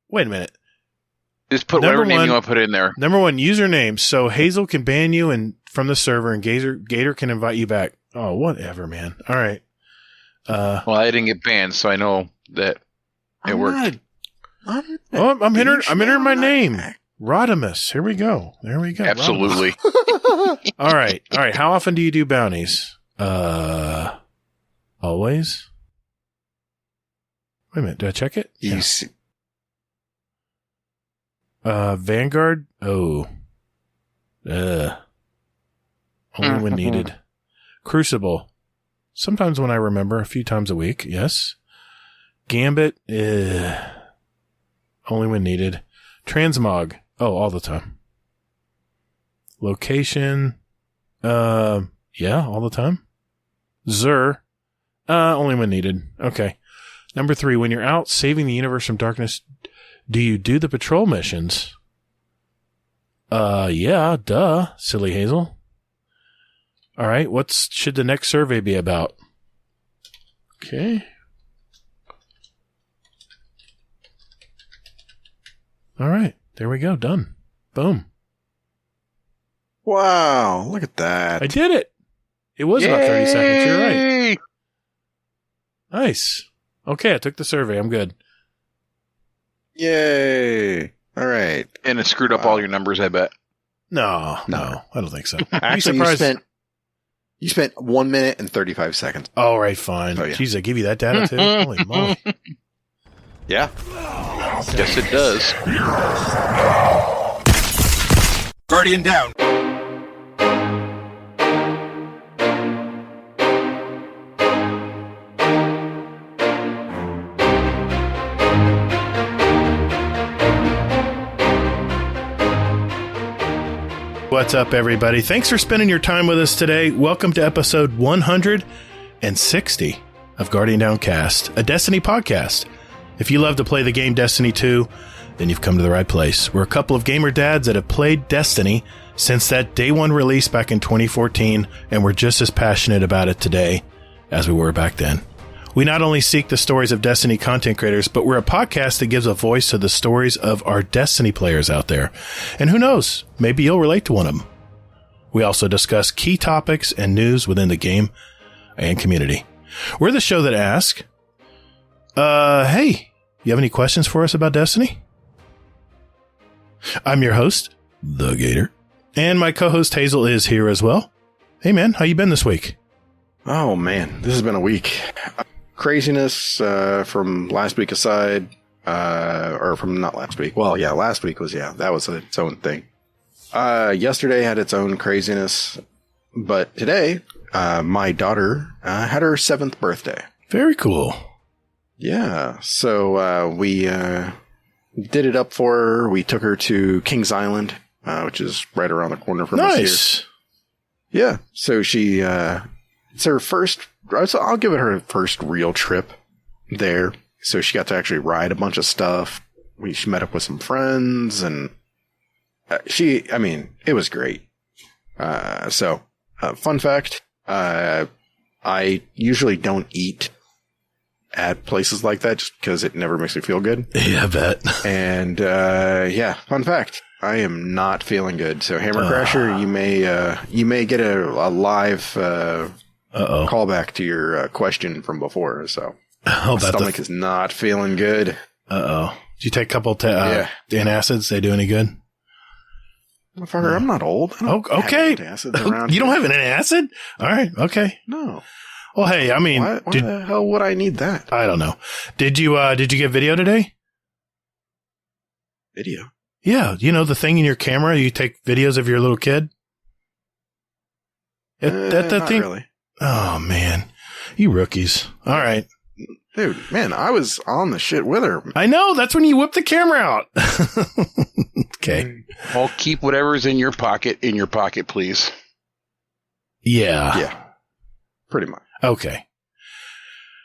Wait a minute. Just put whatever name you want to put in there. Number 1, username. So Hazel can ban you from the server, and Gator can invite you back. Oh, whatever, man. All right. Well, I didn't get banned, so I know that it worked. I'm entering my name. Rodimus. Here we go. There we go. Absolutely. All right. How often do you do bounties? Always? Wait a minute. Did I check it? You Yeah. see. Vanguard? Oh. Only when needed. Crucible. Sometimes when I remember, a few times a week. Yes. Gambit? Only when needed. Transmog? Oh, all the time. Location? Yeah, all the time. Zur? Only when needed. Okay. Number 3, when you're out saving the universe from darkness, do you do the patrol missions? Yeah, duh, silly Hazel. All right, what should the next survey be about? Okay. All right, there we go, done. Boom. Wow, look at that. I did it. It was about 30 seconds, you're right. Nice. Okay, I took the survey, I'm good. Yay. All right. And it screwed up all your numbers, I bet. No, I don't think so. Actually, you spent 1 minute and 35 seconds. All right, fine. Oh, yeah. Jeez, I give you that data too? Holy moly. Yeah. Yes, it does. Guardian down. What's up, everybody? Thanks for spending your time with us today. Welcome to episode 160 of Guardian Downcast, a Destiny podcast. If you love to play the game Destiny 2, then you've come to the right place. We're a couple of gamer dads that have played Destiny since that day one release back in 2014, and we're just as passionate about it today as we were back then. We not only seek the stories of Destiny content creators, but we're a podcast that gives a voice to the stories of our Destiny players out there. And who knows, maybe you'll relate to one of them. We also discuss key topics and news within the game and community. We're the show that asks, hey, you have any questions for us about Destiny? I'm your host, The Gator, and my co-host Hazel is here as well. Hey man, how you been this week? Oh man, this has been a week. Craziness from last week aside, or from not last week. Well, yeah, last week was, that was its own thing. Yesterday had its own craziness, but today, my daughter had her 7th birthday. Very cool. Yeah, so we did it up for her. We took her to Kings Island, which is right around the corner from us here. Yeah, so she, it's her first, so I'll give it her first real trip there. So she got to actually ride a bunch of stuff. She met up with some friends, and it was great. So, fun fact, I usually don't eat at places like that just because it never makes me feel good. Yeah, I bet. And, fun fact. I am not feeling good. So Hammer Crasher, you may get a live, callback to your question from before. So my stomach is not feeling good. Did you take a couple antacids? They do any good? Motherfucker, I'm not old. I don't have antacids around you don't have an antacid? All right. Okay. No. Well, hey, I mean, why the hell would I need that? I don't know. Did you get video today? Video? Yeah. You know, the thing in your camera, you take videos of your little kid? Not really. Oh, man. You rookies. All right. Dude, man, I was on the shit with her. I know. That's when you whip the camera out. Okay. I'll keep whatever's in your pocket, please. Yeah. Yeah. Pretty much. Okay.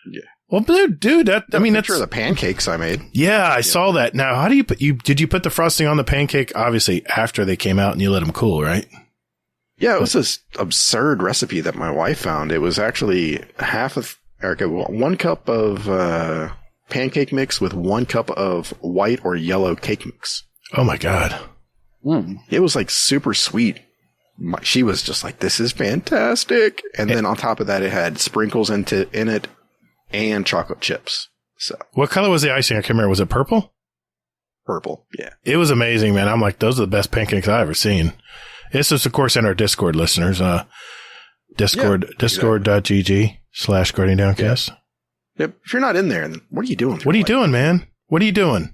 Yeah. Well, dude, that's the pancakes I made. Yeah, I saw that. Now, how do did you put the frosting on the pancake? Obviously, after they came out and you let them cool, right? Yeah, it was this absurd recipe that my wife found. It was actually 1 cup of pancake mix with 1 cup of white or yellow cake mix. Oh my God. It was like super sweet. She was just like, this is fantastic. And then on top of that, it had sprinkles in it and chocolate chips. So what color was the icing? I can't remember. Was it purple? Purple. Yeah. It was amazing, man. I'm like, those are the best pancakes I've ever seen. This is, of course, in our Discord listeners. Discord.gg/Guardian Downcast. Yep. If you're not in there, then what are you doing? What are you doing, man? What are you doing?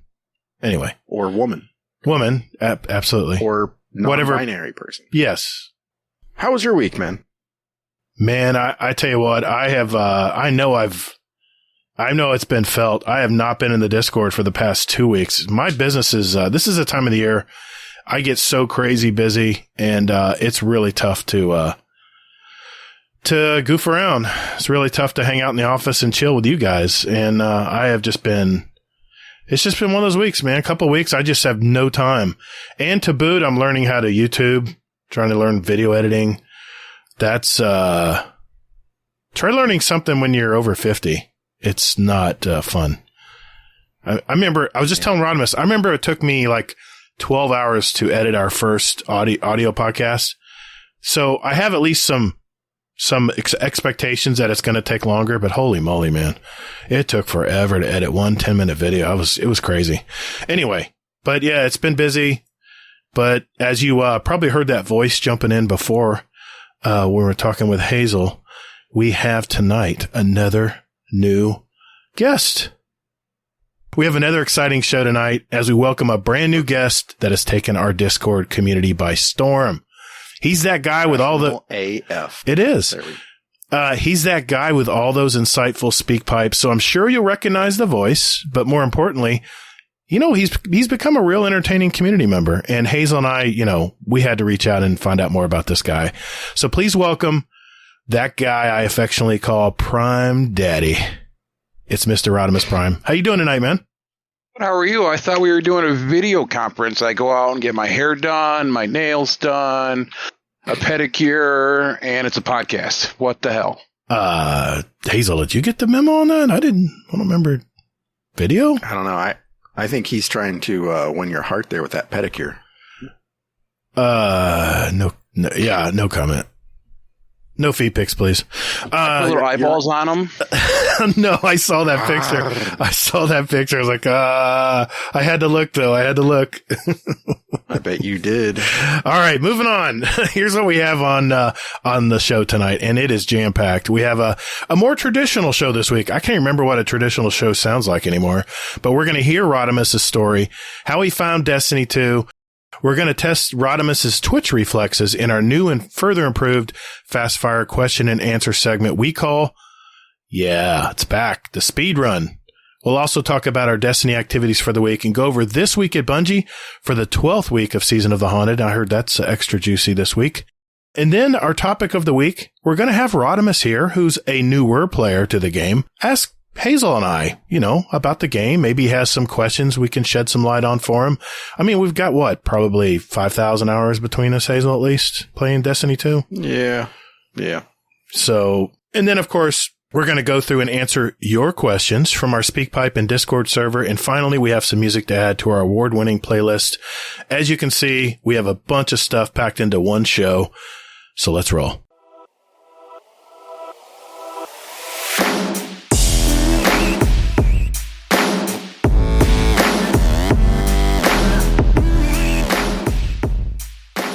Anyway. Or woman. Woman. Absolutely. Or non-binary person. Yes. How was your week, man? Man, I tell you what, I know it's been felt. I have not been in the Discord for the past 2 weeks. My business is, this is a time of the year I get so crazy busy, and it's really tough to goof around. It's really tough to hang out in the office and chill with you guys. And it's just been one of those weeks, man. A couple of weeks, I just have no time. And to boot, I'm learning how to YouTube, trying to learn video editing. That's, try learning something when you're over 50. It's not fun. I remember, I was just telling Rodimus, I remember it took me like 12 hours to edit our first audio podcast. So I have at least some expectations that it's going to take longer, but holy moly, man. It took forever to edit one 10-minute video. It was crazy. Anyway, but yeah, it's been busy. But as you probably heard that voice jumping in before when we were talking with Hazel, we have tonight another new guest. We have another exciting show tonight as we welcome a brand new guest that has taken our Discord community by storm. He's that guy with all the AF. It is. He's that guy with all those insightful speak pipes. So I'm sure you'll recognize the voice, but more importantly, he's become a real entertaining community member. And Hazel and I, we had to reach out and find out more about this guy. So please welcome that guy I affectionately call Prime Daddy. It's Mr. Rodimus Prime. How you doing tonight, man? How are you? I thought we were doing a video conference. I go out and get my hair done, my nails done, a pedicure, and it's a podcast. What the hell? Hazel, did you get the memo on that? I don't remember. Video? I don't know. I think he's trying to win your heart there with that pedicure. No comment. No feet pics, please. Little eyeballs on them. No, I saw that picture. I was like, I had to look, though. I bet you did. All right, moving on. Here's what we have on the show tonight, and it is jam-packed. We have a more traditional show this week. I can't remember what a traditional show sounds like anymore, but we're going to hear Rodimus' story, how he found Destiny 2. We're going to test Rodimus' Twitch reflexes in our new and further improved fast fire question and answer segment we call, it's back, the speed run. We'll also talk about our Destiny activities for the week and go over this week at Bungie for the 12th week of Season of the Haunted. I heard that's extra juicy this week. And then our topic of the week, we're going to have Rodimus here, who's a newer player to the game, ask Hazel and I, about the game. Maybe he has some questions we can shed some light on for him. I mean, we've got probably 5,000 hours between us, Hazel, at least, playing Destiny 2? Yeah. So, and then, of course, we're going to go through and answer your questions from our SpeakPipe and Discord server. And finally, we have some music to add to our award-winning playlist. As you can see, we have a bunch of stuff packed into one show. So let's roll.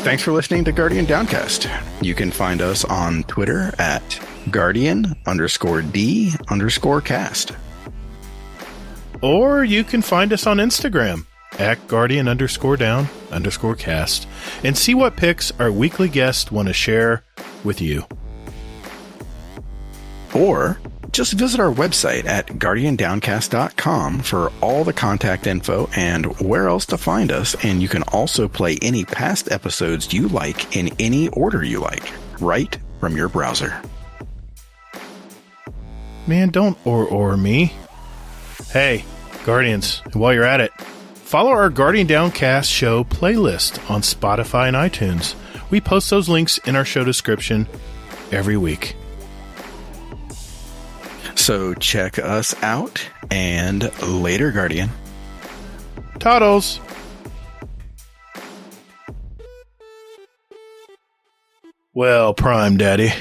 Thanks for listening to Guardian Downcast. You can find us on Twitter at Guardian_D_cast. Or you can find us on Instagram at Guardian_Down_cast and see what pics our weekly guests want to share with you. Or just visit our website at guardiandowncast.com for all the contact info and where else to find us. And you can also play any past episodes you like in any order you like, right from your browser. Man, don't or me. Hey, Guardians, and while you're at it, follow our Guardian Downcast show playlist on Spotify and iTunes. We post those links in our show description every week. So check us out, and later, Guardian. Toddles. Well, Prime Daddy.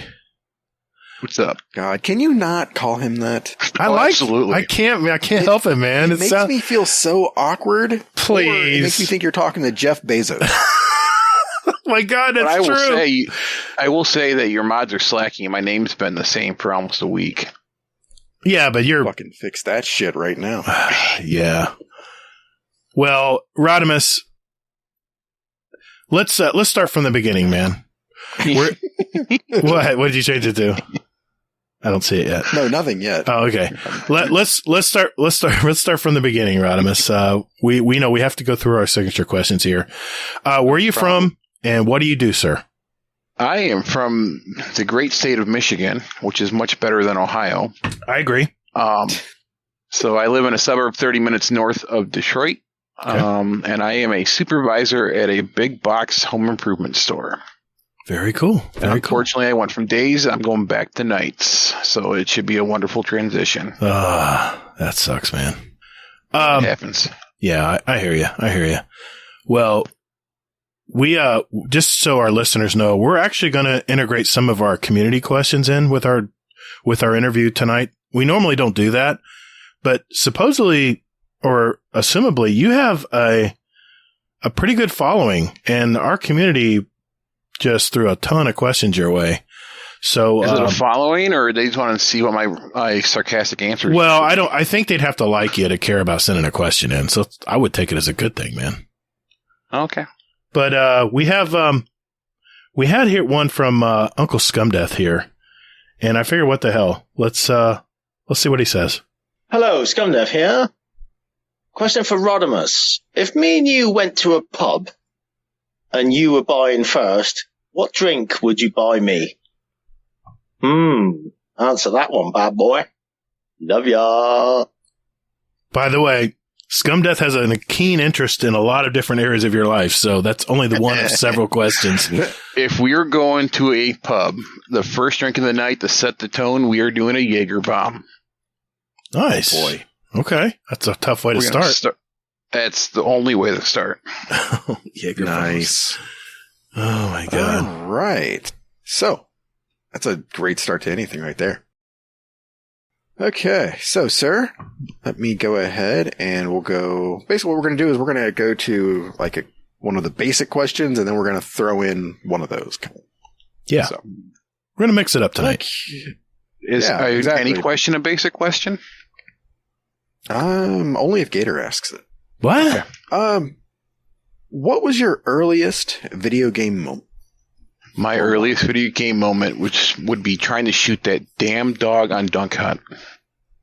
What's up? God, can you not call him that? Absolutely. I can't help it, man. It makes me feel so awkward. Please. It makes me think you're talking to Jeff Bezos. Oh my God, that's but true. I will say that your mods are slacking. My name's been the same for almost a week. Yeah, but you're fucking fix that shit right now. Yeah. Well, Rodimus, let's start from the beginning, man. What did you change it to? I don't see it yet. No, nothing yet. Oh, okay. Let's start from the beginning, Rodimus. We know we have to go through our signature questions here. Where are you from, and what do you do, sir? I am from the great state of Michigan, which is much better than Ohio. I agree. So I live in a suburb 30 minutes north of Detroit, Okay. and I am a supervisor at a big box home improvement store. Very cool. Very cool. Unfortunately, I went from days. I'm going back to nights, so it should be a wonderful transition. That sucks, man. It happens. Yeah, I hear you. I hear you. Well, we just so our listeners know, we're actually going to integrate some of our community questions in with our interview tonight. We normally don't do that, but supposedly or assumably, you have a pretty good following, and our community just threw a ton of questions your way. So, is it a following, or they just want to see what my sarcastic answers? Well, I think they'd have to like you to care about sending a question in. So I would take it as a good thing, man. Okay. But we had here one from Uncle Scumdeath here, and I figure, what the hell? Let's see what he says. Hello, Scumdeath here. Question for Rodimus: if me and you went to a pub and you were buying first, what drink would you buy me? Answer that one, bad boy. Love ya. By the way, Scumdeath has a keen interest in a lot of different areas of your life, so that's only the one of several questions. If we are going to a pub, the first drink of the night to set the tone, we are doing a Jaeger bomb. Nice. Oh boy. Okay. That's a tough way to start. That's the only way to start. Jaeger Nice. Oh, my God. All right. So, that's a great start to anything right there. Okay. So, sir, let me go ahead and we'll go. Basically, what we're going to do is we're going to go to like one of the basic questions, and then we're going to throw in one of those. Yeah. So, we're going to mix it up tonight. Is exactly. any question a basic question? Only if Gator asks it. What? What was your earliest video game moment? My earliest video game moment, which would be trying to shoot that damn dog on Dunk Hunt.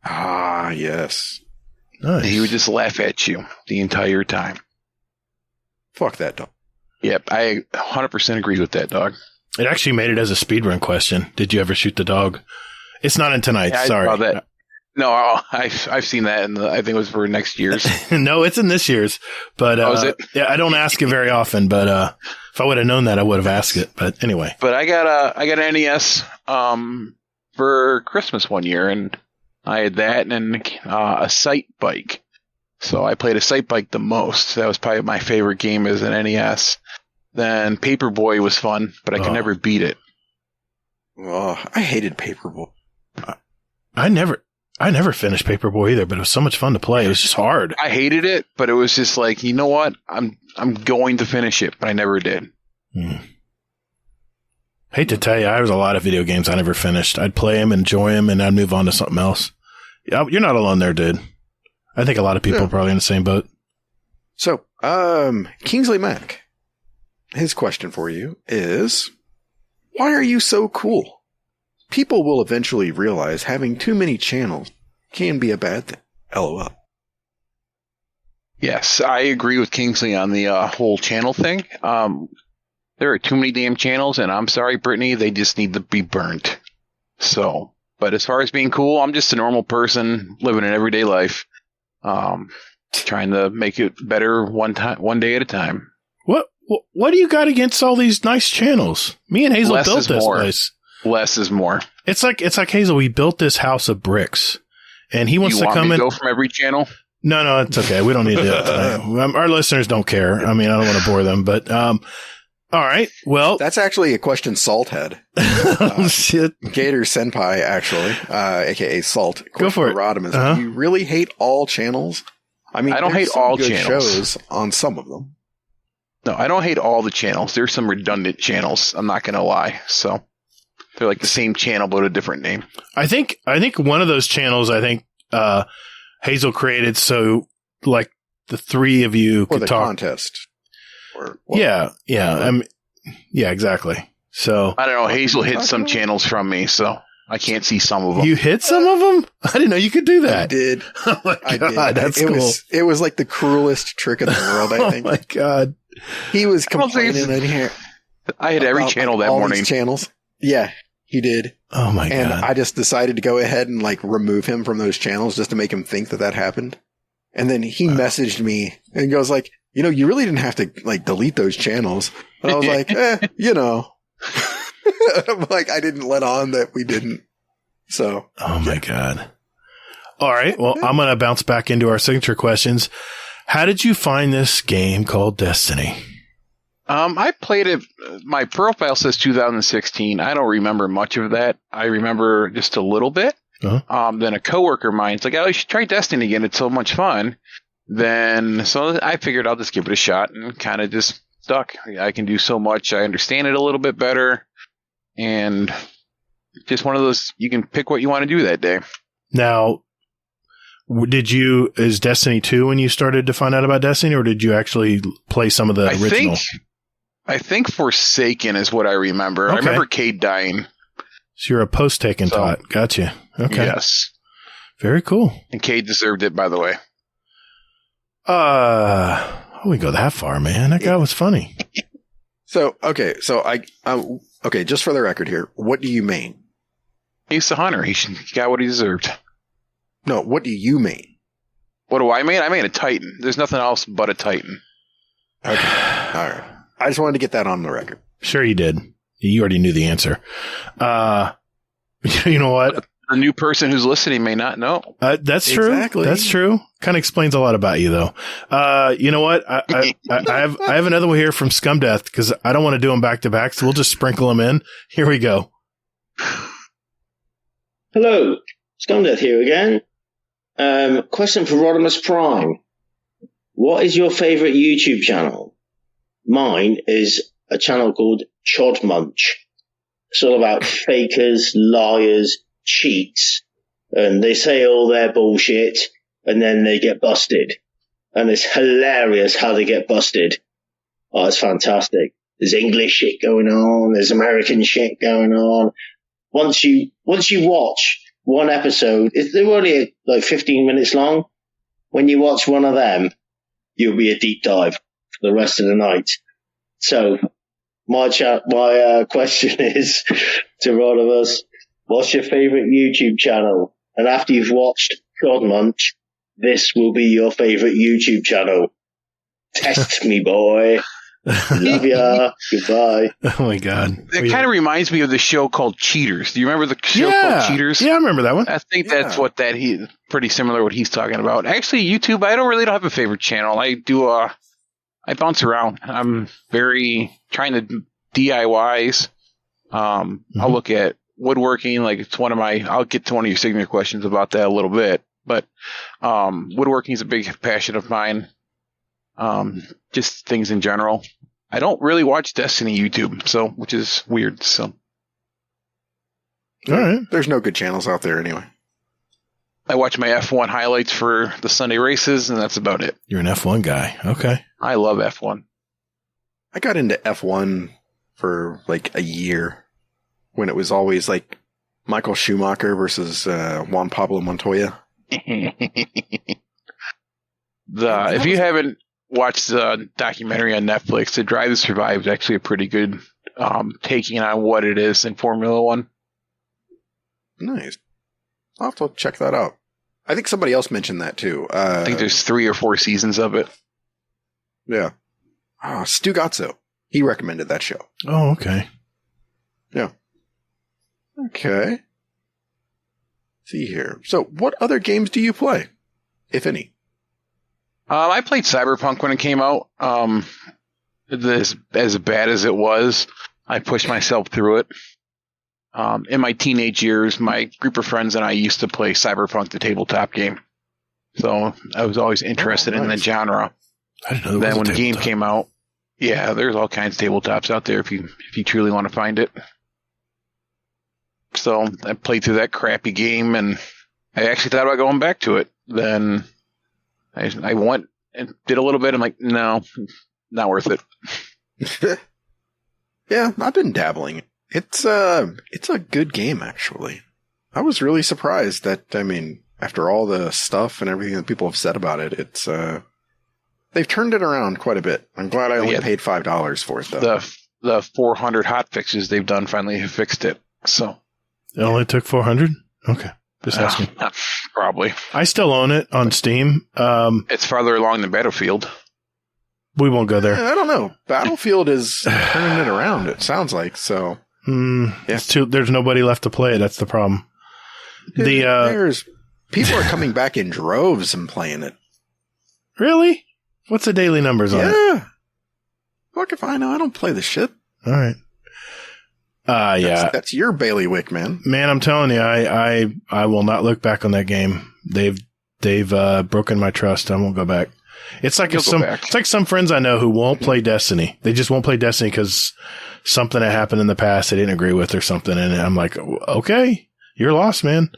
Ah, yes. Nice. He would just laugh at you the entire time. Fuck that dog. Yep, I 100% agree with that dog. It actually made it as a speedrun question. Did you ever shoot the dog? It's not in tonight. Yeah, Sorry. I saw that. No, I've seen that, and I think it was for next year's. No, it's in this year's. But is it? Yeah, I don't ask it very often. But if I would have known that, I would have asked it. But anyway. But I got an NES for Christmas one year, and I had that and a sight bike. So I played a sight bike the most. That was probably my favorite game as an NES. Then Paperboy was fun, but I could never beat it. Oh, I hated Paperboy. I never finished Paperboy either, but it was so much fun to play. It was just hard. I hated it, but it was just like, you know what? I'm going to finish it, but I never did. Hate to tell you, there was a lot of video games I never finished. I'd play them, enjoy them, and I'd move on to something else. You're not alone there, dude. I think a lot of people are probably in the same boat. So, Kingsley Mack, his question for you is, why are you so cool? People will eventually realize having too many channels can be a bad thing. LOL. Yes, I agree with Kingsley on the whole channel thing. There are too many damn channels, and I'm sorry, Brittany, they just need to be burnt. So, but as far as being cool, I'm just a normal person living an everyday life, trying to make it better one day at a time. What do you got against all these nice channels? Me and Hazel Less built is this more. place. less is more. It's like Hazel. We built this house of bricks, and he wants to come in. Go from every channel. No, it's okay. We don't need to do that tonight. Our listeners don't care. I mean, I don't want to bore them, but all right. Well, that's actually a question Salt had. Shit. Gator Senpai, actually, aka Salt. Go for it. Rodimus. Do you really hate all channels? I mean, I don't hate all good channels. Shows on some of them. No, I don't hate all the channels. There's some redundant channels. I'm not going to lie. So they're like the same channel, but a different name. I think one of those channels, Hazel created so like the three of you could talk. Contest. Yeah, exactly. So I don't know. Hazel hit some channels from me, so I can't see some of them. You hit some of them? I didn't know you could do that. I did. Oh my God, that's cool. It was like the cruelest trick in the world, I think. Oh my God. He was complaining in here. I hit every channel that all morning. These channels. Yeah, he did. Oh my God. And I just decided to go ahead and like remove him from those channels just to make him think that happened. And then he messaged me and goes like, you really didn't have to like delete those channels. And I was like, like I didn't let on that we didn't. So. Oh my God. All right. Well, I'm going to bounce back into our signature questions. How did you find this game called Destiny? I played it. My profile says 2016. I don't remember much of that. I remember just a little bit. Uh-huh. Then a coworker of mine's like, "Oh, you should try Destiny again. It's so much fun." So I figured I'll just give it a shot and kind of just stuck. I can do so much. I understand it a little bit better. And just one of those, you can pick what you want to do that day. Now, is Destiny 2 when you started to find out about Destiny, or did you actually play some of the original? I think Forsaken is what I remember. Okay. I remember Cade dying. So you're a post-Taken tot. Gotcha. Okay. Yes. Very cool. And Cade deserved it, by the way. I wouldn't go that far, man. That guy was funny. Okay, just for the record here, what do you mean? He's the hunter. He got what he deserved. No, what do you mean? What do I mean? I mean a Titan. There's nothing else but a Titan. Okay. All right. I just wanted to get that on the record. Sure you did. You already knew the answer. You know what? The new person who's listening may not know. That's true. Exactly. That's true. Kind of explains a lot about you, though. You know what? I have another one here from Scumdeath because I don't want to do them back to back, so we'll just sprinkle them in. Here we go. Hello, Scumdeath here again. Question for Rodimus Prime. What is your favorite YouTube channel? Mine is a channel called Chod Munch. It's all about fakers, liars, cheats, and they say all their bullshit and then they get busted. And it's hilarious how they get busted. Oh, it's fantastic. There's English shit going on, there's American shit going on. Once you watch one episode, they're only like 15 minutes long. When you watch one of them, you'll be a deep dive for the rest of the night. So my question is to Rodimus, what's your favorite YouTube channel? And after you've watched God Munch, this will be your favorite YouTube channel. Test me, boy. Love ya. Goodbye. Oh my God. It kind of reminds me of the show called Cheaters. Do you remember the show called Cheaters? Yeah, I remember that one. I think that's what pretty similar to what he's talking about. Actually, YouTube, I don't have a favorite channel. I bounce around. I'm very trying to DIYs. I'll look at woodworking. Like I'll get to one of your signature questions about that a little bit, but, woodworking is a big passion of mine. Just things in general. I don't really watch Destiny YouTube, which is weird. So, all right. There's no good channels out there anyway. I watch my F1 highlights for the Sunday races, and that's about it. You're an F1 guy. Okay. I love F1. I got into F1 for like a year when it was always like Michael Schumacher versus Juan Pablo Montoya. If you haven't watched the documentary on Netflix, The Drive to Survive is actually a pretty good taking on what it is in Formula One. Nice. I'll have to check that out. I think somebody else mentioned that too. I think there's 3 or 4 seasons of it. Yeah. Stu Gazzo. He recommended that show. Oh, okay. Yeah. Okay. Let's see here. So, what other games do you play, if any? I played Cyberpunk when it came out. As bad as it was, I pushed myself through it. In my teenage years, my group of friends and I used to play Cyberpunk, the tabletop game. So I was always interested in the genre. I didn't know. Then when the game came out, yeah, there's all kinds of tabletops out there if you truly want to find it. So I played through that crappy game, and I actually thought about going back to it. Then I went and did a little bit. I'm like, no, not worth it. Yeah, I've been dabbling. It's a good game, actually. I was really surprised that, I mean, after all the stuff and everything that people have said about it, it's they've turned it around quite a bit. I'm glad I only paid $5 for it, though. The 400 hot fixes they've done finally have fixed it. So it only took 400? Okay. Just asking. Probably. I still own it on Steam. It's farther along than Battlefield. We won't go there. I don't know. Battlefield is turning it around, it sounds like, so. There's nobody left to play it. That's the problem. There's people are coming back in droves and playing it. Really? What's the daily numbers on it? Yeah. Fuck if I know. I don't play the shit. All right. Yeah. That's your bailiwick, man. Man, I'm telling you, I will not look back on that game. They've broken my trust. I won't go back. It's like some friends I know who won't play Destiny. They just won't play Destiny because something that happened in the past they didn't agree with or something. And I'm like, okay, you're lost, man.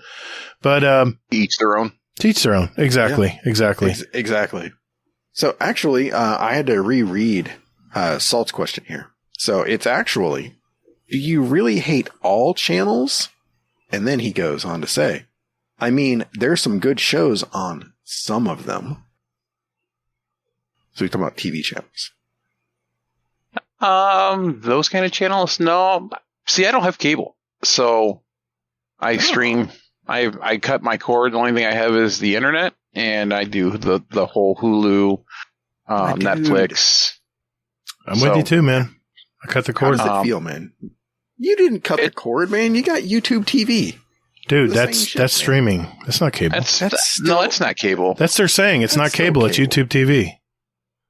But each their own. Teach their own. Exactly. Yeah. Exactly. Exactly. So actually, I had to reread Salt's question here. So it's actually, do you really hate all channels? And then he goes on to say, I mean, there's some good shows on some of them. So you're talking about TV channels. Those kind of channels? No. See, I don't have cable. So I stream. I cut my cord. The only thing I have is the internet, and I do the whole Hulu, Netflix. I'm with you too, man. I cut the cord. How does it feel, man? You didn't cut the cord, man. You got YouTube TV. Dude, that's streaming. That's not cable. No, it's not cable. That's they're saying. It's not cable. It's YouTube TV.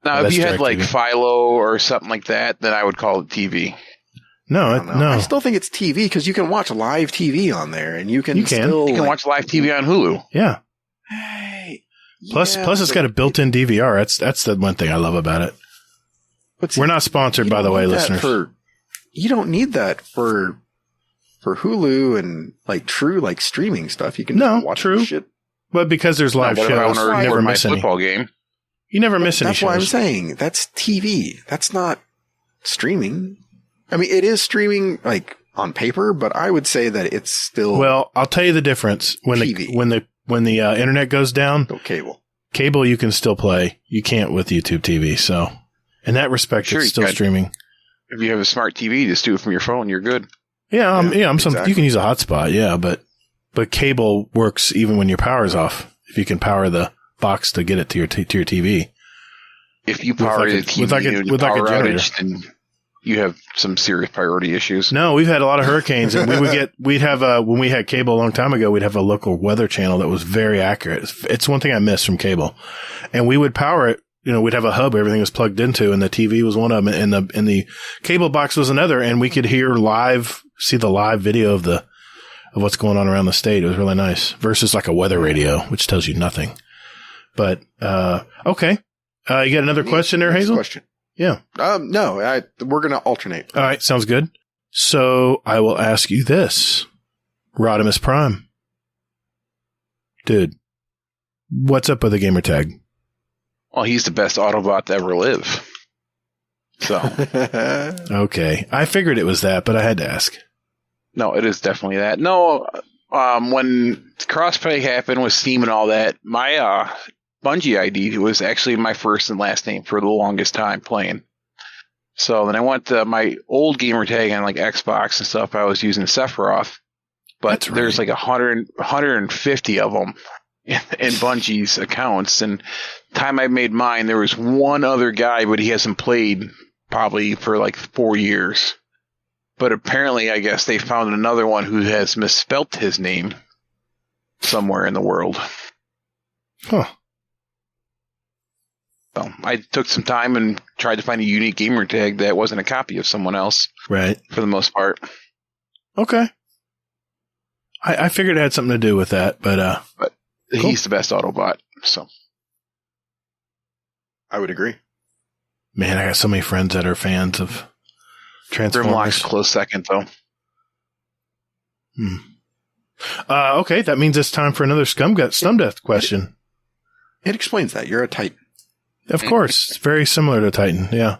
Now, if you had like Philo or something like that, then I would call it TV. No. I still think it's TV because you can watch live TV on there, and you can watch live TV on Hulu. Yeah. Hey. Plus, it's got a built-in DVR. That's the one thing I love about it. We're not sponsored, by the way, listeners. You don't need that for Hulu and like true like streaming stuff. You can watch true. Shit. But because there's live shows, you never miss any football game. You never miss any shows. That's what I'm saying. That's TV. That's not streaming. I mean, it is streaming like on paper, but I would say that it's still. Well, I'll tell you the difference when TV. when the internet goes down. No cable you can still play. You can't with YouTube TV. So in that respect, it's still streaming. If you have a smart TV, just do it from your phone. You're good. Yeah, exactly. You can use a hotspot. Yeah, but cable works even when your power's off. If you can power the box to get it to your TV. If you power the TV with power outage, then you have some serious priority issues. No, we've had a lot of hurricanes, and we'd have when we had cable a long time ago, we'd have a local weather channel that was very accurate. It's one thing I miss from cable, and we would power it. We'd have a hub everything was plugged into, and the TV was one of them, and the cable box was another, and we could see the live video of what's going on around the state. It was really nice versus like a weather radio, which tells you nothing. But, okay. You got another question there, Hazel? Question. Yeah. No, we're going to alternate. All right. Sounds good. So I will ask you this. Rodimus Prime. Dude, what's up with the gamer tag? Well, he's the best Autobot to ever live. So. Okay. I figured it was that, but I had to ask. No, it is definitely that. No, when crossplay happened with Steam and all that, my Bungie ID was actually my first and last name for the longest time playing. So then I went to my old gamer tag on like Xbox and stuff. I was using Sephiroth, but there's like 150 of them in Bungie's accounts. And time I made mine, there was one other guy, but he hasn't played probably for like 4 years. But apparently, I guess they found another one who has misspelt his name somewhere in the world. Huh. So I took some time and tried to find a unique gamer tag that wasn't a copy of someone else. Right. For the most part. Okay. I figured it had something to do with that, but cool. He's the best Autobot, so. I would agree. Man, I got so many friends that are fans of Transformers. Grimlock's a close second, though. Okay, that means it's time for another Scumdeath question. It explains that. You're a Titan. Of course. It's very similar to Titan, yeah.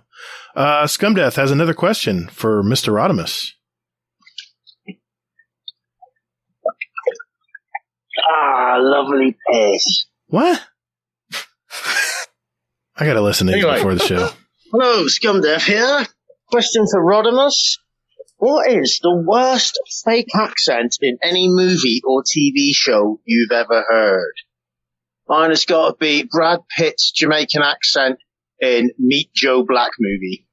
Scumdeath has another question for Mr. Rodimus. Lovely piss. What? I gotta listen to these before the show. Hello, Scumdeath here. Question for Rodimus. What is the worst fake accent in any movie or TV show you've ever heard? Mine has got to be Brad Pitt's Jamaican accent in Meet Joe Black movie.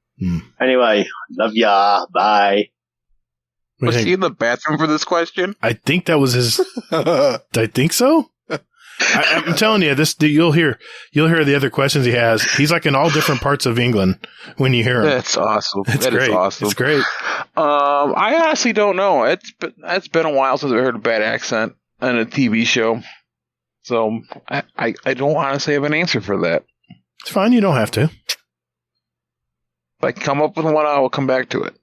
Anyway, love ya. Bye. Was he in the bathroom for this question? I think that was his. I think so. I'm telling you, you'll hear the other questions he has. He's like in all different parts of England when you hear him. That's awesome. That great. Is awesome. It's great. I honestly don't know. It's been a while since I heard a bad accent on a TV show, so I don't honestly have an answer for that. It's fine. You don't have to. If I come up with one, I will come back to it.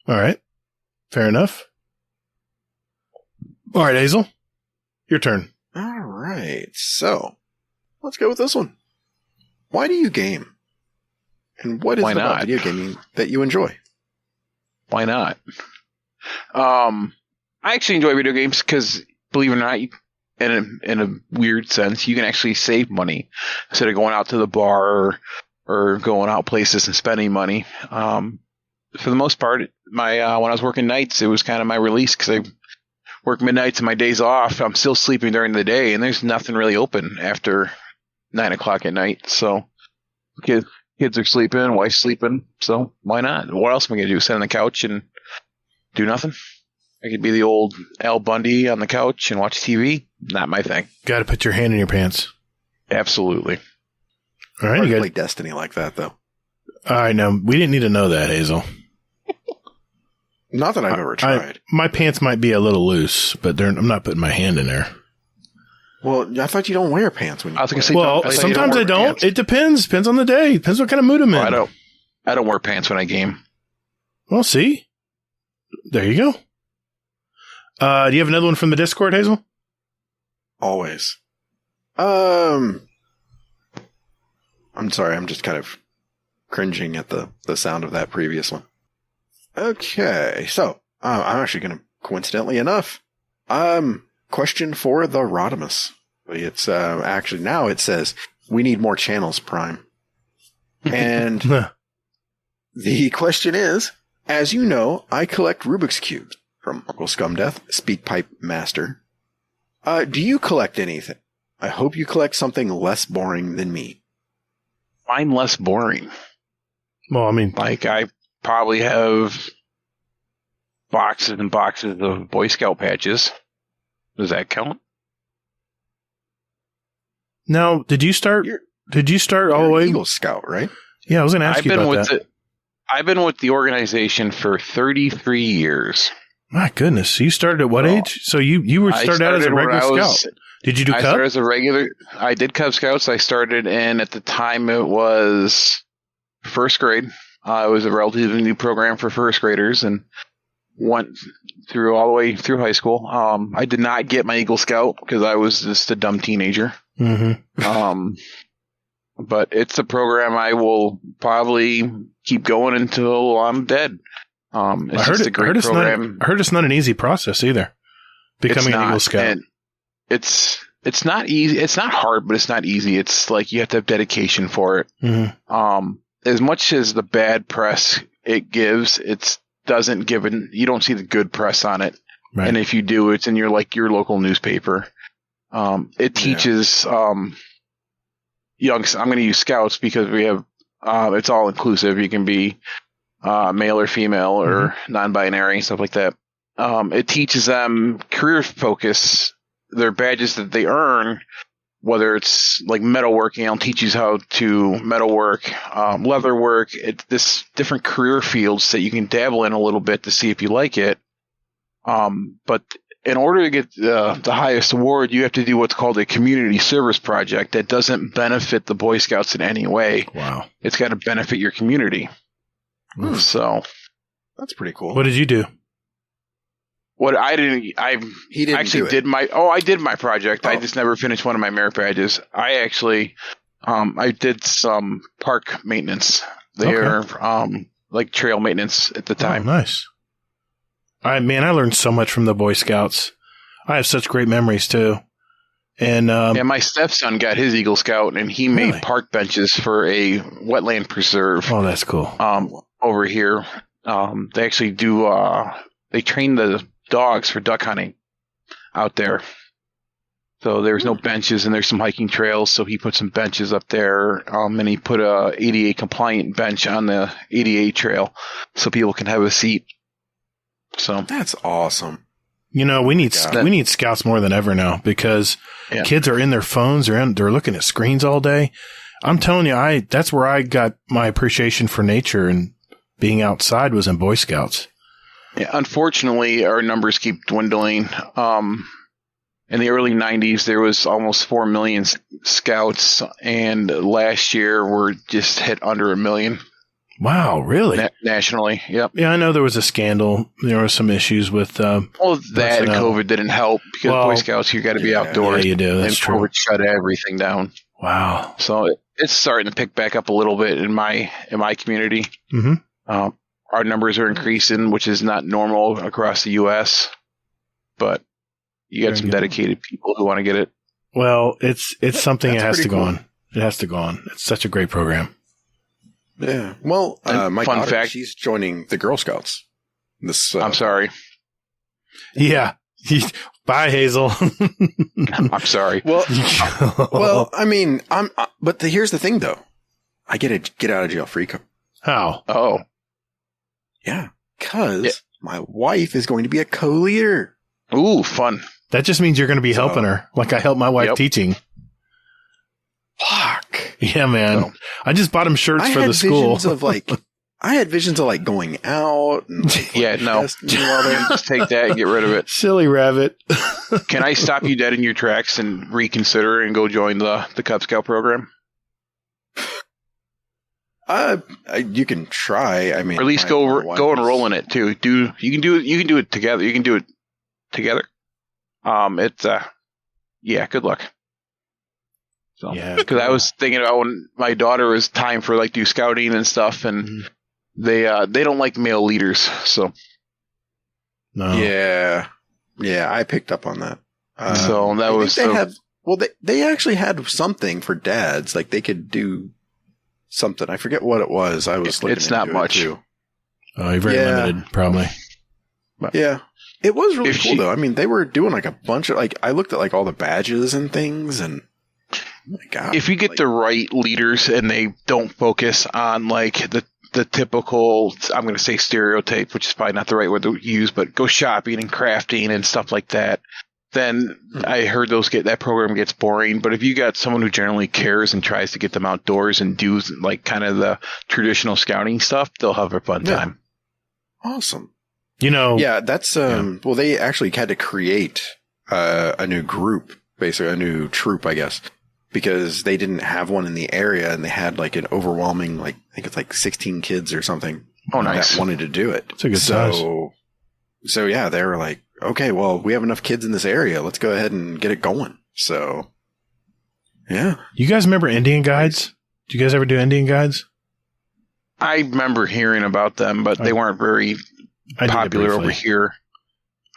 All right. Fair enough. All right, Hazel, your turn. All right, so let's go with this one. Why do you game? And what is it about video gaming that you enjoy? Why not? I actually enjoy video games because, believe it or not, in a weird sense, you can actually save money instead of going out to the bar or going out places and spending money. For the most part, when I was working nights, it was kind of my release because I work midnights and my days off. I'm still sleeping during the day, and there's nothing really open after 9 o'clock at night. So kids are sleeping, wife's sleeping. So why not? What else am I going to do? Sit on the couch and do nothing? I could be the old Al Bundy on the couch and watch TV. Not my thing. Got to put your hand in your pants. Absolutely. All right, you got to play Destiny like that, though. All right, now we didn't need to know that, Hazel. Not that I've ever tried. My pants might be a little loose, but I'm not putting my hand in there. Well, I thought you don't wear pants when you. I was going to say. Well, sometimes I don't. Pants. It depends. Depends on the day. Depends what kind of mood I'm in. I don't wear pants when I game. Well, see, there you go. Do you have another one from the Discord, Hazel? Always. I'm sorry. I'm just kind of cringing at the sound of that previous one. Okay, so I'm actually going to, coincidentally enough, question for the Rodimus. It's actually now it says we need more channels, Prime. And the question is, as you know, I collect Rubik's Cubes from Uncle Scumdeath, Speakpipe Master. Do you collect anything? I hope you collect something less boring than me. Mine less boring. Well, I mean, like I probably have boxes and boxes of Boy Scout patches. Does that count? Now, did you start all the way? Eagle Scout, right? Yeah, I was going to ask you about that. I've been with the organization for 33 years. My goodness. So you started at what age? So you started out as a regular scout. Did you do Cub? I started as a regular. I did Cub Scouts. I started in, at the time, it was first grade. It was a relatively new program for first graders and went through all the way through high school. I did not get my Eagle Scout because I was just a dumb teenager. Mm-hmm. But it's a program I will probably keep going until I'm dead. It's just a great program. I heard it's not an easy process either. Becoming an Eagle Scout. It's not easy. It's not hard, but it's not easy. It's like you have to have dedication for it. Mm-hmm. As much as the bad press it gives, it doesn't give it. You don't see the good press on it. Right. And if you do, it's in your local newspaper. It teaches young. I'm going to use scouts because we have. It's all inclusive. You can be male or female or non-binary, stuff like that. It teaches them career focus. Their badges that they earn, whether it's like metalworking, it'll teach you how to metalwork, leather work, this different career fields that you can dabble in a little bit to see if you like it. But in order to get the highest award, you have to do what's called a community service project that doesn't benefit the Boy Scouts in any way. Wow. It's got to benefit your community. So that's pretty cool. What did you do? What I didn't, He didn't actually do it. I did my project. Oh. I just never finished one of my merit badges. I actually, I did some park maintenance there, like trail maintenance at the time. Oh, nice. I learned so much from the Boy Scouts. I have such great memories too. And my stepson got his Eagle Scout, and he made park benches for a wetland preserve. Oh, that's cool. Over here, they actually do. They train the dogs for duck hunting out there. So there's no benches, and there's some hiking trails. So he put some benches up there, and he put a ADA compliant bench on the ADA trail, so people can have a seat. So That's awesome. We need scouts more than ever now because kids are in their phones, they're looking at screens all day. I'm telling you, that's where I got my appreciation for nature and being outside was in Boy Scouts. yeah, unfortunately, our numbers keep dwindling. In the early 90s, there was almost 4 million scouts, and last year we're just hit under 1 million. Wow, really? Nationally, yep. Yeah, I know there was a scandal. There were some issues with That and COVID didn't help because Boy Scouts, you got to be outdoors. Yeah, you do. That's and true. COVID shut everything down. Wow. So it's starting to pick back up a little bit in my community. Mm-hmm. Our numbers are increasing, which is not normal across the U.S., but you got some dedicated people who want to get it. Well, it's something that has to go cool. on. It has to go on. It's such a great program. Yeah. Well, my fun daughter, fact- she's joining the Girl Scouts. I'm sorry. Yeah. Bye, Hazel. I'm sorry. Well, I mean, but here's the thing, though. I get a get out of jail free card. How? Oh, Yeah, because my wife is going to be a co-leader. ooh, fun. That just means you're going to be helping her, like I help my wife teaching. Fuck. Yeah, man. So, I just bought him shirts for the school. I had visions of going out. And no. Just take that and get rid of it. Silly rabbit. Can I stop you dead in your tracks and reconsider and go join the Cub Scout program? You can try. I mean, Or at least go enroll in it too. You can do it together. You can do it together. Good luck. So, Yeah, because I was thinking about when my daughter was time for do scouting and stuff, and they don't like male leaders. So No. Yeah, I picked up on that. so that was they actually had something for dads. Like they could do something. I forget what it was. I was looking. It's not into it, much. too. Oh, you're very limited, probably. Yeah. It was really If cool she- though. I mean, they were doing a bunch of I looked at all the badges and things, and oh my God, if you get the right leaders and they don't focus on the typical, I'm going to say stereotype, which is probably not the right word to use, but go shopping and crafting and stuff like that, then I heard that program gets boring. But if you got someone who generally cares and tries to get them outdoors and do kind of the traditional scouting stuff, they'll have a fun time. Awesome. Yeah, that's well, they actually had to create a new group, basically a new troop, I guess, because they didn't have one in the area, and they had an overwhelming, I think it's 16 kids or something. Oh, nice. That wanted to do it. It's a good size. So yeah, they were like, okay, well, we have enough kids in this area. Let's go ahead and get it going. So yeah. You guys remember Indian Guides? Do you guys ever do Indian Guides? I remember hearing about them, but they weren't very popular over here.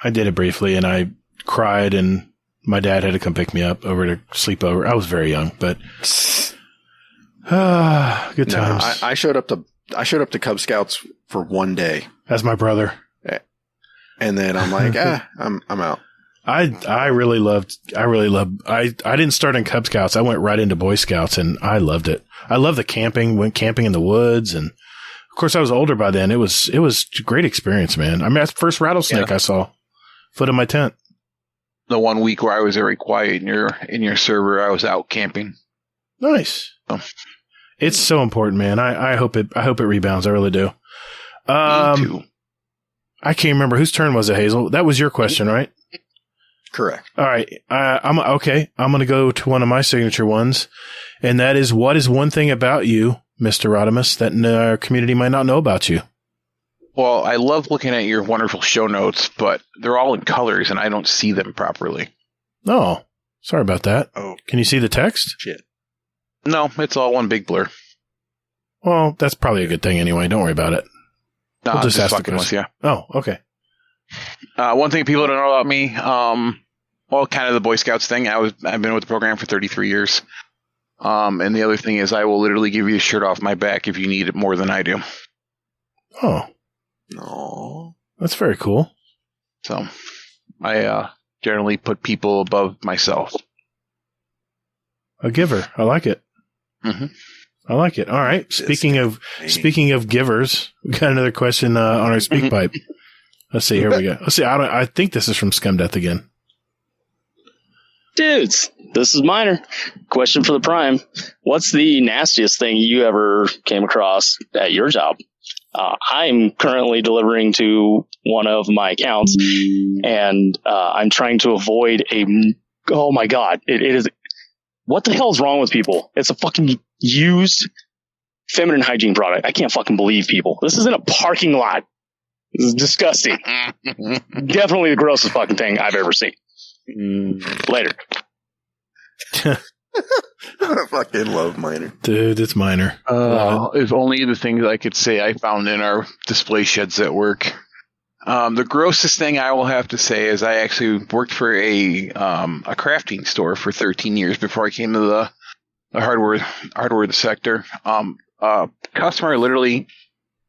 I did it briefly, and I cried, and my dad had to come pick me up over to sleep over. I was very young, but good times. No, I showed up to Cub Scouts for one day. As my brother. And then I'm like, I'm out. I really loved, I didn't start in Cub Scouts. I went right into Boy Scouts, and I loved it. I love the camping, went camping in the woods, and of course, I was older by then. It was a great experience, man. I mean, that's the first rattlesnake I saw. Foot of my tent. The 1 week where I was very quiet in your server, I was out camping. Nice. Oh. It's so important, man. I hope it rebounds. I really do. Me too. I can't remember whose turn was it, Hazel. That was your question, right? Correct. All right. I'm going to go to one of my signature ones, and that is, what is one thing about you, Mr. Rodimus, that our community might not know about you? Well, I love looking at your wonderful show notes, but they're all in colors, and I don't see them properly. Oh, sorry about that. Oh, can you see the text? shit. No, it's all one big blur. Well, that's probably a good thing anyway. Don't worry about it. No, We'll I'm just ask the fucking with question. you. Oh, okay. One thing people don't know about me, well, kind of the Boy Scouts thing. I've been with the program for 33 years. And the other thing is, I will literally give you a shirt off my back if you need it more than I do. Oh, No. that's very cool. So, I generally put people above myself. A giver. I like it. Mm-hmm. I like it. All right. Speaking of givers, we got another question on our speak pipe. Let's see. Here we go. Let's see. I think this is from Scumdeath again. Dudes, this is Minor. Question for the Prime. What's the nastiest thing you ever came across at your job? I'm currently delivering to one of my accounts, and I'm trying to avoid oh my god, it is, what the hell is wrong with people? It's a fucking used feminine hygiene product. I can't fucking believe people. This is in a parking lot. This is disgusting. Definitely the grossest fucking thing I've ever seen. Later. I fucking love Minor. Dude, it's Minor. If only the things I could say I found in our display sheds at work. The grossest thing I will have to say is I actually worked for a crafting store for 13 years before I came to the hardware sector. Customer literally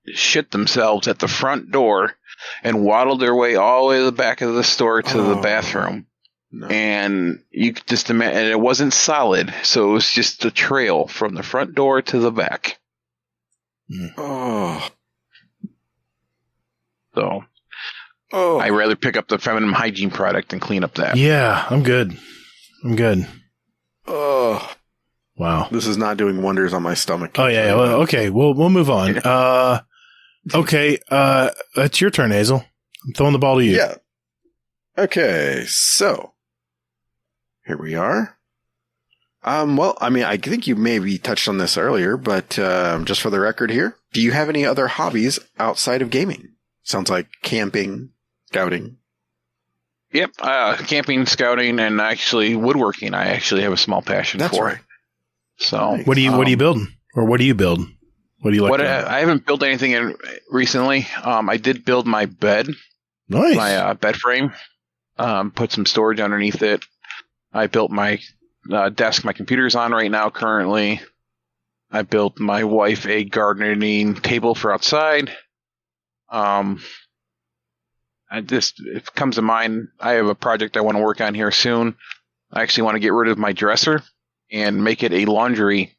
shit themselves at the front door and waddled their way all the way to the back of the store to the bathroom. No. And you could just imagine, and it wasn't solid, so it was just a trail from the front door to the back. Oh. So, I'd rather pick up the feminine hygiene product and clean up that. Yeah, I'm good. Oh. Wow. This is not doing wonders on my stomach. Oh, yeah. Well, okay. We'll move on. Okay. It's your turn, Hazel. I'm throwing the ball to you. Yeah. Okay. So, here we are. Well, I mean, I think you maybe touched on this earlier, but just for the record here, do you have any other hobbies outside of gaming? Sounds like camping, scouting. Yep. Camping, scouting, and actually woodworking. I actually have a small passion for. That's right. So, nice. What are you building? Or what do you build? What do you like? I haven't built anything recently. I did build my bed. Nice. My bed frame. Put some storage underneath it. I built my desk my computer's on right now currently. I built my wife a gardening table for outside. If it comes to mind, I have a project I want to work on here soon. I actually want to get rid of my dresser and make it a laundry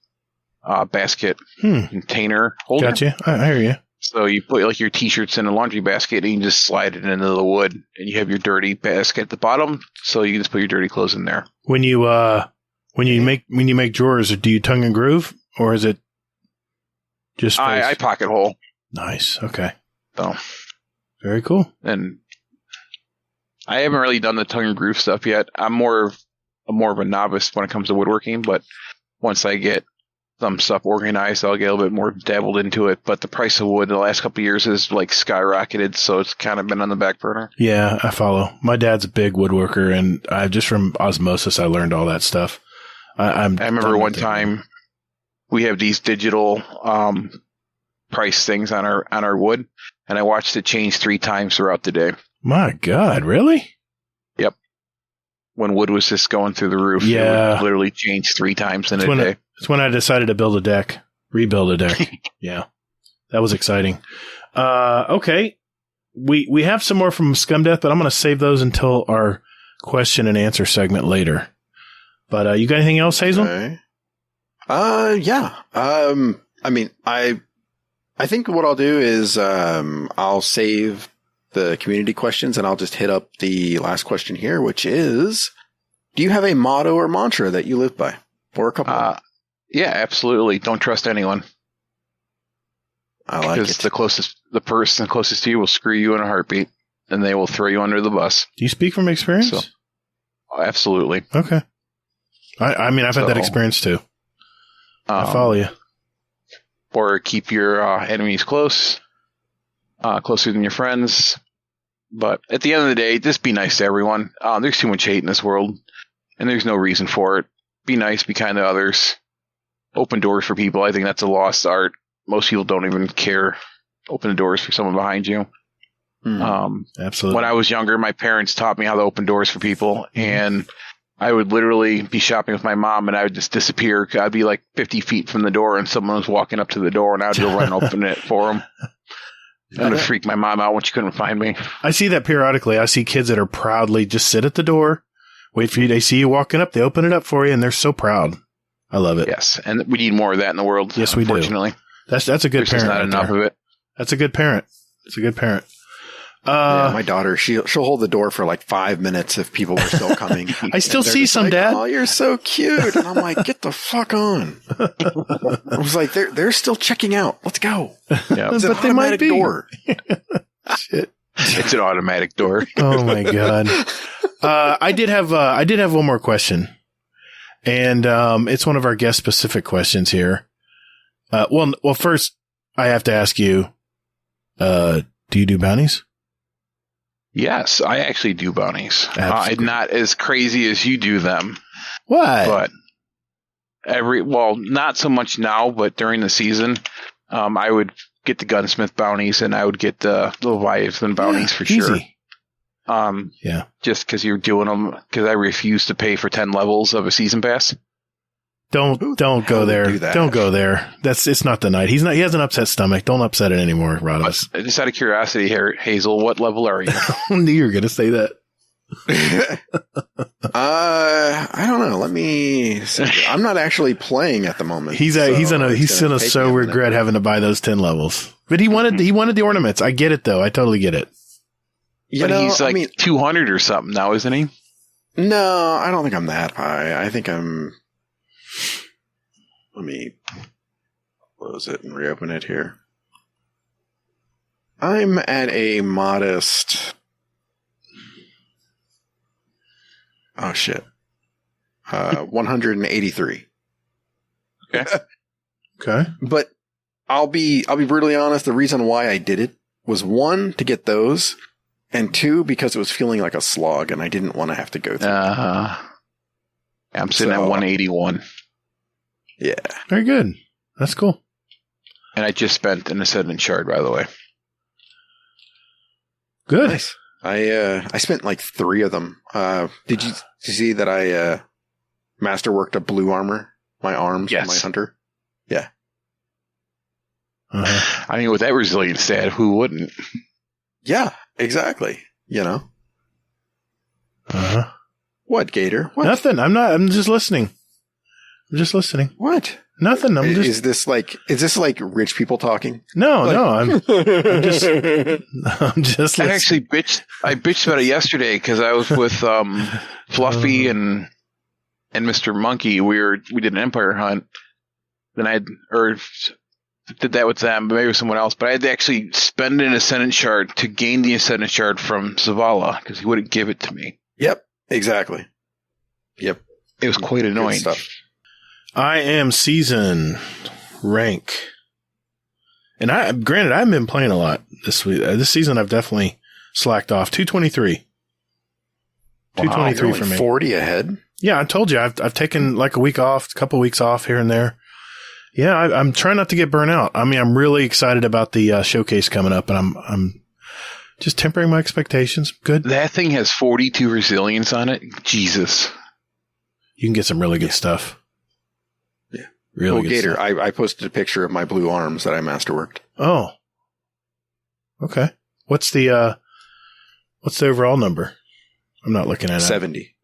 basket container holder. Gotcha. I hear you. So you put like your t-shirts in a laundry basket and you can just slide it into the wood, and you have your dirty basket at the bottom. So you can just put your dirty clothes in there. When you make drawers, do you tongue and groove, or is it just I pocket hole? Nice. Okay. So very cool. And I haven't really done the tongue and groove stuff yet. I'm more of a novice when it comes to woodworking, but once I get some stuff organized, I'll get a little bit more dabbled into it. But the price of wood in the last couple of years has like skyrocketed, so it's kind of been on the back burner. Yeah, I follow. My dad's a big woodworker, and I just from osmosis I learned all that stuff. I remember one time we have these digital price things on our wood, and I watched it change 3 times throughout the day. My God, really? Yep. When wood was just going through the roof, it would literally change 3 times in a day. It's when I decided to rebuild a deck. Yeah, that was exciting. Okay, we have some more from Scumdeath, but I'm going to save those until our question and answer segment later. But you got anything else, Hazel? Okay. Yeah. I mean, I I think what I'll do is I'll save the community questions and I'll just hit up the last question here, which is, do you have a motto or mantra that you live by? Or a couple? Yeah, absolutely. Don't trust anyone. I like it. Because the person closest to you will screw you in a heartbeat, and they will throw you under the bus. Do you speak from experience? So, absolutely. Okay. I mean, I've had that experience too. I follow you. Or keep your enemies closer than your friends. But at the end of the day, just be nice to everyone. There's too much hate in this world, and there's no reason for it. Be nice, be kind to others. Open doors for people. I think that's a lost art. Most people don't even care. Open the doors for someone behind you. Absolutely. When I was younger, my parents taught me how to open doors for people, and I would literally be shopping with my mom, and I would just disappear. I'd be like 50 feet from the door, and someone was walking up to the door, and I'd go run and open it for them. And it would freak my mom out when she couldn't find me. I see that periodically. I see kids that are proudly just sit at the door, wait for you. They see you walking up, they open it up for you, and they're so proud. I love it. Yes, and we need more of that in the world. Yes, we do. Unfortunately, that's a good there's parent. just not enough of it. That's a good parent. It's a good parent. My daughter, she'll hold the door for like 5 minutes if people are still coming. I still see some, like, Dad. Oh, you're so cute. And I'm like, get the fuck on. I was like, they're still checking out. Let's go. Yeah. But they might be. Door. Shit. It's an automatic door. Oh my God. I did have one more question, and it's one of our guest specific questions here. Well, first I have to ask you, do you do bounties? Yes, I actually do bounties. Not as crazy as you do them. What? But not so much now, but during the season, I would get the gunsmith bounties and I would get the Leviathan bounties for sure. Easy. Yeah. Just because you're doing them, because I refuse to pay for 10 levels of a season pass. Don't go there. Don't go there. It's not the night. He has an upset stomach. Don't upset it anymore, Rodimus. Just out of curiosity here, Hazel, what level are you? I knew you were going to say that. I don't know. Let me see. I'm not actually playing at the moment. He's gonna so regret having to buy those 10 levels. But he wanted the ornaments. I get it though. I totally get it. He's like 200 or something now, isn't he? No, I don't think I'm that high. I think I'm. Let me close it and reopen it here. I'm at a modest. Oh shit. 183. Okay. Okay. But I'll be brutally honest. The reason why I did it was 1, to get those, and 2, because it was feeling like a slog, and I didn't want to have to go through. I'm sitting at 181. Yeah. Very good. That's cool. And I just spent an Ascendant Shard, by the way. Good. Nice. I spent like 3 of them. Did you see that I masterworked a blue armor? My arms, yes. For my hunter. Yeah. Uh-huh. I mean, with that resilience stat, who wouldn't? Yeah, exactly. You know. Uh-huh. What, Gator? What? Nothing. I'm just listening. What? Nothing. Is this like rich people talking? No, like, no. I'm just I listening. actually bitched about it yesterday because I was with Fluffy and Mr. Monkey. We did an Empire hunt. Then did that with them, but maybe with someone else. But I had to actually spend an Ascendant Shard to gain the Ascendant Shard from Zavala because he wouldn't give it to me. Yep, exactly. Yep. It was quite annoying. Good stuff. I am season rank. And granted, I haven't been playing a lot this week. This season, I've definitely slacked off. 223. Wow, 223 for me. 40 ahead? Yeah, I told you. I've taken like a couple weeks off here and there. Yeah, I'm trying not to get burnt out. I mean, I'm really excited about the showcase coming up, and I'm just tempering my expectations. Good. That thing has 42 resilience on it. Jesus. You can get some really good stuff. Yeah. Really good Gator, stuff. I posted a picture of my blue arms that I masterworked. Oh. Okay. What's the overall number? I'm not looking at it. 70.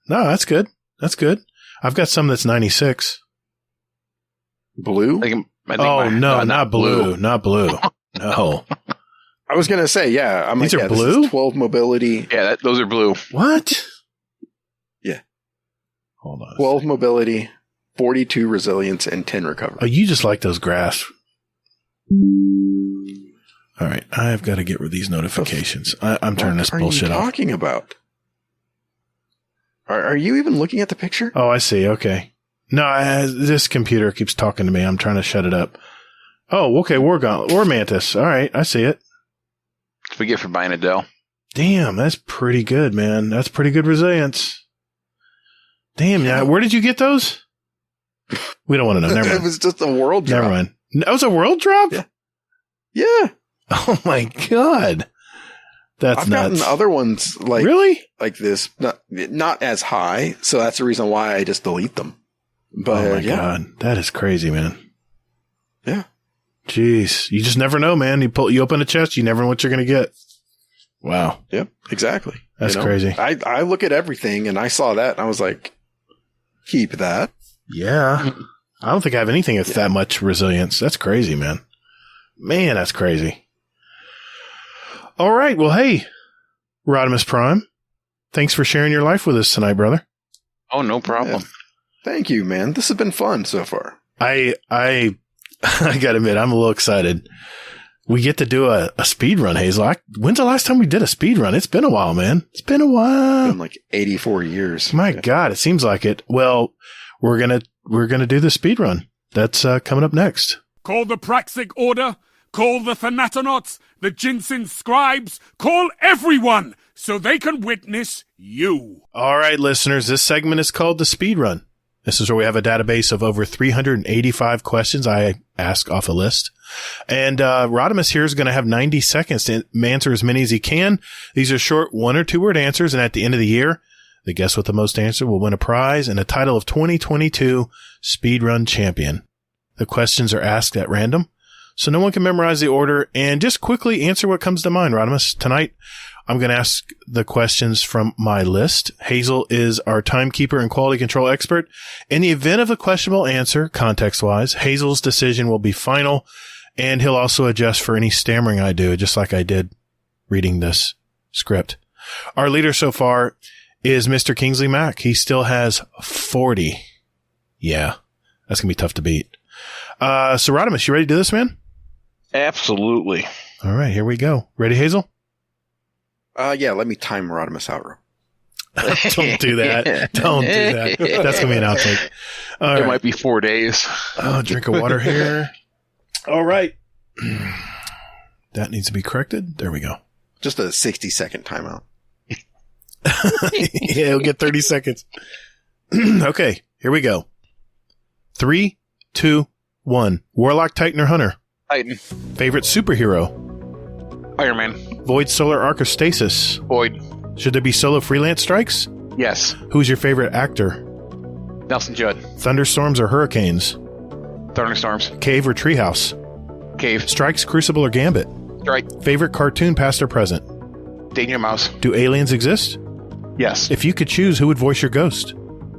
No, that's good. That's good. I've got some that's 96. Blue? Not blue. Not blue. No. I was going to say, yeah. These are blue? This is 12 mobility. Yeah, those are blue. What? Yeah. Hold on. 12 mobility, 42 resilience, and 10 recovery. Oh, you just like those graphs. All right. I've got to get rid of these notifications. I'm turning this bullshit off. What are you talking about? Are you even looking at the picture? Oh, I see. Okay. No, this computer keeps talking to me. I'm trying to shut it up. Oh, okay. War Mantis. All right. I see it. What we get for buying a Dell. Damn, that's pretty good, man. That's pretty good resilience. Damn, yeah. Where did you get those? We don't want to know. Never mind. It was just a world drop. Never mind. That was a world drop? Yeah. Oh my God. That's I've nuts. gotten other ones Really? like this, not as high. So that's the reason why I just delete them. But oh my God. That is crazy, man. Yeah. Jeez. You just never know, man. You open a chest, you never know what you're going to get. Wow. Yep. Exactly. That's crazy. I look at everything and I saw that and I was like, keep that. Yeah. I don't think I have anything that's that much resilience. That's crazy, man. Man, that's crazy. All right. Well, hey, Rodimus Prime, thanks for sharing your life with us tonight, brother. Oh, no problem. Yeah. Thank you, man. This has been fun so far. I gotta admit, I'm a little excited. We get to do a speed run, Hazel. When's the last time we did a speed run? It's been a while, man. It's been a while. It's been like 84 years. My God, it seems like it. Well, we're gonna do the speed run. That's coming up next. Call the Praxic Order. Call the Thanatonauts, the Jinsen Scribes. Call everyone so they can witness you. All right, listeners, this segment is called the speed run. This is where we have a database of over 385 questions I ask off a list. And Rodimus here is going to have 90 seconds to answer as many as he can. These are short 1 or 2 word answers. And at the end of the year, the guest with the most answer will win a prize and a title of 2022 Speedrun Champion. The questions are asked at random, so no one can memorize the order. And just quickly answer what comes to mind, Rodimus. Tonight, I'm going to ask the questions from my list. Hazel is our timekeeper and quality control expert. In the event of a questionable answer, context-wise, Hazel's decision will be final, and he'll also adjust for any stammering I do, just like I did reading this script. Our leader so far is Mr. Kingsley Mack. He still has 40. Yeah, that's going to be tough to beat. So Rodimus, you ready to do this, man? Absolutely. All right, here we go. Ready, Hazel? Yeah, let me time Rodimus out. Don't do that. Don't do that. That's going to be an outtake. It might be 4 days. Oh, drink of water here. All right. That needs to be corrected. There we go. Just a 60-second timeout. Yeah, we'll get 30 seconds. Okay, here we go. 3, 2, 1. Warlock, Titan, or Hunter? Titan. Favorite superhero? Iron Man. Void, Solar, Arc, or Stasis? Void. Should there be solo freelance strikes? Yes. Who's your favorite actor? Nelson Judd. Thunderstorms or hurricanes? Thunderstorms. Cave or treehouse? Cave. Strikes, Crucible, or Gambit? Strike. Favorite cartoon, past or present? Danger Mouse. Do aliens exist? Yes. If you could choose, who would voice your ghost?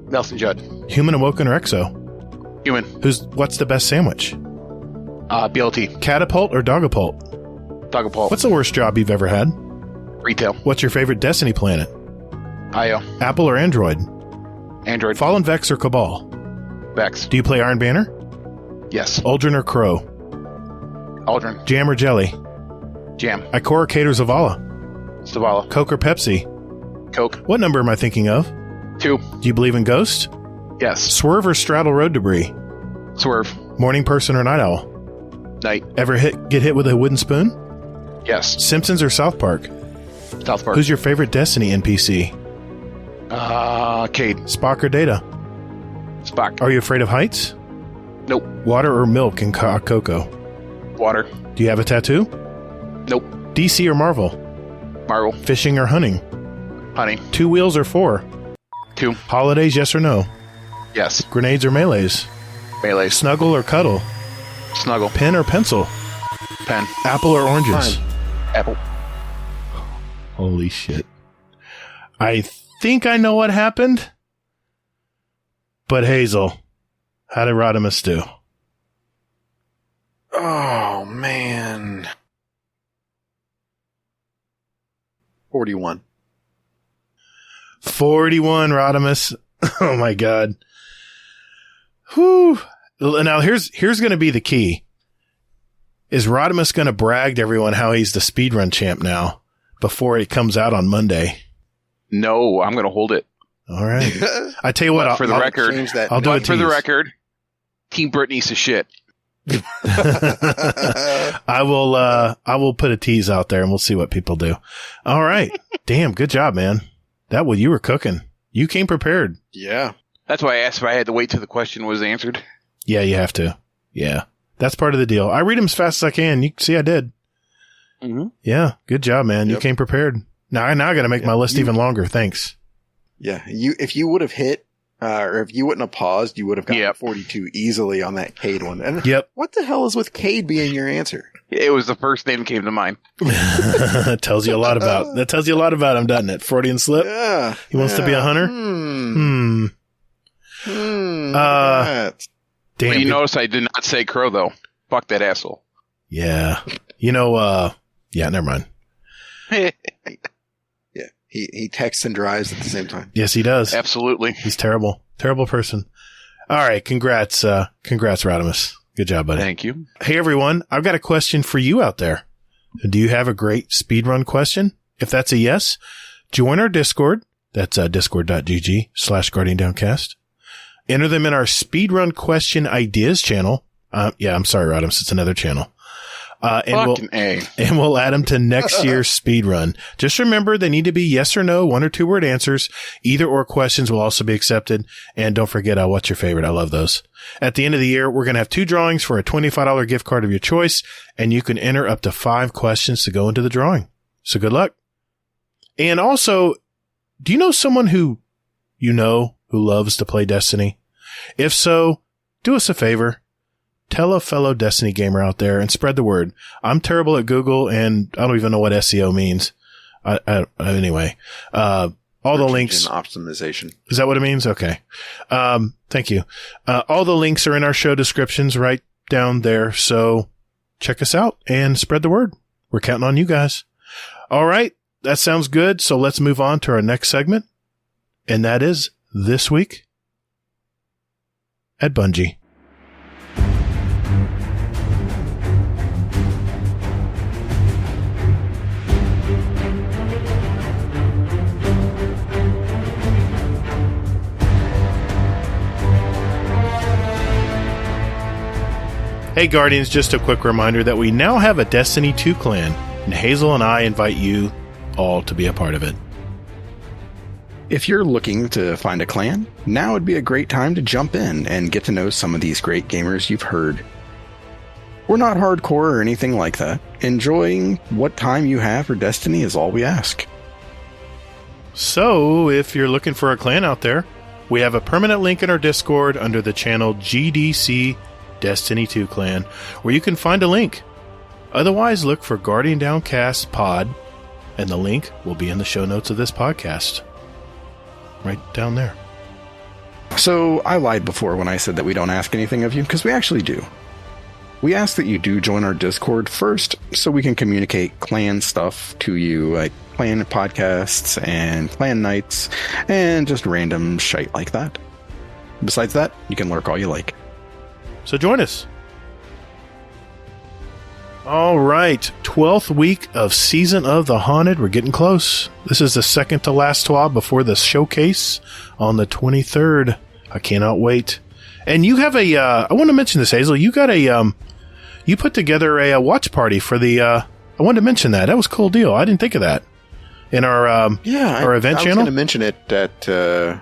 Nelson Judd. Human, Awoken, or Exo? Human. What's the best sandwich? BLT. Catapult or Dogapult? Dogapult. What's the worst job you've ever had? Retail. What's your favorite Destiny planet? IO. Apple or Android? Android. Fallen Vex or Cabal? Vex. Do you play Iron Banner? Yes. Aldrin or Crow? Aldrin. Jam or Jelly? Jam. Icoricate or Zavala? Zavala. Coke or Pepsi? Coke. What number am I thinking of? 2. Do you believe in ghosts? Yes. Swerve or straddle road debris? Swerve. Morning person or night owl? Night. Ever get hit with a wooden spoon? Yes. Simpsons or South Park? South Park. Who's your favorite Destiny NPC? Cade. Spock or Data? Spock. Are you afraid of heights? Nope. Water or milk in cocoa? Water. Do you have a tattoo? Nope. DC or Marvel? Marvel. Fishing or hunting? Hunting. 2 wheels or 4? 2. Holidays, yes or no? Yes. Grenades or melees? Melee. Snuggle or cuddle? Snuggle. Pen or pencil? Pen. Apple or oranges? Fine. Apple. Holy shit. I think I know what happened. But Hazel, how did Rodimus do? Oh, man. 41. 41, Rodimus. Oh, my God. Whew. Now, here's going to be the key. Is Rodimus going to brag to everyone how he's the speedrun champ now before it comes out on Monday? No, I'm going to hold it. All right. I tell you what, for the record, I'll do it for the record. Team Brittany's a shit. I will put a tease out there and we'll see what people do. All right. Damn, good job, man. You were cooking. You came prepared. Yeah. That's why I asked if I had to wait till the question was answered. Yeah, you have to. Yeah. That's part of the deal. I read them as fast as I can. You see, I did. Mm-hmm. Yeah. Good job, man. Yep. You came prepared. Now I got to make my list even longer. Thanks. Yeah. If you would have hit, or if you wouldn't have paused, you would have gotten 42 easily on that Cade one. And what the hell is with Cade being your answer? It was the first name that came to mind. That tells you a lot about him, doesn't it? Freudian slip. Yeah. He wants to be a hunter. Damn. But you notice I did not say crow though. Fuck that asshole. Yeah. Never mind. Yeah. He texts and drives at the same time. Yes, he does. Absolutely. He's terrible. Terrible person. All right. Congrats, Rodimus. Good job, buddy. Thank you. Hey, everyone. I've got a question for you out there. Do you have a great speedrun question? If that's a yes, join our Discord. That's discord.gg/GuardianDownCast. Enter them in our speedrun question ideas channel. I'm sorry, Rodimus. It's another channel. And we'll add them to next year's speedrun. Just remember, they need to be yes or no, 1 or 2 word answers. Either or questions will also be accepted. And don't forget, what's your favorite? I love those. At the end of the year, we're going to have 2 drawings for a $25 gift card of your choice. And you can enter up to 5 questions to go into the drawing. So good luck. And also, do you know someone who loves to play Destiny? If so, do us a favor. Tell a fellow Destiny gamer out there and spread the word. I'm terrible at Google and I don't even know what SEO means. Anyway, all the links. Optimization. Is that what it means? Okay. Thank you. All the links are in our show descriptions right down there. So check us out and spread the word. We're counting on you guys. All right. That sounds good. So let's move on to our next segment. And that is This Week at Bungie. Hey Guardians, just a quick reminder that we now have a Destiny 2 clan, and Hazel and I invite you all to be a part of it. If you're looking to find a clan, now would be a great time to jump in and get to know some of these great gamers you've heard. We're not hardcore or anything like that. Enjoying what time you have for Destiny is all we ask. So, if you're looking for a clan out there, we have a permanent link in our Discord under the channel GDC Destiny 2 Clan, where you can find a link. Otherwise, look for Guardian Downcast Pod, and the link will be in the show notes of this podcast. Right down there. So, I lied before when I said that we don't ask anything of you, because we actually do. We ask that you do join our Discord first, so we can communicate clan stuff to you, like clan podcasts and clan nights, and just random shite like that. Besides that, you can lurk all you like. So join us. All right. 12th week of Season of the Haunted. We're getting close. This is the second to last TWAB before the showcase on the 23rd. I cannot wait. And you have I want to mention this, Hazel. You got you put together a watch party for the, I wanted to mention that. That was a cool deal. I didn't think of that. In our, our event channel. I was going to mention it at the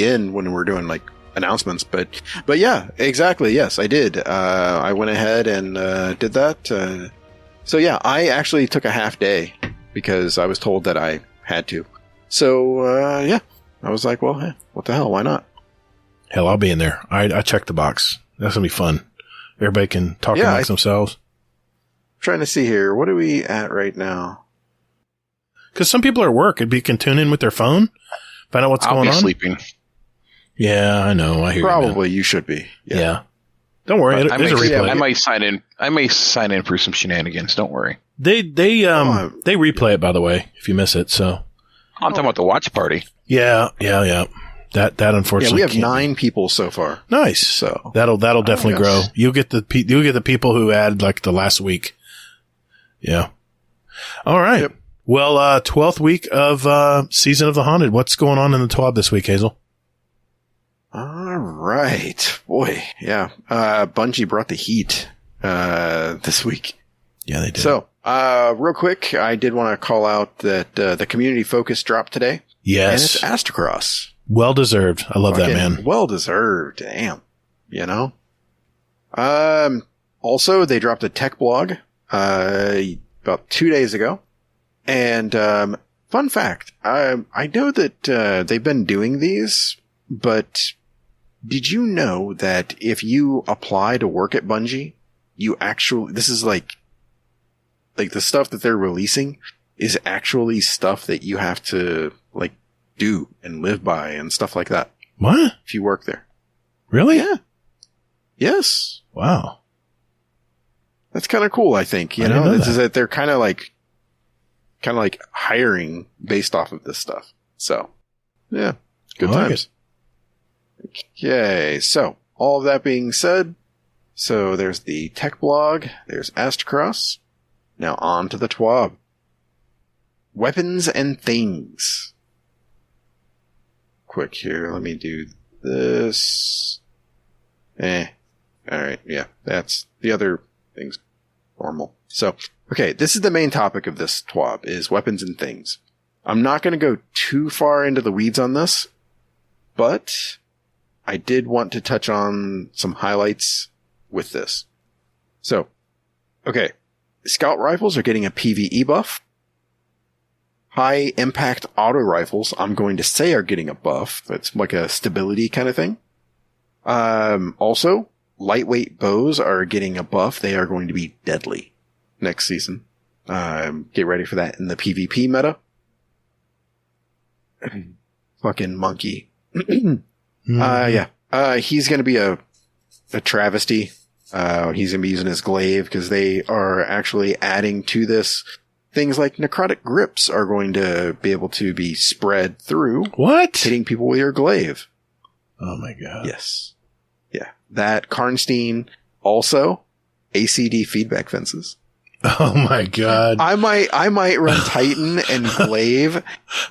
end when we're doing announcements, but yeah, exactly. Yes, I did. I went ahead and did that. So yeah, I actually took a half day because I was told that I had to. So yeah, I was like, well, hey, what the hell? Why not? Hell, I'll be in there. I checked the box. That's gonna be fun. Everybody can talk amongst themselves. I'm trying to see here. What are we at right now? Because some people are at work. It'd be can tune in with their phone, find out what's going on. I'll be sleeping. Yeah, I know. I hear Probably you should be. Yeah. Don't worry. There's a replay. I might sign in. I may sign in for some shenanigans. Don't worry. They replay it, by the way, if you miss it. So I'm talking about the watch party. Yeah. That unfortunately. Yeah, we have 9 people so far. Nice. So that'll definitely grow. You'll get the people who add like the last week. Yeah. All right. Yep. Well, 12th week of Season of the Haunted. What's going on in the TWAB this week, Hazel? All right. Boy, yeah. Bungie brought the heat this week. Yeah, they did. So, real quick, I did want to call out that the community focus dropped today. Yes. And it's Astacross. Well deserved. I love that, man. Well deserved. Damn. You know? Also, they dropped a tech blog about 2 days ago. And fun fact, I know that they've been doing these, but did you know that if you apply to work at Bungie, you actually, this is like the stuff that they're releasing is actually stuff that you have to like do and live by and stuff like that. What? If you work there. Really? Yeah. Yes. Wow. That's kind of cool, I think. You know, this is that they're kind of like hiring based off of this stuff. So, yeah. Good times. Okay. So, all of that being said, so there's the tech blog, there's Astacross. Now on to the TWAB. Weapons and things. Quick here, let me do this. Alright, yeah, that's the other things. Normal. So, okay, this is the main topic of this TWAB, is weapons and things. I'm not going to go too far into the weeds on this, but I did want to touch on some highlights with this. So, okay, scout rifles are getting a PvE buff. High impact auto rifles, I'm going to say, are getting a buff. It's like a stability kind of thing. Also, lightweight bows are getting a buff. They are going to be deadly next season. Get ready for that in the PvP meta. Fucking monkey. Yeah. He's going to be a travesty. He's going to be using his glaive because they are actually adding to this. Things like necrotic grips are going to be able to be spread through. What? Hitting people with your glaive. Oh my god. Yes. Yeah. That Karnstein also ACD feedback fences. Oh my god. I might run Titan and glaive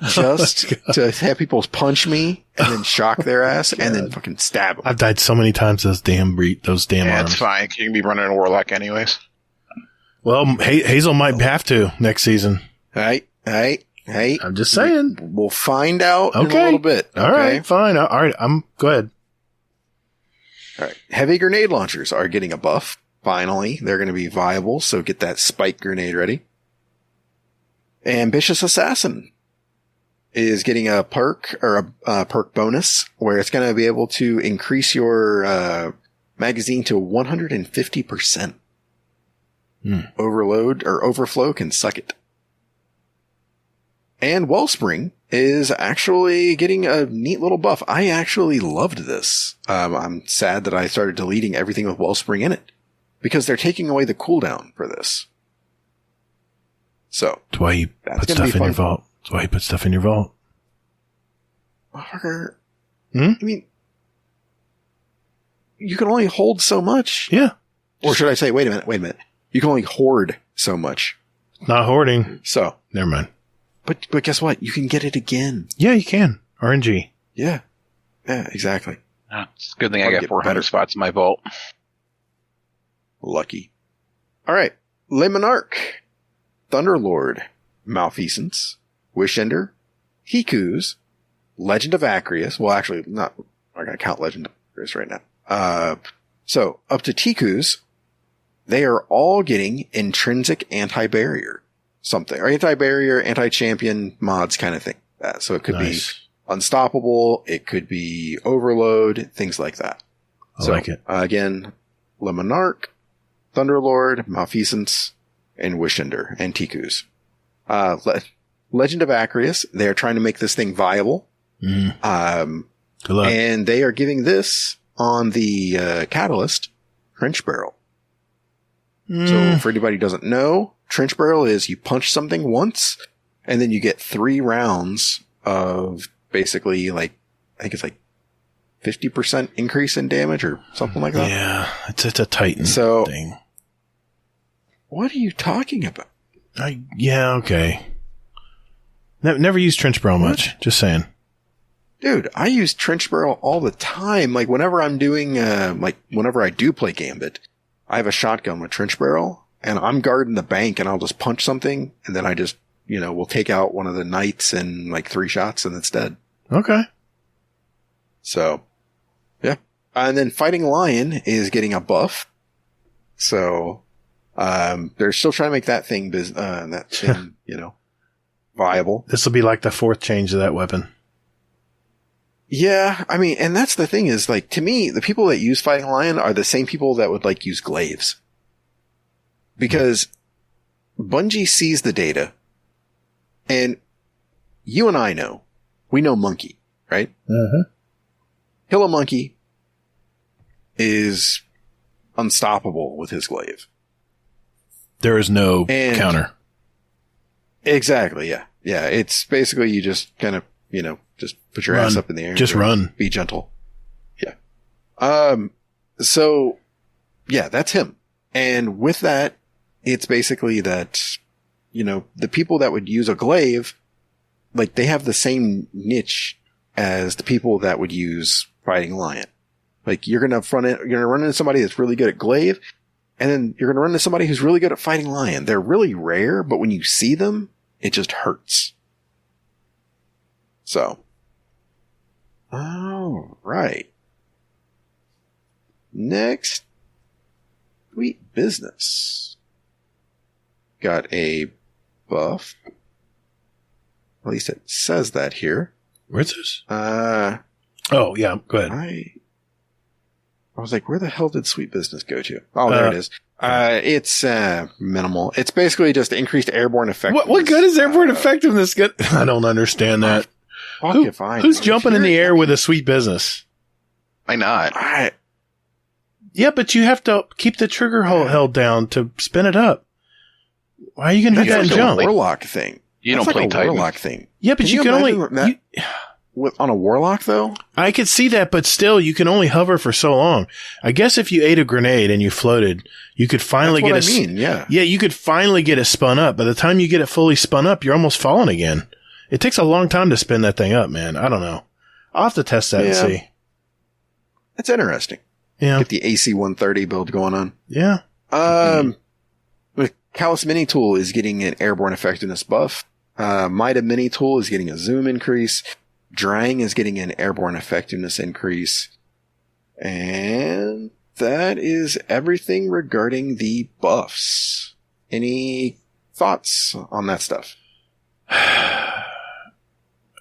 just to have people punch me and then shock their ass and then fucking stab them. I've died so many times those damn arms. It's fine. You can be running a warlock anyways. Well, Hazel might have to next season. Hey. I'm just saying. We'll find out in a little bit. Okay? All right, fine. All right, go ahead. All right. Heavy grenade launchers are getting a buff. Finally, they're going to be viable, so get that spike grenade ready. Ambitious Assassin is getting a perk, or a perk bonus, where it's going to be able to increase your magazine to 150%. Overload or overflow can suck it. And Wellspring is actually getting a neat little buff. I actually loved this. I'm sad that I started deleting everything with Wellspring in it because they're taking away the cooldown for this. So that's why you put stuff in your vault. That's why you put stuff in your vault. I mean, you can only hold so much. Yeah. Or should I say, wait a minute. You can only hoard so much. Not hoarding. So. Never mind. But guess what? You can get it again. Yeah, you can. RNG. Yeah. Yeah, exactly. It's a good thing I got 400 spots in my vault. Lucky. All right. Le Monarch, Thunderlord, Malfeasance, Wishender, Hiku's, Legend of Acrius. Well, actually, not. I'm going to count Legend of Acrius right now. So, up to Tiku's, they are all getting intrinsic anti-barrier something, or anti-barrier, anti-champion mods kind of thing. So it could be unstoppable, it could be overload, things like that. I like it. Again, Le Monarch, Thunderlord, Malfeasance, and Wishender, and Tiku's. Legend of Acrius, they are trying to make this thing viable. Good luck. And they are giving this on the Catalyst trench barrel. So for anybody who doesn't know, trench barrel is you punch something once and then you get 3 rounds of basically I think it's 50% increase in damage or something like that. Yeah, it's a Titan thing. What are you talking about? Yeah, okay. Never used trench barrel much. Just saying. Dude, I use trench barrel all the time. Like whenever I'm doing, whenever I do play Gambit, I have a shotgun with trench barrel and I'm guarding the bank and I'll just punch something and then I just, will take out one of the knights in 3 shots and it's dead. Okay. So, yeah. And then Fighting Lion is getting a buff. So, they're still trying to make that thing, viable. This will be like the 4th change of that weapon. Yeah, I mean, and that's the thing is, to me, the people that use Fighting Lion are the same people that would, use glaives. Because Bungie sees the data, and you and I know, we know Monkey, right? Mm-hmm. Kill a Monkey is unstoppable with his glaive. There is no counter. Exactly, yeah. Yeah, it's basically you just kind of, just put your ass up in the air. Just run. Be gentle. Yeah. So, yeah, that's him. And with that, it's basically that, the people that would use a glaive, they have the same niche as the people that would use Fighting Lion. You're going to run into somebody that's really good at glaive, and then you're going to run into somebody who's really good at Fighting Lion. They're really rare, but when you see them, it just hurts. So. All right. Next. Sweet Business. Got a buff. At least it says that here. Where's this? Oh, yeah. Go ahead. I was like, where the hell did Sweet Business go to? Oh, there it is. It's minimal. It's basically just increased airborne effectiveness. What good is airborne effectiveness? I don't understand that. Who's jumping in the air with a Sweet Business? Why not? Yeah, but you have to keep the trigger held down to spin it up. Why are you going to do that and jump? That's a Warlock thing. You don't play Titan. Warlock thing. Yeah, but you can only... on a Warlock, though? I could see that, but still, you can only hover for so long. I guess if you ate a grenade and you floated, you could finally get it. Yeah. Yeah, you could finally get it spun up. By the time you get it fully spun up, you're almost falling again. It takes a long time to spin that thing up, man. I don't know. I'll have to test that and see. That's interesting. Yeah. Get the AC 130 build going on. Yeah. The Callus Mini Tool is getting an airborne effectiveness buff. Mida Mini Tool is getting a zoom increase. Drang is getting an airborne effectiveness increase. And that is everything regarding the buffs. Any thoughts on that stuff?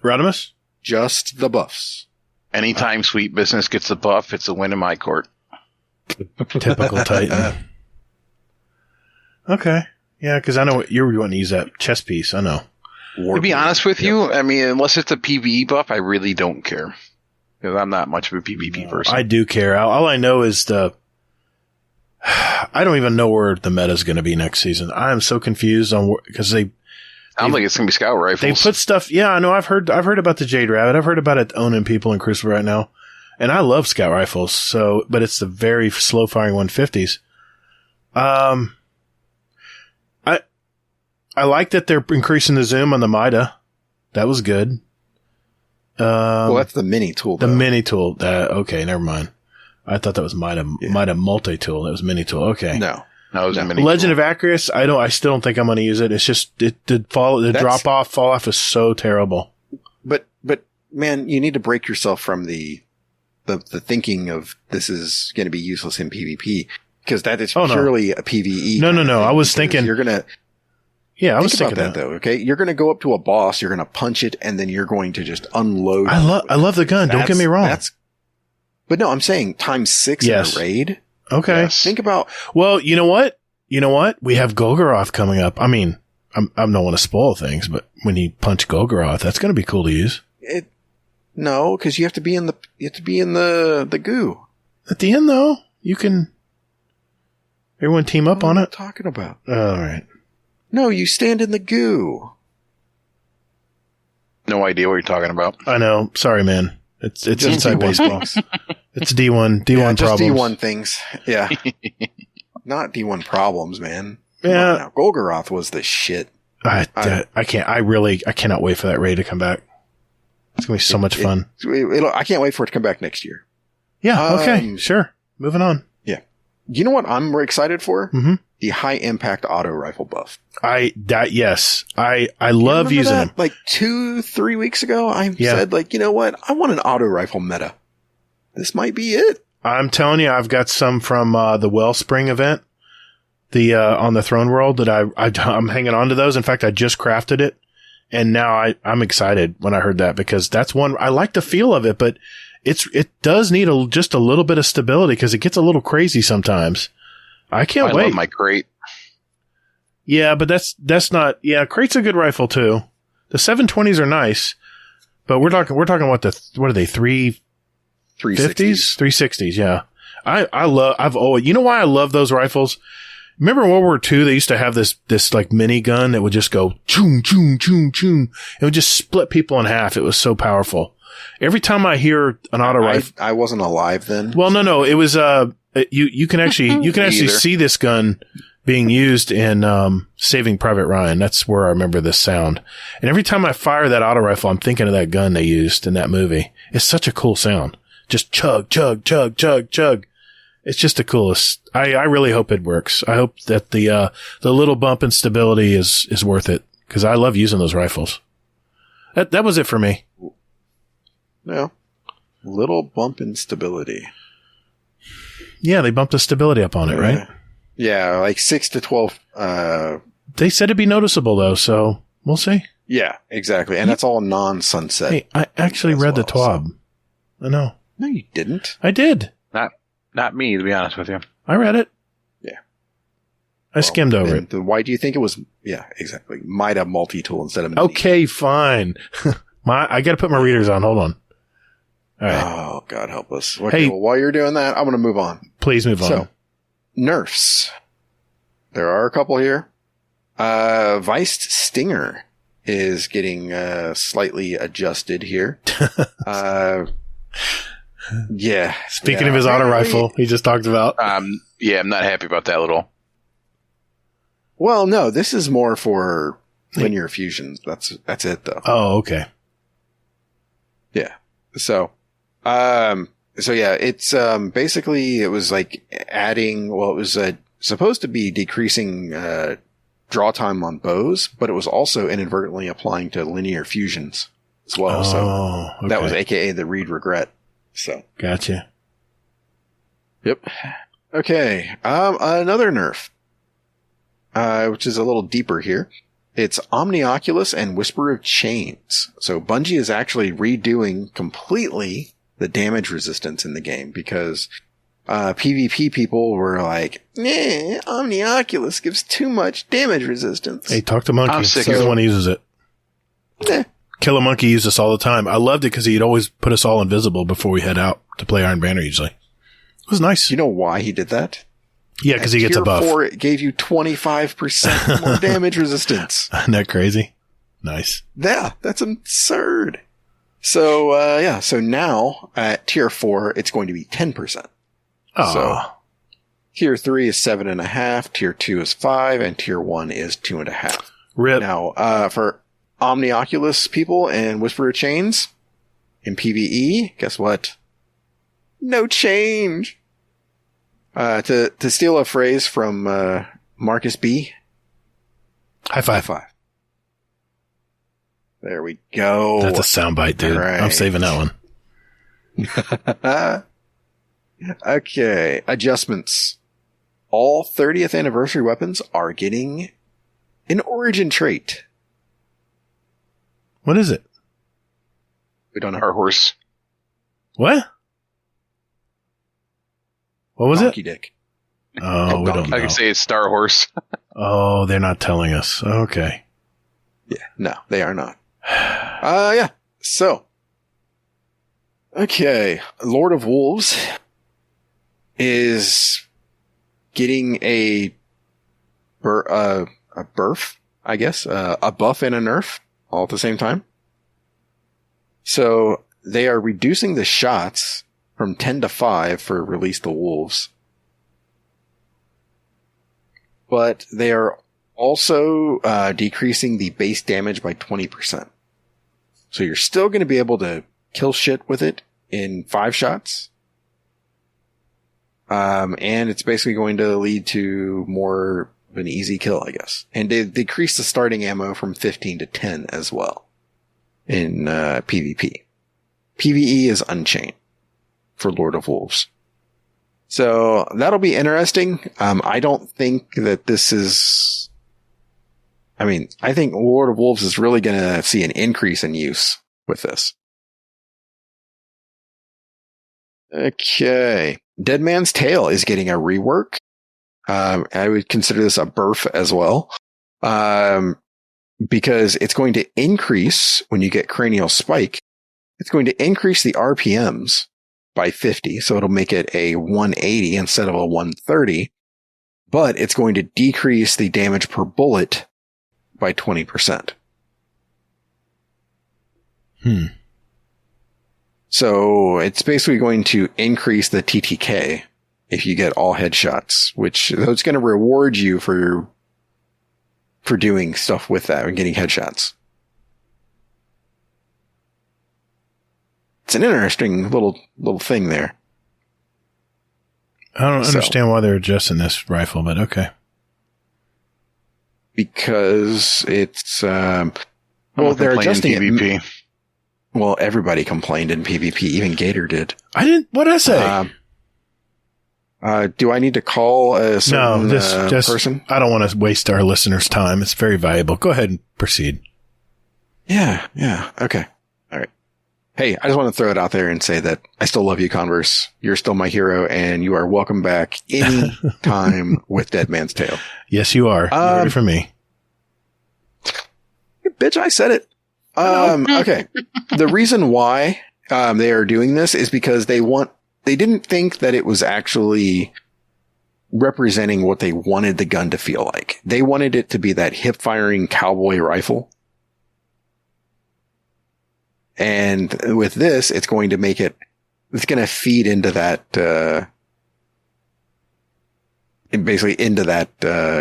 Rodimus? Just the buffs. Anytime Sweet Business gets a buff, it's a win in my court. Typical Titan. Okay. Yeah, because I know you're wanting to use that chess piece. I know. To be honest with you, I mean, unless it's a PvE buff, I really don't care. Because I'm not much of a PvP person. I do care. All I know is I don't even know where the meta is going to be next season. I am so confused because I don't think it's going to be scout rifles. They put stuff. Yeah, I know. I've heard about the Jade Rabbit. I've heard about it owning people in Crucible right now, and I love scout rifles. So, but it's the very slow firing 150s. I like that they're increasing the zoom on the Mida. That was good. Well, that's the mini tool. The mini tool. Okay, never mind. I thought that was Mida multi tool. That was mini tool. Okay. No, it was a mini Legend tool. of Acarius. I still don't think I'm going to use it. It's just the fall off is so terrible. But man, you need to break yourself from the thinking of this is going to be useless in PvP because that is purely a PvE. No. I was thinking you're going to. Yeah, I was thinking thinking about that though. Okay, you're going to go up to a boss, you're going to punch it, and then you're going to just unload. I love the gun. Don't get me wrong. But no, I'm saying times 6 in a raid. Okay, think about. Well, you know what? We have Golgoroth coming up. I mean, I don't want to spoil things, but when you punch Golgoroth, that's going to be cool to use. No, because you have to be in the goo. At the end, though, you can. Everyone team up on it? What are you talking about? All right. No, you stand in the goo. No idea what you're talking about. I know. Sorry, man. It's Just inside D1 baseball. things. It's D1 Yeah, just problems. D1 things. Yeah. Not D1 problems, man. Come Yeah. on now. Golgoroth was the shit. I cannot wait for that raid to come back. It's going to be so much fun. I can't wait for it to come back next year. Yeah. Okay. Sure. Moving on. Yeah. You know what I'm excited for? Mm-hmm. The high impact auto rifle buff. Yes. I love using them. Like 2-3 weeks ago, I said, like, you know what? I want an auto rifle meta. This might be it. I'm telling you, I've got some from the Wellspring event, on the Throne World that I'm hanging on to those. In fact, I just crafted it, and now I'm excited when I heard that, because that's one I like the feel of it, but it does need just a little bit of stability because it gets a little crazy sometimes. I can't wait. I love my crate. Yeah, but that's not. Yeah, crate's a good rifle too. The 720s are nice, but we're talking what are they 350s, 360s? Yeah, I've always, you know why I love those rifles? Remember in World War II, they used to have this like mini gun that would just go choom, choom, choom, choom. It would just split people in half. It was so powerful. Every time I hear an auto rifle, I wasn't alive then. Well, no, it was you can actually see this gun being used in Saving Private Ryan. That's where I remember this sound. And every time I fire that auto rifle, I'm thinking of that gun they used in that movie. It's such a cool sound. Just chug, chug, chug, chug, chug. It's just the coolest. I really hope it works. I hope that the little bump in stability is worth it, because I love using those rifles. That was it for me. No. Little bump in stability. Yeah, they bumped the stability up on it, right? Yeah, like 6 to 12. They said it'd be noticeable, though, so we'll see. Yeah, exactly. And that's all non-sunset. Hey, I actually read the TWAB. I know. No, you didn't. I did. Not me, to be honest with you. I read it. Yeah. I skimmed over it. Why do you think it was... Yeah, exactly. Might have multi-tool instead of mini. Okay, fine. I got to put my readers on. Hold on. All right. Oh, God help us. Okay, well, while you're doing that, I'm going to move on. Please move on. So, nerfs. There are a couple here. Viced Stinger is getting slightly adjusted here. Yeah. Speaking of his auto rifle, he just talked about. Yeah, I'm not happy about that at all. Well, no, this is more for linear fusions. That's it, though. Oh, okay. Yeah. So yeah, it's basically it was like adding. Well, it was supposed to be decreasing draw time on bows, but it was also inadvertently applying to linear fusions as well. Okay. That was AKA the read regret. So gotcha. Yep. Okay. Another nerf, which is a little deeper here. It's Omnioculus and Whisper of Chains. So Bungie is actually redoing completely the damage resistance in the game, because PvP people were like, nah, Omnioculus gives too much damage resistance. Hey, talk to Monkey. He's the one who uses it. Nah. Killer Monkey used this all the time. I loved it because he'd always put us all invisible before we head out to play Iron Banner usually. It was nice. You know why he did that? Yeah, because he gets a buff. Tier 4, it gave you 25% more damage resistance. Isn't that crazy? Nice. Yeah, that's absurd. So, so now at tier 4, it's going to be 10%. Oh. So tier 3 is 7.5, tier 2 is 5, and tier 1 is 2.5. RIP. Now, for Omnioculus people and Whisperer Chains in PvE, guess what? No change. To steal a phrase from Marcus B. High five. High five. There we go. That's a soundbite, dude. Right. I'm saving that one. Okay. Adjustments. All 30th anniversary weapons are getting an origin trait. What is it? We don't know. Our horse. What? What was Donkey it? Dick. Oh, we don't know. I can say it's Star Horse. Oh, they're not telling us. Okay. Yeah, no, they are not. Yeah. So, okay, Lord of Wolves is getting a buff, I guess, a buff and a nerf all at the same time. So they are reducing the shots from 10 to 5 for Release the Wolves. But they are also decreasing the base damage by 20%. So you're still going to be able to kill shit with it in 5 shots. And it's basically going to lead to more of an easy kill, I guess. And they decreased the starting ammo from 15 to 10 as well in PvP. PvE is Unchained for Lord of Wolves. So that'll be interesting. I don't think that this is... I think Lord of Wolves is really going to see an increase in use with this. Okay. Dead Man's Tale is getting a rework. I would consider this a burf as well. Because it's going to increase, when you get Cranial Spike, it's going to increase the RPMs by 50. So it'll make it a 180 instead of a 130. But it's going to decrease the damage per bullet by 20%. So it's basically going to increase the TTK if you get all headshots, which it's going to reward you for doing stuff with that and getting headshots. It's an interesting little thing there. I don't understand why they're adjusting this rifle, but okay. Because it's they're adjusting PvP. Well, everybody complained in PvP. Even Gator did. I didn't. What did I say? Do I need to call a certain person? I don't want to waste our listeners' time. It's very valuable. Go ahead and proceed. Yeah. Okay. All right. Hey, I just want to throw it out there and say that I still love you, Converse. You're still my hero, and you are welcome back any time with Dead Man's Tale. Yes, you are. You heard it from me. Bitch, I said it. Okay. The reason why they are doing this is because they didn't think that it was actually representing what they wanted the gun to feel like. They wanted it to be that hip-firing cowboy rifle. And with this, it's going to make it's going to feed into that, basically into that,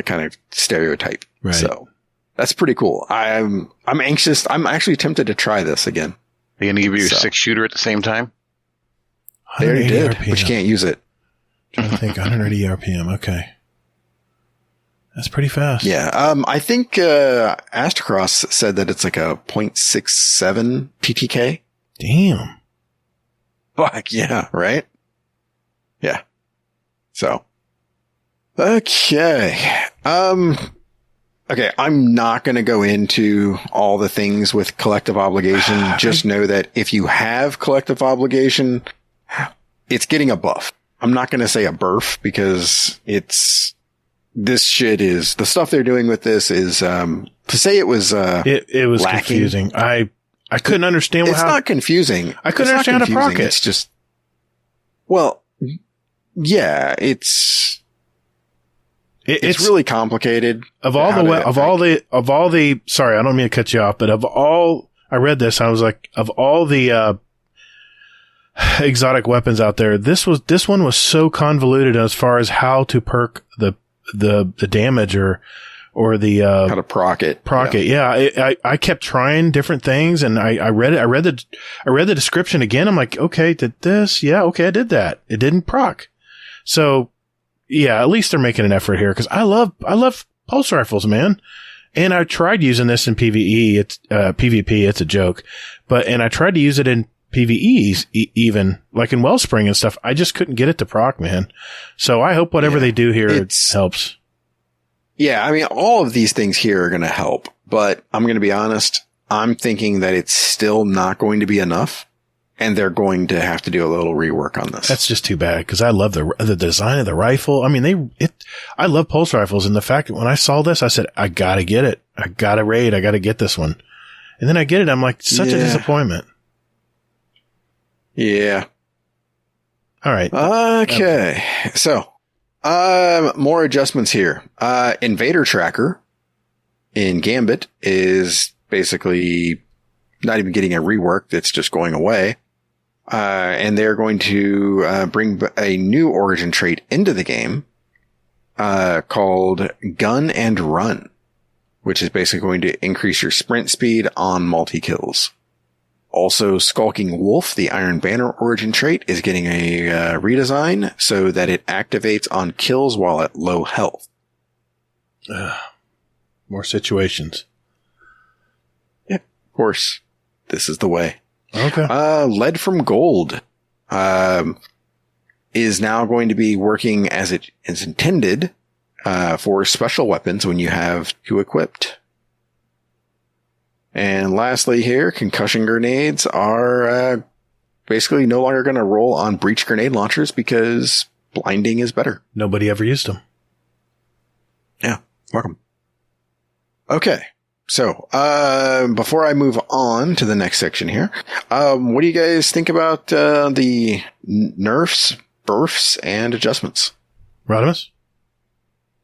kind of stereotype. Right. So that's pretty cool. I'm anxious. I'm actually tempted to try this again. Are you going to give you a 6-shooter at the same time? They already did, RPM. but you can't use it. I think 180 RPM. Okay. That's pretty fast. Yeah. I think, Astrocross said that it's like a 0.67 TTK. Damn. Fuck yeah. Right? Yeah. So. Okay. Okay. I'm not going to go into all the things with collective obligation. Just know that if you have collective obligation, it's getting a buff. I'm not going to say a burf because this shit is the stuff they're doing with this is, to say it was, it was lacking. confusing. I couldn't understand It's not confusing. I couldn't understand how to proc it. It's just, well, yeah, it's really complicated. Sorry, I don't mean to cut you off, but I read this, I was like, of all the, exotic weapons out there, this one was so convoluted as far as how to perk the damage or the how to proc it. Yeah. I kept trying different things, and I read the description again. I'm like, okay, did this? Yeah, okay, I did that. It didn't proc. So yeah, at least they're making an effort here, because I love pulse rifles, man. And I tried using this in PvE. It's PvP. It's a joke, and I tried to use it in PvEs, even like in Wellspring and stuff. I just couldn't get it to proc, man. So I hope whatever they do here helps. Yeah, I mean, all of these things here are going to help, but I'm going to be honest. I'm thinking that it's still not going to be enough, and they're going to have to do a little rework on this. That's just too bad, because I love the design of the rifle. I mean, I love pulse rifles, and the fact that when I saw this, I said, I gotta get it. I gotta raid. I gotta get this one. And then I get it. I'm like, such a disappointment. Yeah. All right. Okay. So, More adjustments here. Invader Tracker in Gambit is basically not even getting a rework. It's just going away. And they're going to bring a new origin trait into the game called Gun and Run, which is basically going to increase your sprint speed on multi-kills. Also, Skulking Wolf, the Iron Banner origin trait, is getting a redesign so that it activates on kills while at low health. More situations. Yeah, of course. This is the way. Okay. Lead from Gold is now going to be working as it is intended for special weapons when you have two equipped. And lastly here, concussion grenades are basically no longer going to roll on breach grenade launchers because blinding is better. Nobody ever used them. Yeah, welcome. Okay, so before I move on to the next section here, what do you guys think about the nerfs, burfs, and adjustments? Rodimus?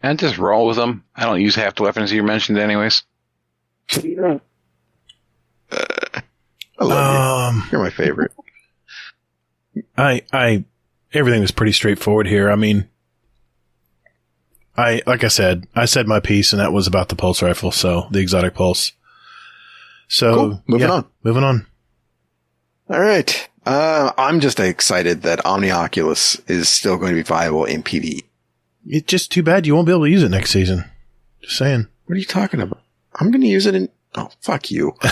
And just roll with them. I don't use half the weapons you mentioned anyways. I love you. You're my favorite. Everything was pretty straightforward here. I mean, like I said my piece, and that was about the pulse rifle, so the exotic pulse. So, cool. Moving on. All right. I'm just excited that Omnioculus is still going to be viable in PvE. It's just too bad you won't be able to use it next season. Just saying. What are you talking about? I'm going to use it in... Oh, fuck you. Wait.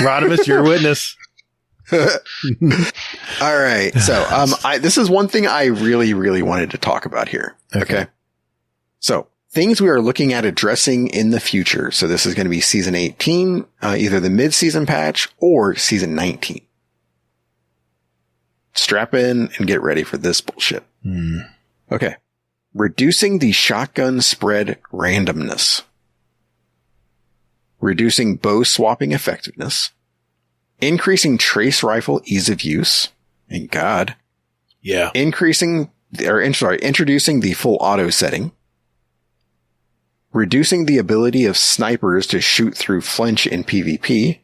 Rodimus, you're a witness. All right. So, this is one thing I really, really wanted to talk about here. Okay. So, things we are looking at addressing in the future. So this is going to be season 18, either the mid-season patch or season 19. Strap in and get ready for this bullshit. Okay. Reducing the shotgun spread randomness. Reducing bow swapping effectiveness. Increasing trace rifle ease of use. Thank God. Yeah. Introducing the full auto setting. Reducing the ability of snipers to shoot through flinch in PvP.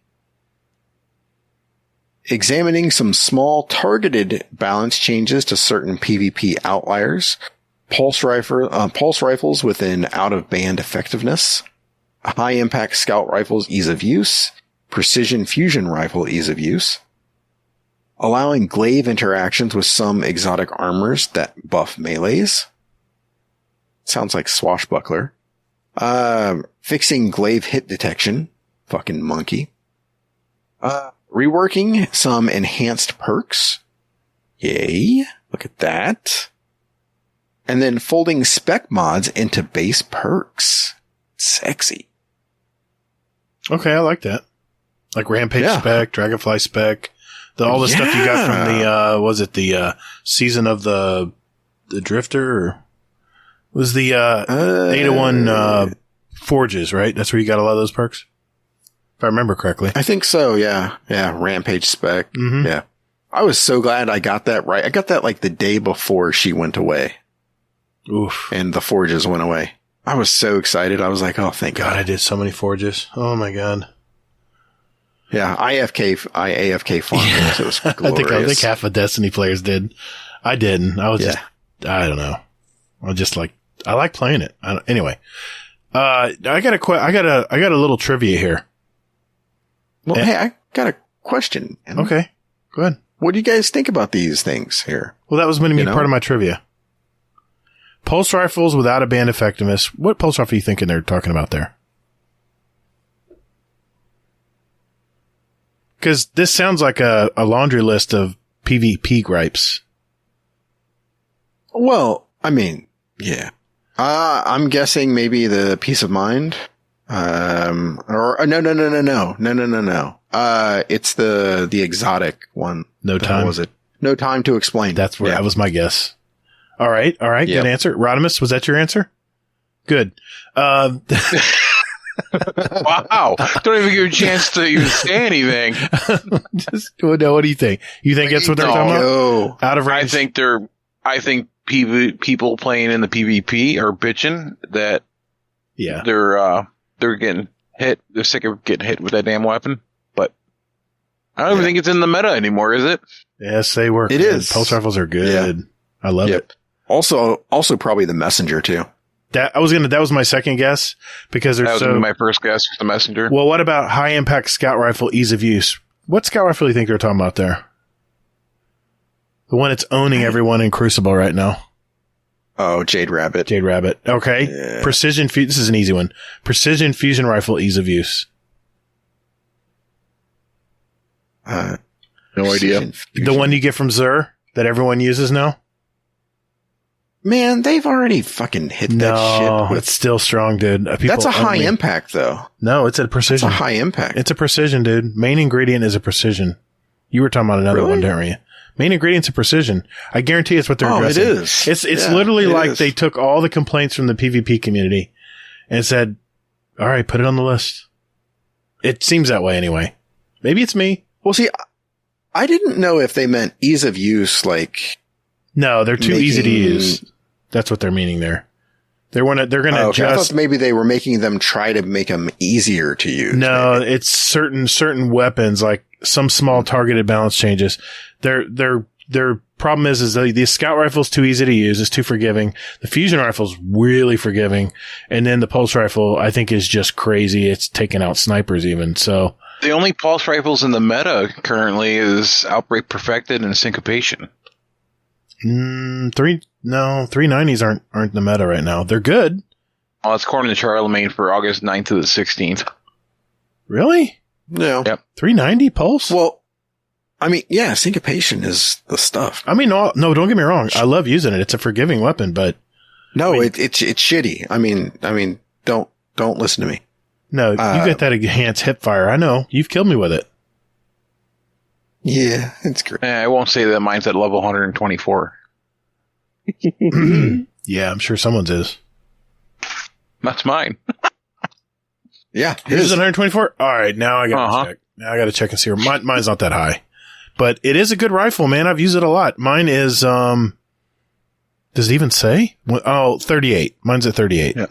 Examining some small targeted balance changes to certain PvP outliers. Pulse rifles with an out-of-band effectiveness. High-impact scout rifles ease of use. Precision fusion rifle ease of use. Allowing glaive interactions with some exotic armors that buff melees. Sounds like Swashbuckler. Fixing glaive hit detection. Fucking monkey. Reworking some enhanced perks. Yay. Look at that. And then folding spec mods into base perks. Sexy. Okay, I like that. Like Rampage spec, Dragonfly spec, all the stuff you got from the, season of the Drifter, or was the 801 Forges, right? That's where you got a lot of those perks? If I remember correctly. I think so, yeah. Yeah, Rampage spec. Mm-hmm. Yeah. I was so glad I got that right. I got that like the day before she went away. Oof. And the Forges went away. I was so excited. I was like, oh, thank God. I did so many Forges. Oh, my God. Yeah, I AFK farmed. Yeah. So it was glorious. I think half of Destiny players did. I didn't. I was just, I don't know. I like playing it. Anyway, I got a little trivia here. Well, hey, I got a question. Okay, go ahead. What do you guys think about these things here? Well, that was going to be part of my trivia. Pulse rifles without a band effectiveness. What pulse rifle are you thinking they're talking about there? Because this sounds like a laundry list of PvP gripes. Well, I mean, yeah. I'm guessing maybe the peace of mind. No. It's the exotic one. No time. What was it? No time to explain. That was my guess. All right. Yep. Good answer. Rodimus, was that your answer? Good. Wow. Don't even give you a chance to even say anything. What do you think? You think that's what they're talking about? Out of range? I think they're I think people playing in the PvP are bitching that they're getting hit. They're sick of getting hit with that damn weapon. But I don't even think it's in the meta anymore, is it? Yes, they work. It is. Pulse rifles are good. Yeah. I love it. Also probably the messenger too. That was my second guess because there's my first guess was the messenger. Well, what about high impact scout rifle ease of use? What scout rifle do you think they're talking about there? The one that's owning everyone in Crucible right now. Oh, Jade Rabbit. Jade Rabbit. Okay. Yeah. Precision. This is an easy one. Precision fusion rifle ease of use. No idea. The one you get from Xur that everyone uses now? Man, they've already fucking hit that shit. No, it's still strong, dude. That's a high impact, though. No, it's a precision. It's a high impact. It's a precision, dude. Main ingredient is a precision. You were talking about another one, didn't you? Main ingredient's a precision. I guarantee it's what they're addressing. It is. It's literally like they took all the complaints from the PvP community and said, all right, put it on the list. It seems that way anyway. Maybe it's me. Well, see, I didn't know if they meant ease of use, like... No, they're too easy to use. That's what they're meaning there. They're going to adjust. I thought maybe they were making them try to make them easier to use. No, maybe. It's certain weapons, like some small targeted balance changes. Their problem is the scout rifle's too easy to use. It's too forgiving. The fusion rifle's really forgiving. And then the pulse rifle, I think, is just crazy. It's taking out snipers even. So the only pulse rifles in the meta currently is Outbreak Perfected and Syncopation. 390s aren't in the meta right now. They're good. Oh, it's according to Charlemagne for August 9th to the 16th. Really? No. Yep. 390 pulse? Well, I mean, yeah, Syncopation is the stuff. I mean, no, don't get me wrong. I love using it. It's a forgiving weapon, but no, it's shitty. I mean, don't listen to me. No, you got that enhanced hip fire. I know. You've killed me with it. Yeah, it's great. I won't say that mine's at level 124. Yeah, I'm sure someone's is. That's mine. Yeah, yours is 124. All right, now I got to check. Now I got to check and see. Mine's not that high, but it is a good rifle, man. I've used it a lot. Mine is does it even say? Oh, 38. Mine's at 38. Yeah.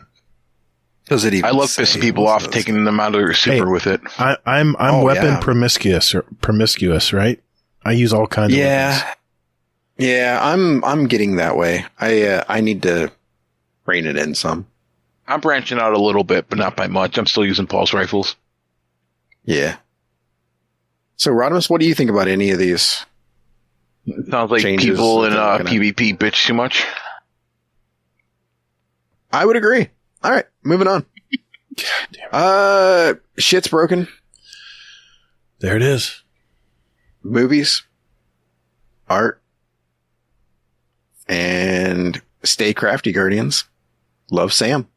Does it even? I love pissing people off, taking them out of their super with it. I'm weapon promiscuous, right? I use all kinds of weapons. Yeah, I'm getting that way. I need to rein it in some. I'm branching out a little bit, but not by much. I'm still using pulse rifles. Yeah. So, Rodimus, what do you think about any of these? Sounds like people in PvP bitch too much. I would agree. All right, moving on. God damn it. Shit's broken. There it is. Movies, art, and stay crafty, Guardians. Love, Sam.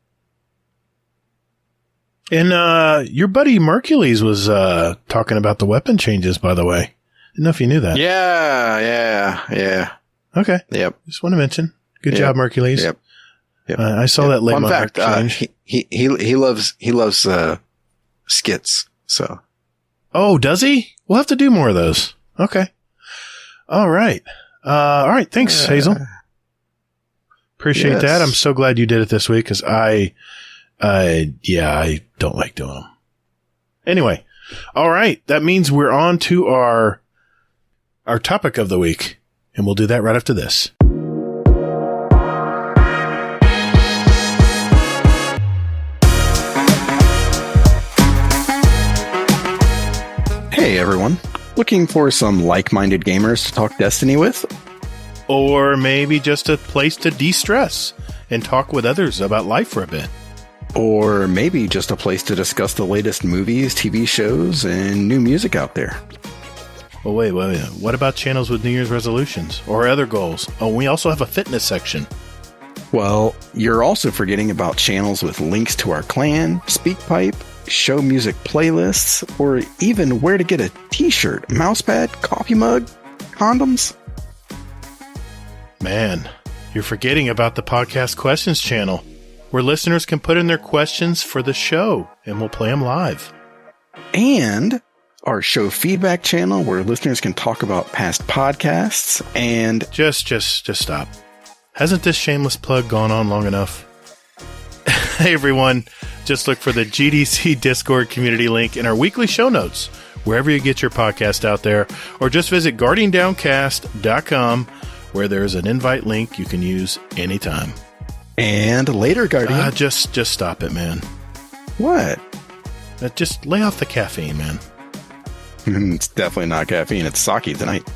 And your buddy Mercules was talking about the weapon changes, by the way. Didn't know if you knew that. Yeah. Okay. Yep. Just want to mention. Good job, Mercules. Yep. I saw that late. Fun fact, he loves skits. So. Oh, does he? We'll have to do more of those. Okay. All right. Thanks, Hazel. Appreciate that. I'm so glad you did it this week because I don't like doing them. Anyway. All right. That means we're on to our topic of the week, and we'll do that right after this. Hey everyone, looking for some like-minded gamers to talk Destiny with? Or maybe just a place to de-stress and talk with others about life for a bit. Or maybe just a place to discuss the latest movies, TV shows, and new music out there. Well, wait. What about channels with New Year's resolutions or other goals? Oh, we also have a fitness section. Well, you're also forgetting about channels with links to our clan, SpeakPipe, show music playlists, or even where to get a t-shirt, mousepad, coffee mug, condoms. Man, you're forgetting about the podcast questions channel, where listeners can put in their questions for the show, and we'll play them live. And our show feedback channel where listeners can talk about past podcasts, and Just stop. Hasn't this shameless plug gone on long enough? Hey everyone, just look for the GDC Discord community link in our weekly show notes, wherever you get your podcast out there, or just visit guardiandowncast.com, where there's an invite link you can use anytime. And later, Guardian. Just stop it, man. What? Just lay off the caffeine, man. It's definitely not caffeine. It's sake tonight.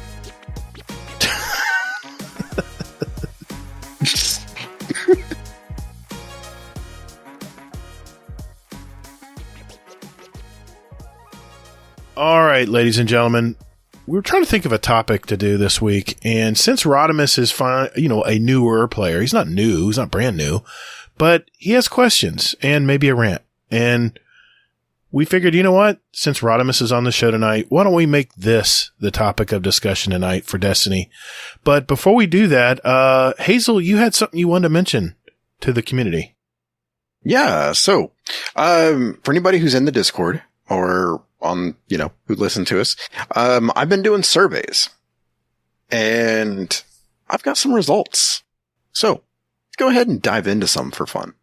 All right, ladies and gentlemen, we were trying to think of a topic to do this week, and since Rodimus is a newer player, he's not new, he's not brand new, but he has questions and maybe a rant. And we figured, you know what? Since Rodimus is on the show tonight, why don't we make this the topic of discussion tonight for Destiny? But before we do that, Hazel, you had something you wanted to mention to the community. Yeah. So, for anybody who's in the Discord or on, who listen to us, I've been doing surveys and I've got some results. So let's go ahead and dive into some for fun.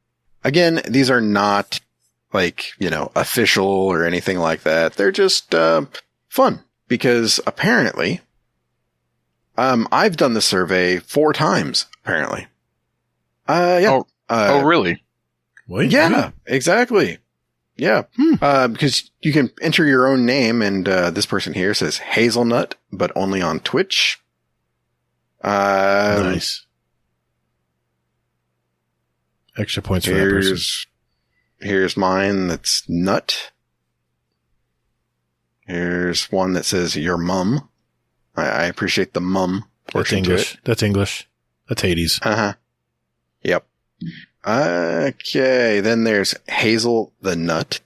Again, these are not official or anything like that. They're just, fun because apparently, I've done the survey 4 times, apparently. Yeah. Oh, really? Wait, yeah, really? Exactly. Yeah. Because you can enter your own name, and this person here says Hazelnut, but only on Twitch. Nice. Extra points for that person. Here's mine that's Nut. Here's one that says your mum. I appreciate the mum portion to it. That's English. That's Hades. Uh-huh. Yep. Okay, then there's Hazel the Nut.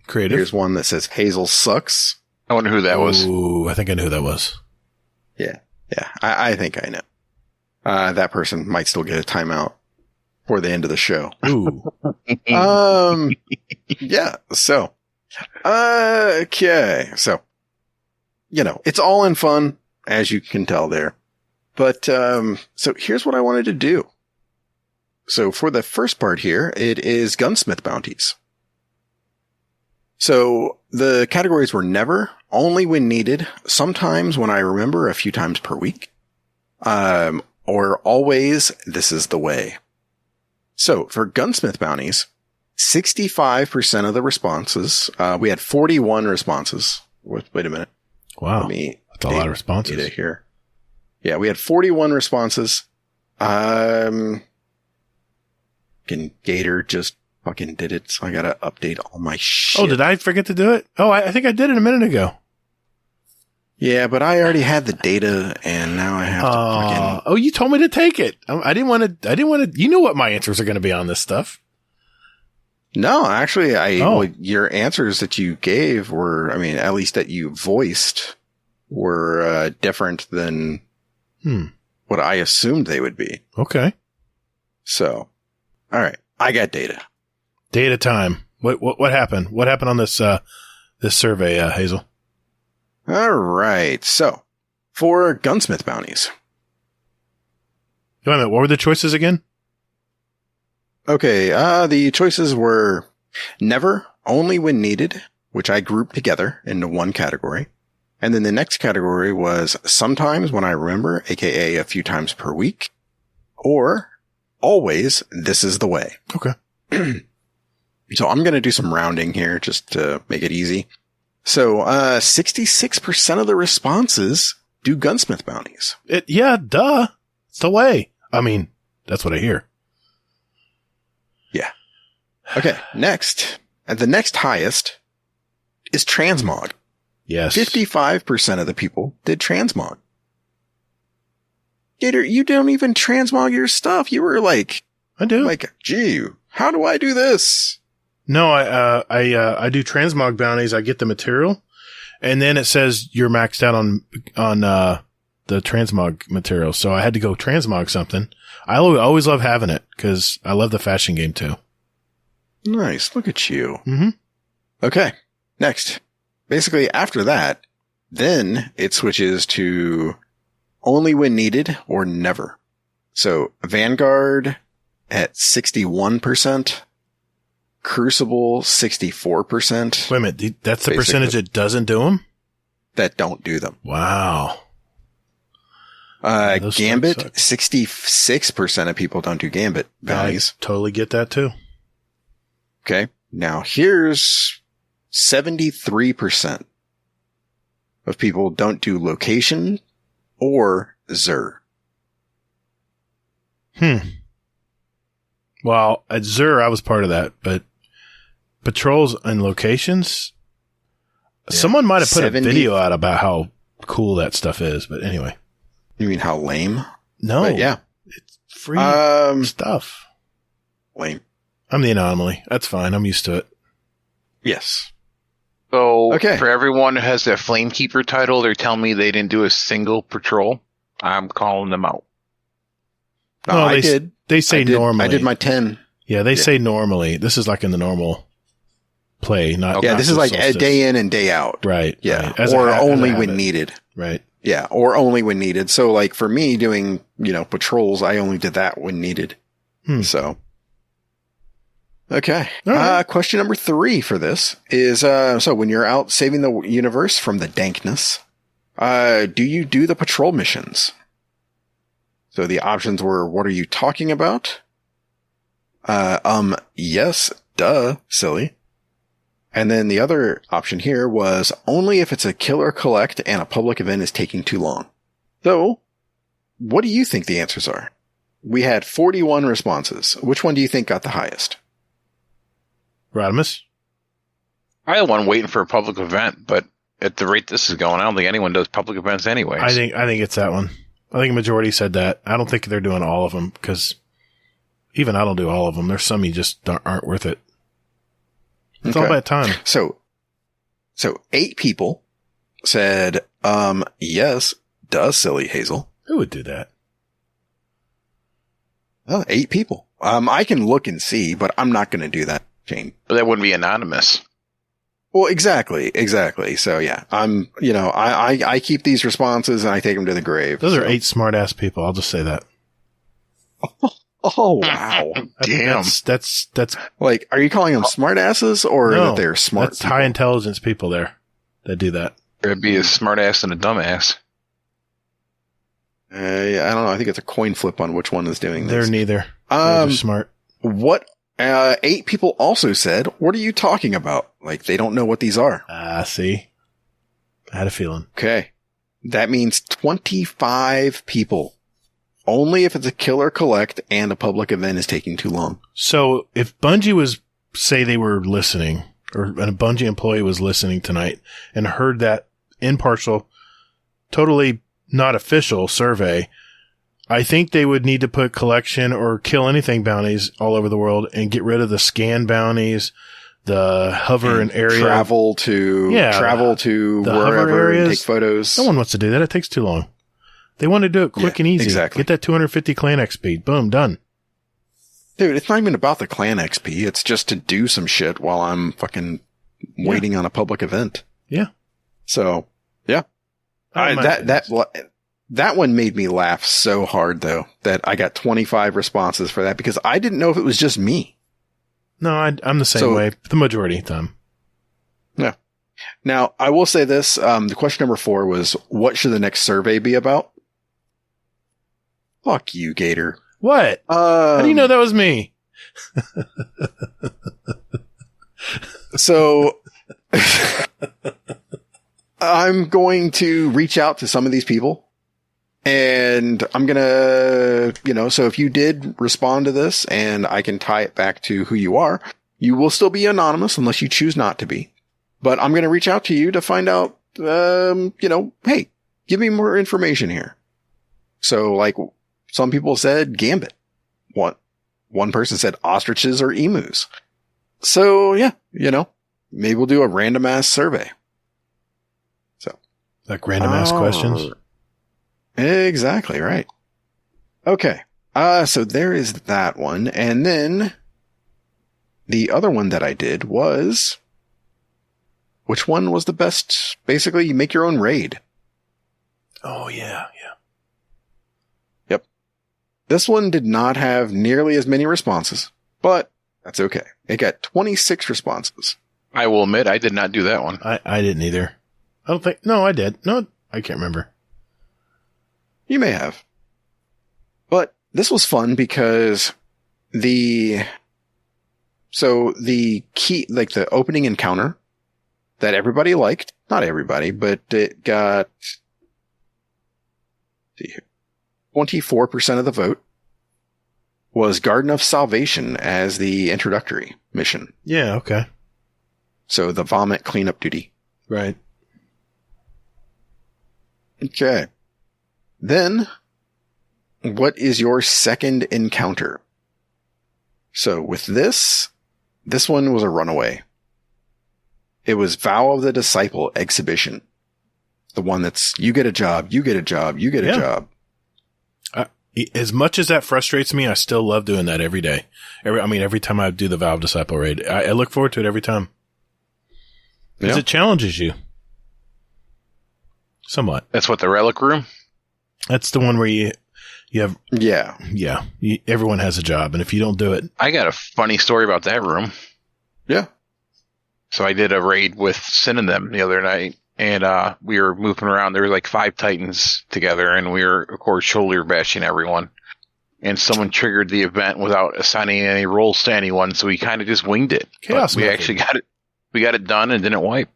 Creative. Here's one that says Hazel sucks. I wonder who that was. Ooh, I think I knew who that was. Yeah. I think I know. That person might still get a timeout for the end of the show. Ooh. Yeah. So, okay. So, it's all in fun, as you can tell there. But, so here's what I wanted to do. So for the first part here, it is gunsmith bounties. So the categories were never, only when needed, sometimes when I remember, a few times per week, or always, this is the way. So for gunsmith bounties, 65% of the responses, we had 41 responses. Wait a minute. Wow. That's a lot of responses here. Yeah, we had 41 responses. Gator just fucking did it, so I gotta update all my shit. Oh, did I forget to do it? Oh, I think I did it a minute ago. Yeah, but I already had the data, and now I have to fucking... Oh, you told me to take it. I didn't want to, you know what my answers are going to be on this stuff. No, actually, your answers that you gave were, at least that you voiced, were different than what I assumed they would be. Okay. So, all right, I got data. Data time. What happened? What happened on this survey, Hazel? All right. So, for gunsmith bounties. Wait a minute. What were the choices again? Okay. The choices were never, only when needed, which I grouped together into one category. And then the next category was sometimes when I remember, aka a few times per week, or always, this is the way. Okay. So I'm going to do some rounding here just to make it easy. So, 66% of the responses do gunsmith bounties. Yeah, duh. It's the way. That's what I hear. Yeah. Okay. Next, at the next highest is transmog. Yes. 55% of the people did transmog. Gator, you don't even transmog your stuff. You were like, I do. Gee, how do I do this? No, I do transmog bounties. I get the material, and then it says you're maxed out on the transmog material. So I had to go transmog something. I always love having it because I love the fashion game too. Nice. Look at you. Mm-hmm. Okay. Next. Basically, after that, then it switches to only when needed or never. So Vanguard at 61%, Crucible 64%. Wait a minute, that's the percentage that doesn't do them? That don't do them. Wow. Gambit, 66% of people don't do Gambit bounties. I totally get that too. Okay. Now here's 73% of people don't do location or Xur. Well, at Xur, I was part of that, but patrols and locations, someone might have put a video out about how cool that stuff is, but anyway. You mean how lame? No. But yeah. It's free stuff. Lame. I'm the anomaly. That's fine. I'm used to it. Yes. So, for everyone who has that Flamekeeper title, they're telling me they didn't do a single patrol. I'm calling them out. No, I did. They say normally. I did my 10. Yeah, they say normally. This is like in the normal play, not. Yeah, this is like a day in and day out. Right. Yeah. Right. Or only when needed. Right. Yeah. Or only when needed. So like for me doing, patrols, I only did that when needed. So. Okay. Right. Question number 3 for this is, so when you're out saving the universe from the dankness, do you do the patrol missions? So the options were, what are you talking about? Yes, duh, silly. And then the other option here was only if it's a kill or collect and a public event is taking too long. So, what do you think the answers are? We had 41 responses. Which one do you think got the highest? Rodimus? I had one waiting for a public event, but at the rate this is going, I don't think anyone does public events anyways. I think it's that one. I think a majority said that. I don't think they're doing all of them because even I don't do all of them. There's some you just aren't worth it. It's all about time. So 8 people said, yes, duh, silly Hazel. Who would do that? 8 people. I can look and see, but I'm not going to do that, Shane. But that wouldn't be anonymous. Well, exactly. So yeah, I keep these responses and I take them to the grave. Those are 8 smart ass people. I'll just say that. Oh, wow. Damn. That's like, are you calling them smart asses or that they're smart? That's high intelligence people there that do that. There'd be a smart ass and a dumb ass. Yeah, I don't know. I think it's a coin flip on which one is doing this. They're neither. They're smart. What? 8 people also said, what are you talking about? Like, they don't know what these are. See? I had a feeling. Okay. That means 25 people. Only if it's a kill or collect and a public event is taking too long. So if Bungie say they were listening, or a Bungie employee was listening tonight and heard that impartial, totally not official survey, I think they would need to put collection or kill anything bounties all over the world and get rid of the scan bounties, the hover and area. Travel to wherever and take photos. No one wants to do that. It takes too long. They want to do it quick and easy. Exactly. Get that 250 clan XP. Boom, done. Dude, it's not even about the clan XP. It's just to do some shit while I'm fucking waiting on a public event. Yeah. So, yeah. That one made me laugh so hard, though, that I got 25 responses for that because I didn't know if it was just me. No, I'm the same way. The majority of the time. Yeah. Now, I will say this. The question number 4 was, what should the next survey be about? Fuck you, Gator. What? How do you know that was me? So, I'm going to reach out to some of these people. And I'm going to, so if you did respond to this and I can tie it back to who you are, you will still be anonymous unless you choose not to be. But I'm going to reach out to you to find out, hey, give me more information here. So like some people said Gambit. One person said ostriches or emus. So yeah, maybe we'll do a random ass survey. So like random ass questions. Exactly, right. Okay. So there is that one. And then the other one that I did was which one was the best? Basically, you make your own raid. Oh, yeah. Yep. This one did not have nearly as many responses, but that's okay. It got 26 responses. I will admit, I did not do that one. I didn't either. I don't think... No, I did. No, I can't remember. You may have. But this was fun because the key, like the opening encounter that everybody liked, not everybody, but it got 24% of the vote, was Garden of Salvation as the introductory mission. Yeah, okay. So the vomit cleanup duty. Right. Okay. Then, what is your second encounter? So with this one was a runaway. It was Vow of the Disciple exhibition. The one that's, you get a job, you get a job, you get a job. As much as that frustrates me, I still love doing that every day. Every time I do the Vow of Disciple raid, I look forward to it every time. Because it challenges you. Somewhat. That's what, the relic room? That's the one where you have... Yeah. Yeah. Everyone has a job, and if you don't do it... I got a funny story about that room. Yeah. So I did a raid with Sin and them the other night, and we were moving around. There were like 5 Titans together, and we were, of course, shoulder bashing everyone. And someone triggered the event without assigning any roles to anyone, so we kind of just winged it. Chaos method. actually We got it done and didn't wipe.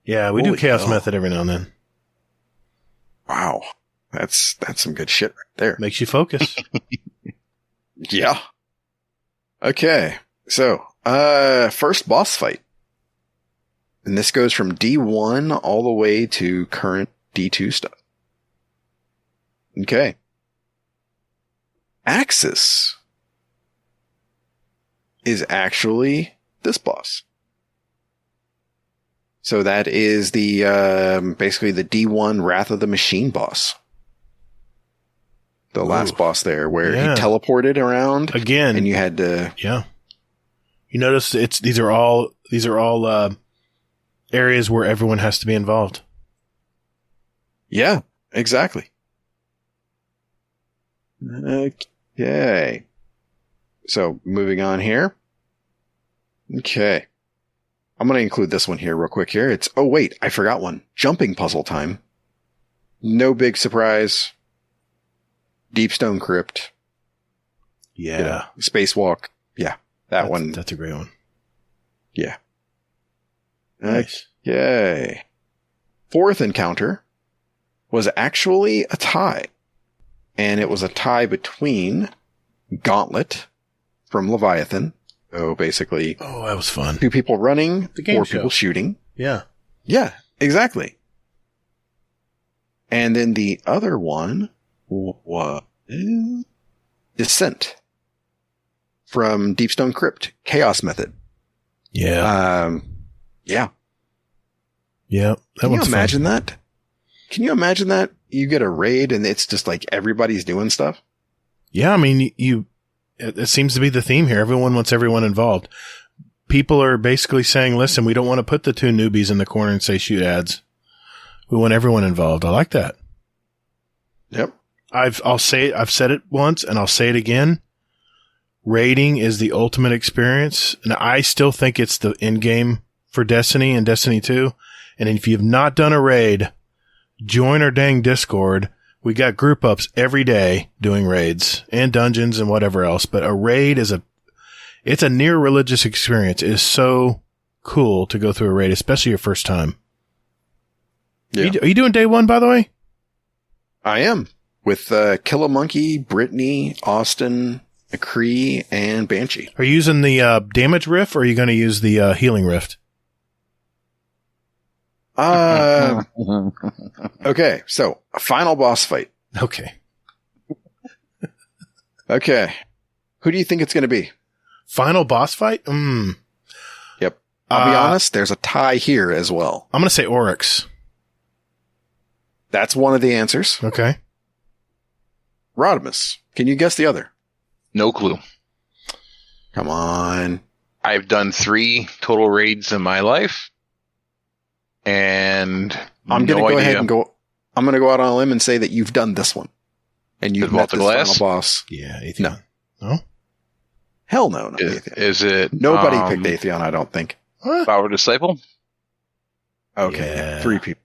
Yeah, we do Chaos Method every now and then. Wow. That's some good shit right there. Makes you focus. Yeah. Okay. So, first boss fight. And this goes from D1 all the way to current D2 stuff. Okay. Axis is actually this boss. So that is the, basically the D1 Wrath of the Machine boss. The last boss there where he teleported around again, and you had to, You notice these are all areas where everyone has to be involved. Yeah, exactly. Okay. So moving on here. Okay. I'm going to include this one here real quick here. It's, oh wait, I forgot one. Jumping puzzle time. No big surprise. Deepstone Crypt. Yeah. Spacewalk. Yeah. That's one. That's a great one. Yeah. Nice. Okay. Fourth encounter was actually a tie. And it was a tie between Gauntlet from Leviathan. So basically... Oh, that was fun. 2 people running, the game 4 show. people shooting. Yeah. Yeah, exactly. And then the other one was Descent from Deepstone Crypt, Chaos Method. Yeah. Yeah. Yeah. Can you imagine that? Can you imagine that? You get a raid and it's just like everybody's doing stuff? Yeah, I mean, it seems to be the theme here. Everyone wants everyone involved. People are basically saying, listen, we don't want to put the 2 newbies in the corner and say shoot ads. We want everyone involved. I like that. Yep. I've said it once and I'll say it again. Raiding is the ultimate experience. And I still think it's the end game for Destiny and Destiny 2. And if you've not done a raid, join our dang Discord. We got group ups every day doing raids and dungeons and whatever else. But a raid it's a near religious experience. It is so cool to go through a raid, especially your first time. Yeah. Are you doing day 1, by the way? I am. With Kill a Monkey, Brittany, Austin, McCree, and Banshee. Are you using the damage rift or are you going to use the healing rift? Okay, so a final boss fight. Okay. Okay. Who do you think it's going to be? Final boss fight? Yep. I'll be honest, there's a tie here as well. I'm going to say Oryx. That's one of the answers. Okay. Rodimus, can you guess the other? No clue. Come on. I've done 3 total raids in my life. and I'm going to go ahead and I'm going to go out on a limb and say that you've done this one. And you've met the this glass? final boss. Yeah, Atheon. No? Hell no, not Atheon. Is it? Nobody picked Atheon, I don't think. What? Power Disciple? Okay, Yeah. 3 people.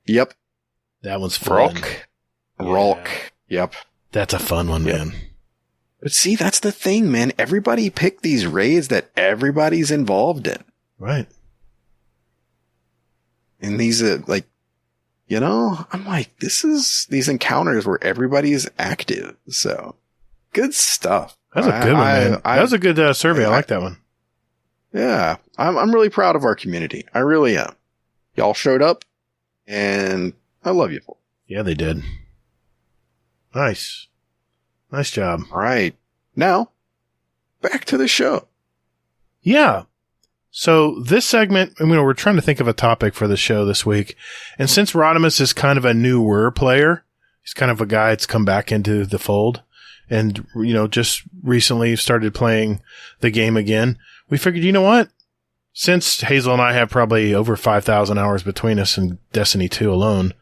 Yep. That one's fun. Ralk. Yep. That's a fun one, man. But see, that's the thing, man. Everybody picked these raids that everybody's involved in. Right. And these are like, you know, I'm like, these encounters where everybody is active. So good stuff. That's a good one, man. That was a good survey. I like that one. Yeah. I'm really proud of our community. I really am. Y'all showed up and I love you for it. Yeah, they did. Nice. Nice job. All right. Now, back to the show. Yeah. So this segment, we're trying to think of a topic for the show this week. And since Rodimus is kind of a newer player, he's kind of a guy that's come back into the fold and, just recently started playing the game again. We figured, you know what? Since Hazel and I have probably over 5,000 hours between us in Destiny 2 alone,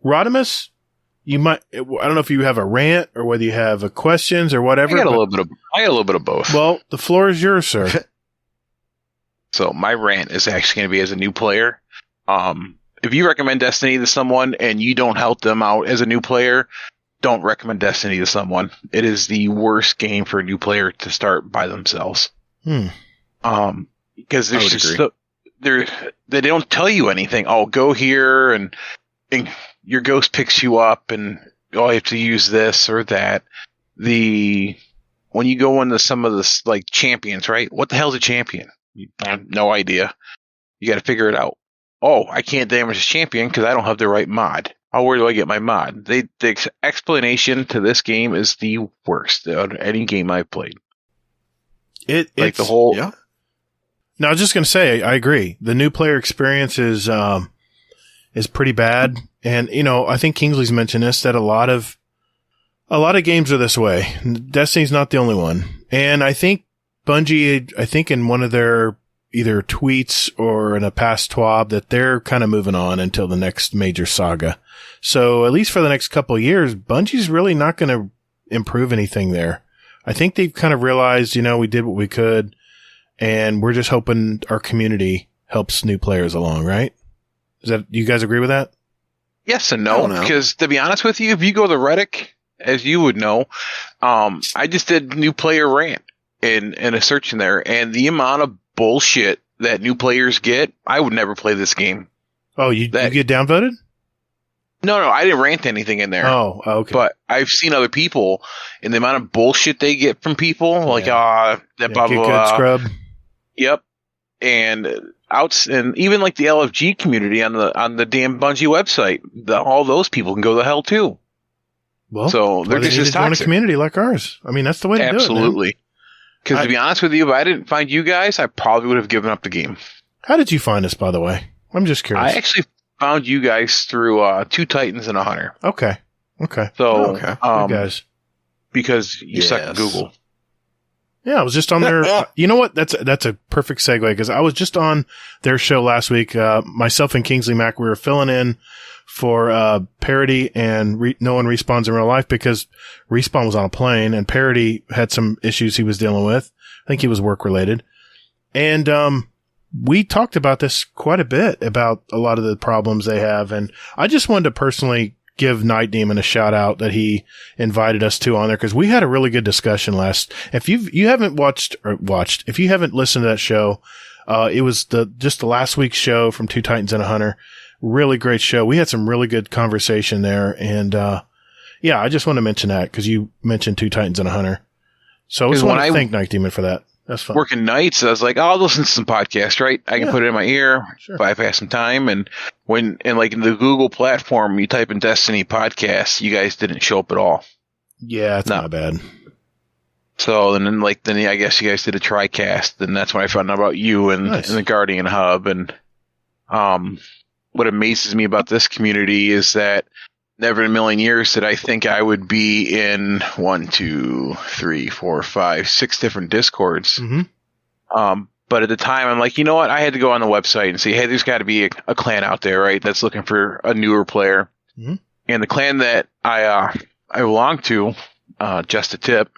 Rodimus, I don't know if you have a rant or whether you have questions or whatever. I got a little bit of both. Well, the floor is yours, sir. So my rant is actually going to be as a new player. If you recommend Destiny to someone and you don't help them out as a new player, don't recommend Destiny to someone. It is the worst game for a new player to start by themselves. Because there's just they don't tell you anything. Oh, go here and your ghost picks you up and you have to use this or that. When you go into some of the like champions, right? What the hell's a champion? I have no idea. You got to figure it out. Oh, I can't damage a champion because I don't have the right mod. Oh, where do I get my mod? The explanation to this game is the worst out of any game I've played. It's the whole. Yeah. No, I was just going to say, I agree. The new player experience is pretty bad. And, I think Kingsley's mentioned this, that a lot of games are this way. Destiny's not the only one. And I think Bungie, in one of their either tweets or in a past TWAB that they're kind of moving on until the next major saga. So at least for the next couple of years, Bungie's really not going to improve anything there. I think they've kind of realized, we did what we could and we're just hoping our community helps new players along, right? You guys agree with that? Yes and no, because to be honest with you, if you go to Reddit, as you would know, I just did new player rant in a search in there, and the amount of bullshit that new players get, I would never play this game. Oh, you get downvoted? No, I didn't rant anything in there. Oh, okay. But I've seen other people, and the amount of bullshit they get from people, like, that blah, blah, blah. Scrub. Yep. And even like the LFG community on the damn Bungie website, all those people can go to hell too. Well, so they're just join a community like ours. I mean, that's the way to do it. Absolutely. Because to be honest with you, if I didn't find you guys, I probably would have given up the game. How did you find us, by the way? I'm just curious. I actually found you guys through 2 Titans and a Hunter. Okay. So, good guys. Because you suck at Google. Yeah, I was just on their. You know what? That's a perfect segue because I was just on their show last week. Myself and Kingsley Mack, we were filling in for Parody and No One Respawns in Real Life because Respawn was on a plane and Parody had some issues he was dealing with. I think he was work related, and we talked about this quite a bit about a lot of the problems they have. And I just wanted to personally give Night Demon a shout out that he invited us to on there because we had a really good discussion last. If you haven't if you haven't listened to that show, it was just the last week's show from 2 Titans and a Hunter. Really great show. We had some really good conversation there. And, I just want to mention that because you mentioned 2 Titans and a Hunter. So I just want to thank Night Demon for that. That's fun. Working nights, I was like, I'll listen to some podcasts, right? I can put it in my ear if I have some time. And like in the Google platform, you type in Destiny podcasts, you guys didn't show up at all. Yeah, it's not bad. So then I guess you guys did a TriCast, and that's when I found out about you and the Guardian Hub. And what amazes me about this community is that never in a million years did I think I would be in 1, 2, 3, 4, 5, 6 different Discords. Mm-hmm. But at the time, I'm like, you know what? I had to go on the website and see, hey, there's got to be a clan out there, right, that's looking for a newer player. Mm-hmm. And the clan that I belong to, Just a Tip,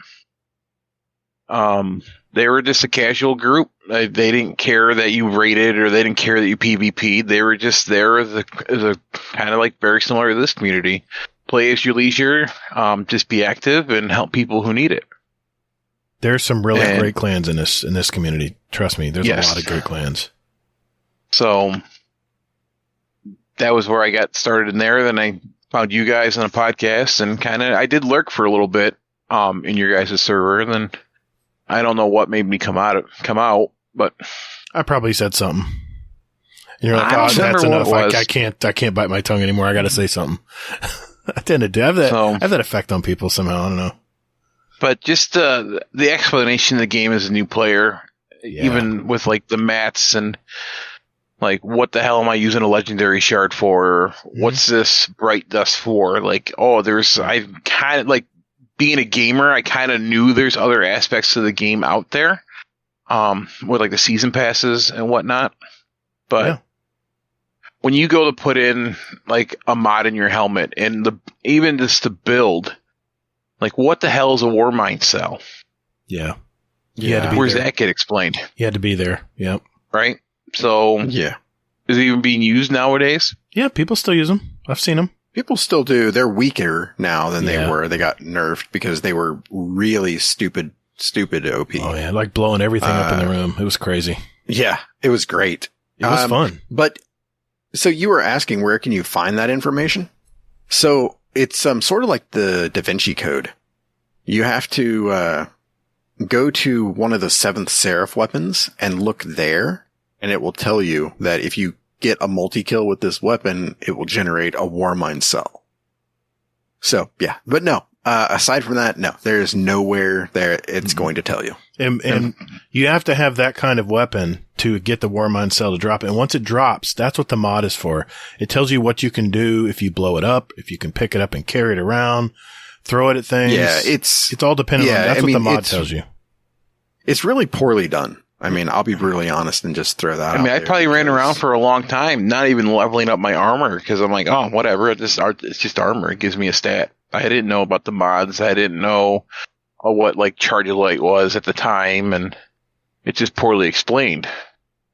they were just a casual group. They didn't care that you raided or they didn't care that you PvP'd. They were just there as a kind of like very similar to this community. Play as your leisure, just be active and help people who need it. There's some really great clans in this community. Trust me, there's a lot of great clans. So that was where I got started in there. Then I found you guys on a podcast and I did lurk for a little bit in your guys' server. And then I don't know what made me come out, but I probably said something. And you're like, oh, that's enough. I can't bite my tongue anymore. I got to say something. I tend to have that effect on people somehow. I don't know. But just the explanation of the game as a new player, even with like the mats and like, what the hell am I using a legendary shard for? What's this bright dust for? Like, I kind of like being a gamer. I kind of knew there's other aspects of the game out there, with like the season passes and whatnot. But when you go to put in like a mod in your helmet and even just the build, like, what the hell is a war mine cell? Yeah. Where's that get explained? You had to be there. Yep. Right? So, is it even being used nowadays? Yeah, people still use them. I've seen them. People still do. They're weaker now than they were. They got nerfed because they were really stupid OP. Oh, yeah. Like blowing everything up in the room. It was crazy. Yeah. It was great. It was fun. But, so you were asking, where can you find that information? So, it's sort of like the Da Vinci Code. You have to go to one of the 7th Seraph weapons and look there, and it will tell you that if you get a multi-kill with this weapon, it will generate a war mine cell. So, yeah. But no, aside from that, no. There's nowhere there it's going to tell you. And you have to have that kind of weapon to get the war mine cell to drop. And once it drops, that's what the mod is for. It tells you what you can do if you blow it up, if you can pick it up and carry it around, throw it at things. Yeah, it's all dependent on that's what the mod tells you. It's really poorly done. I mean, I'll be brutally honest and just throw that out. I probably ran around for a long time, not even leveling up my armor because I'm like, oh, whatever. It's just armor. It gives me a stat. I didn't know about the mods. I didn't know what like Charge of Light was at the time, and it's just poorly explained.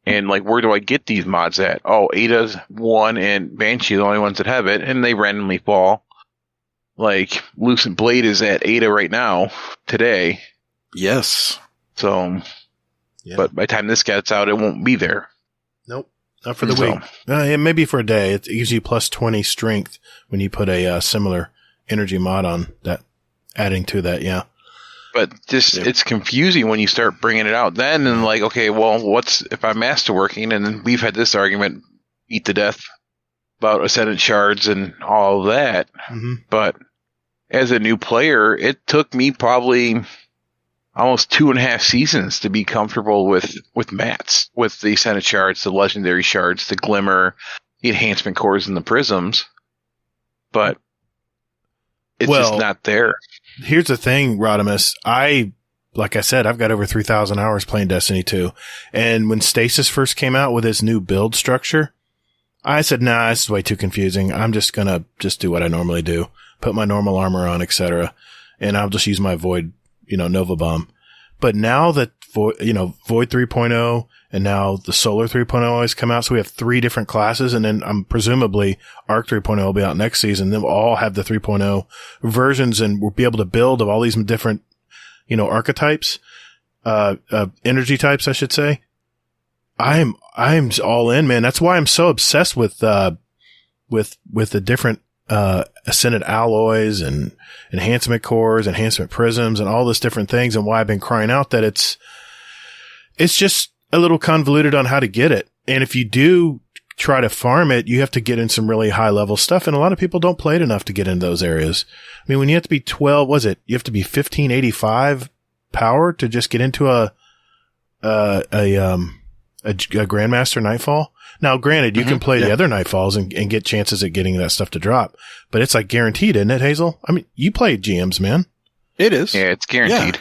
And like, where do I get these mods at? Oh, Ada's one and Banshee are the only ones that have it, and they randomly fall. Like, Lucent Blade is at Ada right now, today. Yes. So, but by the time this gets out, it won't be there. Nope. Not for the week. Maybe for a day. It gives you plus 20 strength when you put a similar energy mod on that, adding to that, But just, it's confusing when you start bringing it out then, and like, okay, well, what's, if I'm masterworking, and then we've had this argument, eat to death, about Ascendant Shards and all of that, but as a new player, it took me probably almost 2.5 seasons to be comfortable with mats, with the Ascendant Shards, the Legendary Shards, the Glimmer, the Enhancement Cores, and the Prisms, but it's just not there. Here's the thing, Rodimus. Like I said, I've got over 3,000 hours playing Destiny 2. And when Stasis first came out with his new build structure, I said, nah, this is way too confusing. I'm just going to do what I normally do. Put my normal armor on, etc. And I'll just use my Void, Nova Bomb. But now that, Void 3.0 and now the Solar 3.0 has come out, so we have 3 different classes, and then presumably Arc 3.0 will be out next season. Then we'll all have the 3.0 versions, and we'll be able to build of all these different, archetypes, energy types, I should say. I'm all in, man. That's why I'm so obsessed with the different Ascended alloys and enhancement cores, enhancement prisms, and all those different things, and why I've been crying out that it's just a little convoluted on how to get it. And if you do try to farm it, you have to get in some really high level stuff, and a lot of people don't play it enough to get in those areas. I mean, when you have to be 12, you have to be 1585 power to just get into a Grandmaster Nightfall. Now, granted, you can play the other Nightfalls and get chances at getting that stuff to drop, but it's like guaranteed, isn't it, Hazel? I mean, you play GMs, man. It is. Yeah, it's guaranteed.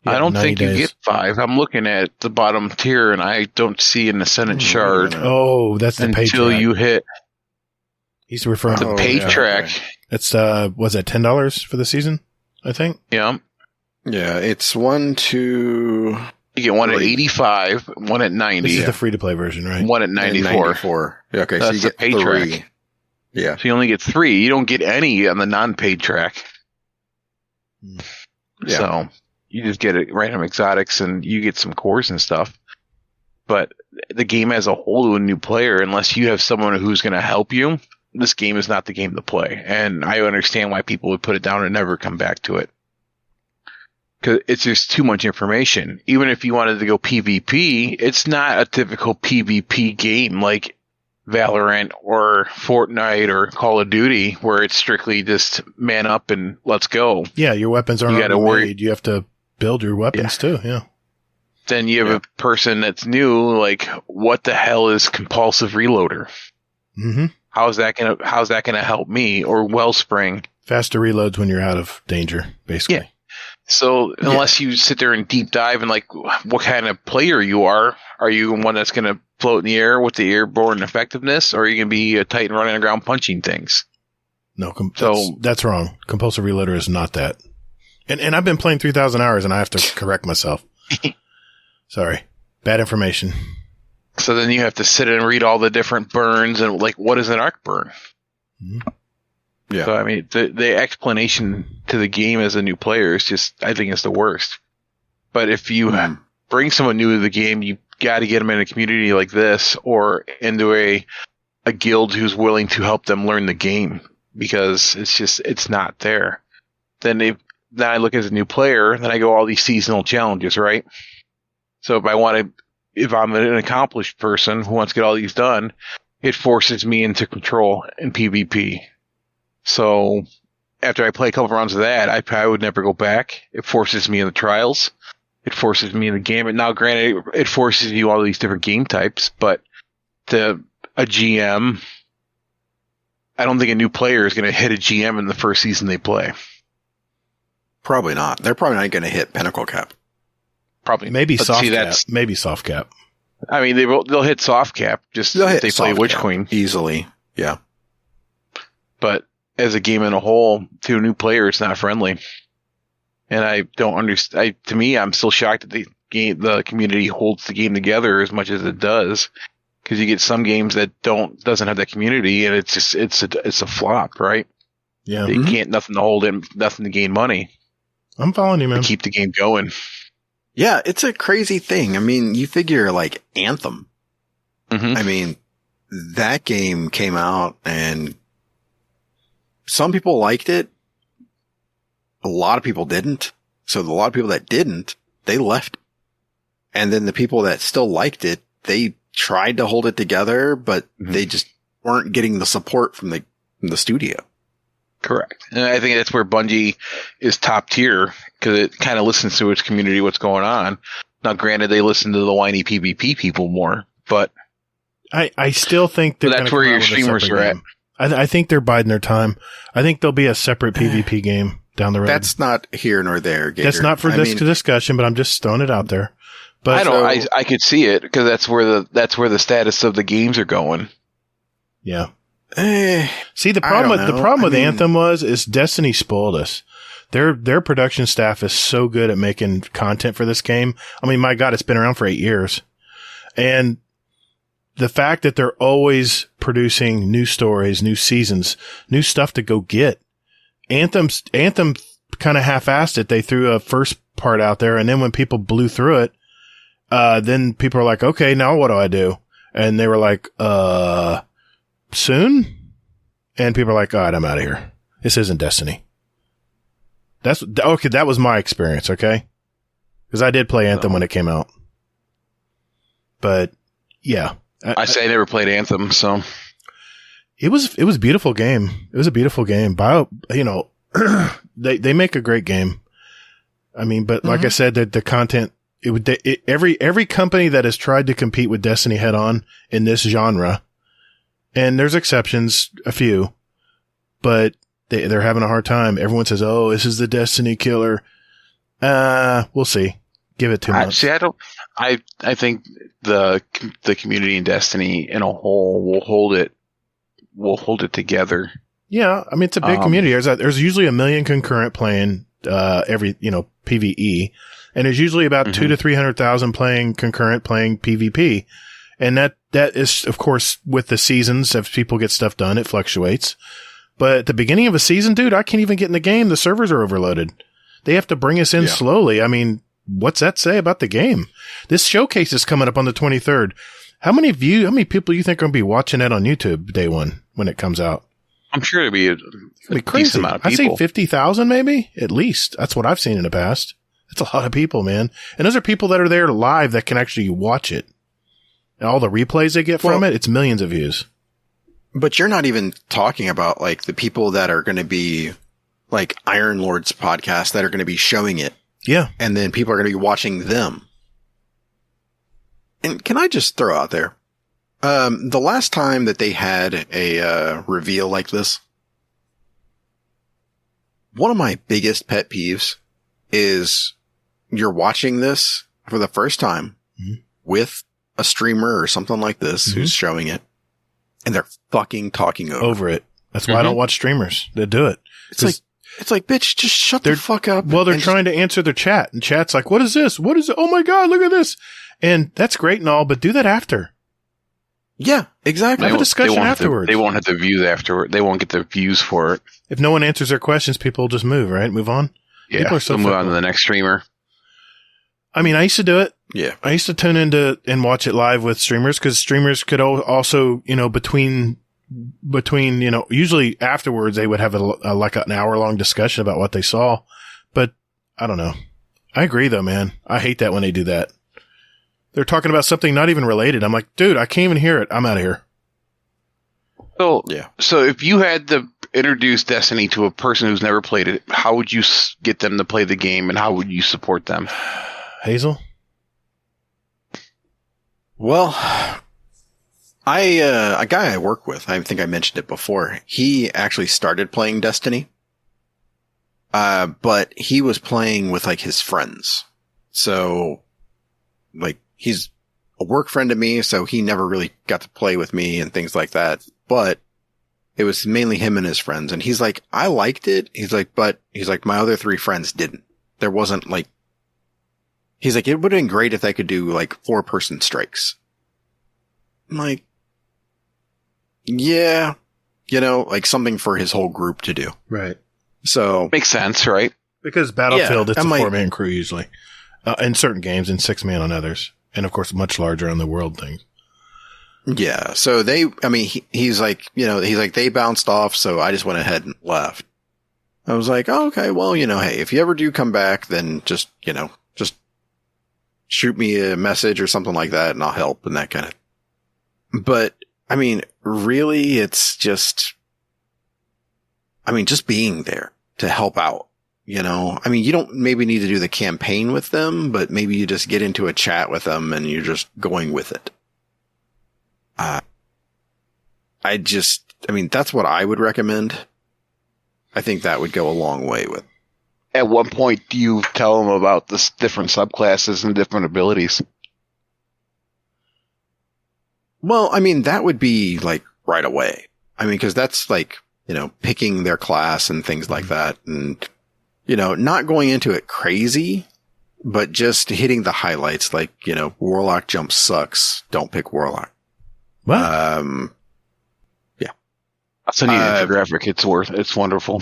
I don't 90 think days. you get 5. I'm looking at the bottom tier, and I don't see an Ascendant Shard Oh, that's the pay until track. you hit He's referring to the pay track. Okay. It's was it $10 for the season? I think. Yeah. Yeah, it's 1 to... You get one at 3. 85, one at 90, This is the free to play version, right? one at 94. 94. Yeah, okay, That's so you the get pay 3. track. Yeah. So you only get 3. You don't get any on the non-paid track. Yeah. So you just get it random exotics and you get some cores and stuff. But the game as a whole to a new player, unless you have someone who's going to help you, this game is not the game to play. And I understand why people would put it down and never come back to it. Because it's just too much information. Even if you wanted to go PvP, it's not a typical PvP game like Valorant or Fortnite or Call of Duty, where it's strictly just man up and let's go. Yeah, your weapons aren't You gotta already worry- made. You have to build your weapons too. Yeah. Then you have a person that's new, like, what the hell is compulsive reloader? Mm-hmm. How's that gonna help me? Or Wellspring? Faster reloads when you're out of danger, basically. Yeah. So unless you sit there and deep dive and like what kind of player you are you one that's going to float in the air with the airborne effectiveness, or are you going to be a Titan running on the ground punching things? No, So- that's wrong. Compulsive reloader is not that. And I've been playing 3,000 hours and I have to correct myself. Sorry. Bad information. So then you have to sit and read all the different burns and like, what is an arc burn? Mhm. Yeah. So I mean, the explanation to the game as a new player is just, I think it's the worst. But if you bring someone new to the game, you got to get them in a community like this or into a guild who's willing to help them learn the game, because it's not there. Then I look as a new player, then I go all these seasonal challenges, right? So if I'm an accomplished person who wants to get all these done, it forces me into control in PvP. So after I play a couple rounds of that, I probably would never go back. It forces me in the trials. It forces me in the game. And now, granted, it forces you all these different game types, but a GM, I don't think a new player is going to hit a GM in the first season they play. Probably not. They're probably not going to hit Pinnacle Cap. Probably. Maybe But soft see, cap. Maybe soft cap. I mean, they'll hit soft cap just if they play Witch Queen. Easily. Yeah. But as a game in a whole, to a new player, it's not friendly. And I don't understand. To me, I'm still shocked that the community holds the game together as much as it does. Because you get some games that doesn't have that community, and it's a flop, right? Yeah. They can't nothing to hold in, nothing to gain money I'm following you, man. to keep the game going. Yeah, it's a crazy thing. I mean, you figure like Anthem. Mm-hmm. I mean, that game came out and some people liked it. A lot of people didn't. So a lot of people that didn't, they left. And then the people that still liked it, they tried to hold it together, but they just weren't getting the support from the studio. Correct. And I think that's where Bungie is top tier, because it kind of listens to its community, what's going on. Now, granted, they listen to the whiny PvP people more, but I still think they're that's gonna where come your out with a streamers separate are at. game. I think they're biding their time. I think there'll be a separate PvP game down the road. That's not here nor there. Gator. That's not for this discussion, but I'm just throwing it out there. But I could see it, because that's where the status of the games are going. yeah. Eh, See, the I problem don't with know. I mean- Anthem is Destiny spoiled us. Their production staff is so good at making content for this game. I mean, my God, it's been around for 8 years. And the fact that they're always producing new stories, new seasons, new stuff to go get. Anthem kind of half-assed it. They threw a first part out there, and then when people blew through it, then people are like, okay, now what do I do? And they were like, soon? And people are like, all right, I'm out of here. This isn't Destiny. That was my experience, okay? Because I did play Anthem when it came out. But, yeah. I say I never played Anthem, so. It was a beautiful game. It was a beautiful game. They make a great game. I mean, but like I said, the content, every company that has tried to compete with Destiny head on in this genre, and there's exceptions, a few, but they're having a hard time. Everyone says, oh, this is the Destiny killer. We'll see. Give it 2 months. See, I think the community in Destiny in a whole will hold it together. Yeah, I mean it's a big community. There's usually 1 million concurrent playing every PvE, and there's usually about 200,000 to 300,000 playing concurrent playing PvP, and that is of course with the seasons. If people get stuff done, it fluctuates. But at the beginning of a season, dude, I can't even get in the game. The servers are overloaded. They have to bring us in slowly. I mean, what's that say about the game? This showcase is coming up on the 23rd. How many people do you think are going to be watching that on YouTube day one when it comes out? I'm sure it'll be a crazy decent amount of people. I'd say 50,000 maybe, at least. That's what I've seen in the past. That's a lot of people, man. And those are people that are there live that can actually watch it. And all the replays they get from it, it's millions of views. But you're not even talking about like the people that are going to be like Iron Lord's podcast that are going to be showing it. Yeah. And then people are going to be watching them. And can I just throw out there, the last time that they had a reveal like this, one of my biggest pet peeves is you're watching this for the first time with a streamer or something like this who's showing it, and they're fucking talking over it. That's why I don't watch streamers that do it. It's like, bitch, just shut the fuck up. Well, they're trying to answer their chat, and chat's like, what is this? What is it? Oh my God, look at this. And that's great and all, but do that after. Yeah, exactly. Have a discussion afterwards. They won't have the views afterward. They won't get the views for it. If no one answers their questions, people will just move, right? Move on. Yeah, people are so move on to the next streamer. I mean, I used to do it. Yeah. I used to tune into and watch it live with streamers because streamers could also, between, usually afterwards they would have like an hour long discussion about what they saw. But I don't know. I agree though, man. I hate that when they do that. They're talking about something not even related. I'm like, dude, I can't even hear it. I'm out of here. So if you had to introduce Destiny to a person who's never played it, how would you get them to play the game and how would you support them? Hazel? Well, a guy I work with, I think I mentioned it before, he actually started playing Destiny. But he was playing with like his friends. So like he's a work friend of me, so he never really got to play with me and things like that. But it was mainly him and his friends. And he's like, I liked it. He's like, my other 3 friends didn't. There wasn't like, he's like, it would have been great if I could do like 4-person strikes. I'm like, yeah, like something for his whole group to do. Right. So makes sense, right? Because Battlefield, it's a 4-man crew usually. In certain games and 6-man on others. And of course, much larger on the world things. Yeah. So he's like, they bounced off. So I just went ahead and left. I was like, oh, okay, well, hey, if you ever do come back, then just shoot me a message or something like that and I'll help and that kind of. But I mean, really, it's just being there to help out, I mean, you don't maybe need to do the campaign with them, but maybe you just get into a chat with them and you're just going with it. That's what I would recommend. I think that would go a long way with. At what point do you tell them about the different subclasses and different abilities? Well, I mean, that would be like right away. I mean, because that's like, picking their class and things like that. And, not going into it crazy, but just hitting the highlights like, Warlock jump sucks. Don't pick Warlock. What? Yeah. I'll send you an infographic. It's wonderful.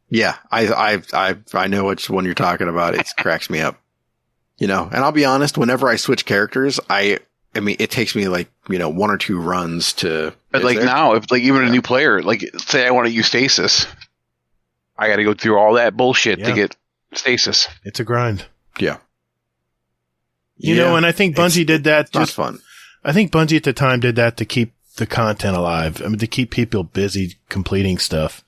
Yeah. I know which one you're talking about. It cracks me up, and I'll be honest, whenever I switch characters, it takes me like, 1 or 2 runs to. But like now, if like even a new player, like say I want to use stasis, I got to go through all that bullshit to get stasis. It's a grind. Yeah. And I think Bungie did that. Just fun. I think Bungie at the time did that to keep the content alive. I mean, to keep people busy completing stuff.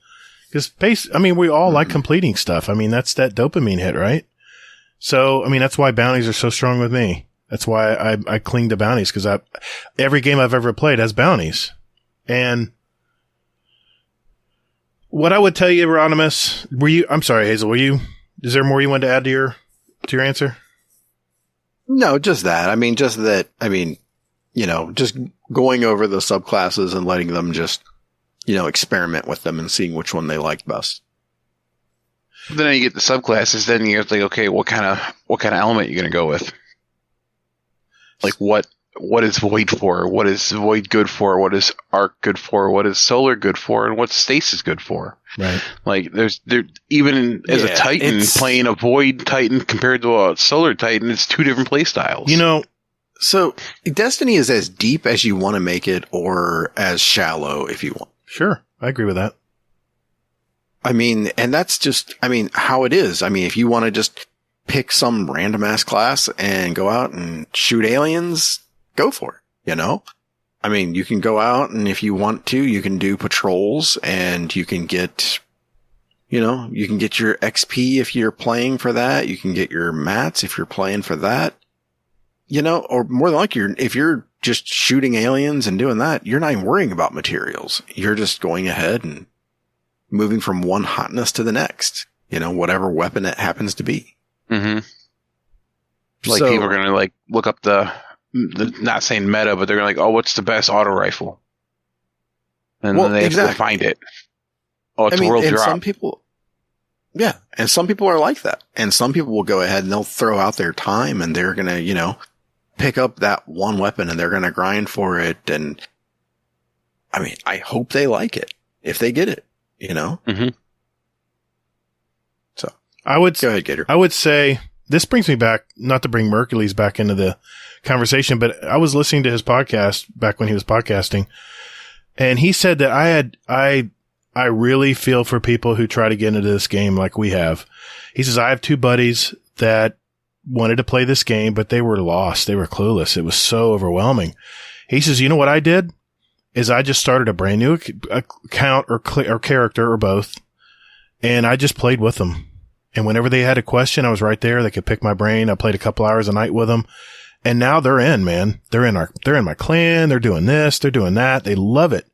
Because we all like completing stuff. I mean, that's that dopamine hit, right? So, I mean, that's why bounties are so strong with me. That's why I cling to bounties, because every game I've ever played has bounties. And what I would tell you, Rodimus, I'm sorry, Hazel, Is there more you wanted to add to your answer? No, just that. I mean, just going over the subclasses and letting them just, experiment with them and seeing which one they like best. Then you get the subclasses. Then you have to think, okay, what kind of element you're going to go with? Like what is void for? What is void good for? What is arc good for? What is solar good for? And what's stasis good for? Right. Like there's even as a Titan playing a void Titan compared to a solar Titan, it's two different play styles. So Destiny is as deep as you want to make it, or as shallow if you want. Sure, I agree with that. I mean, and that's just, how it is. I mean, if you want to just pick some random ass class and go out and shoot aliens, go for it, I mean, you can go out and if you want to, you can do patrols and you can get, you can get your XP if you're playing for that. You can get your mats if you're playing for that, or more than likely, if you're just shooting aliens and doing that, you're not even worrying about materials. You're just going ahead and moving from one hotness to the next, whatever weapon it happens to be. Mm-hmm. Like people are going to look up the not saying meta, but they're going to oh, what's the best auto rifle? And then they have to find it. Oh, it's world drop. Some people, and some people are like that. And some people will go ahead and they'll throw out their time and they're going to, pick up that one weapon and they're going to grind for it. And I mean, I hope they like it if they get it, Mm-hmm. So I would go ahead, Gator. I would say this brings me back, not to bring Mercules back into the conversation, but I was listening to his podcast back when he was podcasting, and he said that I really feel for people who try to get into this game like we have. He says, I have two buddies that wanted to play this game, but they were lost. They were clueless. It was so overwhelming. He says, you know what I did? Is I just started a brand new account or character or both, and I just played with them. And whenever they had a question, I was right there. They could pick my brain. I played a couple hours a night with them, and now they're in, man. They're in my clan. They're doing this. They're doing that. They love it.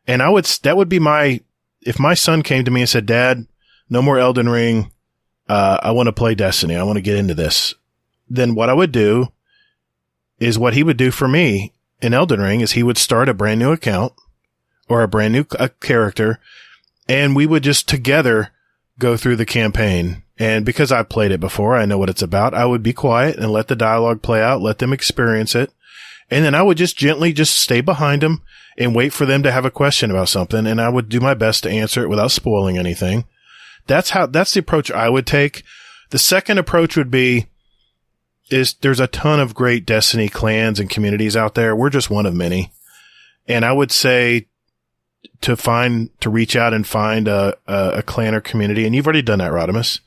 And that would be if my son came to me and said, Dad, no more Elden Ring. I want to play Destiny. I want to get into this. Then what I would do is what he would do for me in Elden Ring is he would start a brand new account or a brand new character, and we would just together go through the campaign. And because I've played it before, I know what it's about. I would be quiet and let the dialogue play out, let them experience it. And then I would just gently just stay behind them and wait for them to have a question about something. And I would do my best to answer it without spoiling anything. That's the approach I would take. The second approach would be, there's a ton of great Destiny clans and communities out there. We're just one of many. And I would say to reach out and find a clan or community. And you've already done that, Rodimus.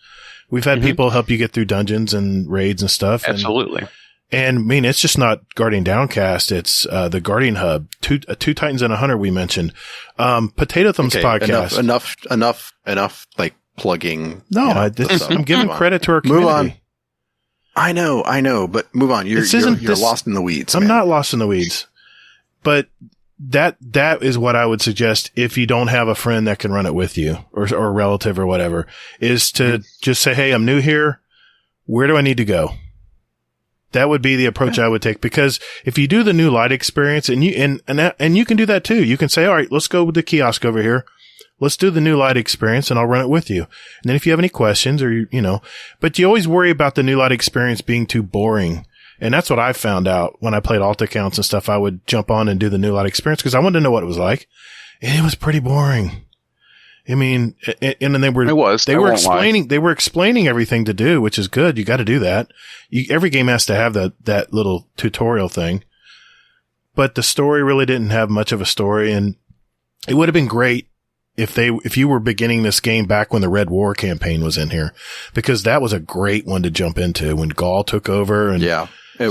We've had people help you get through dungeons and raids and stuff. Absolutely. And I mean, it's just not Guardian Downcast. It's, the Guardian Hub, two Titans and a Hunter we mentioned. Potato Thumbs podcast. Enough, plugging. No, I'm giving credit to our community. Move on. I know, but move on. You're lost in the weeds. I'm not lost in the weeds, but that is what I would suggest if you don't have a friend that can run it with you or a relative or whatever, is to just say, hey, I'm new here. Where do I need to go? That would be the approach I would take, because if you do the new light experience and you can do that too. You can say, all right, let's go with the kiosk over here. Let's do the new light experience and I'll run it with you. And then if you have any questions or, but you always worry about the new light experience being too boring. And that's what I found out when I played alt accounts and stuff. I would jump on and do the new light experience because I wanted to know what it was like. And it was pretty boring. I mean, and then they were explaining everything to do, which is good. You got to do that. Every game has to have that little tutorial thing, but the story really didn't have much of a story. And it would have been great if you were beginning this game back when the Red War campaign was in here, because that was a great one to jump into when Gaul took over and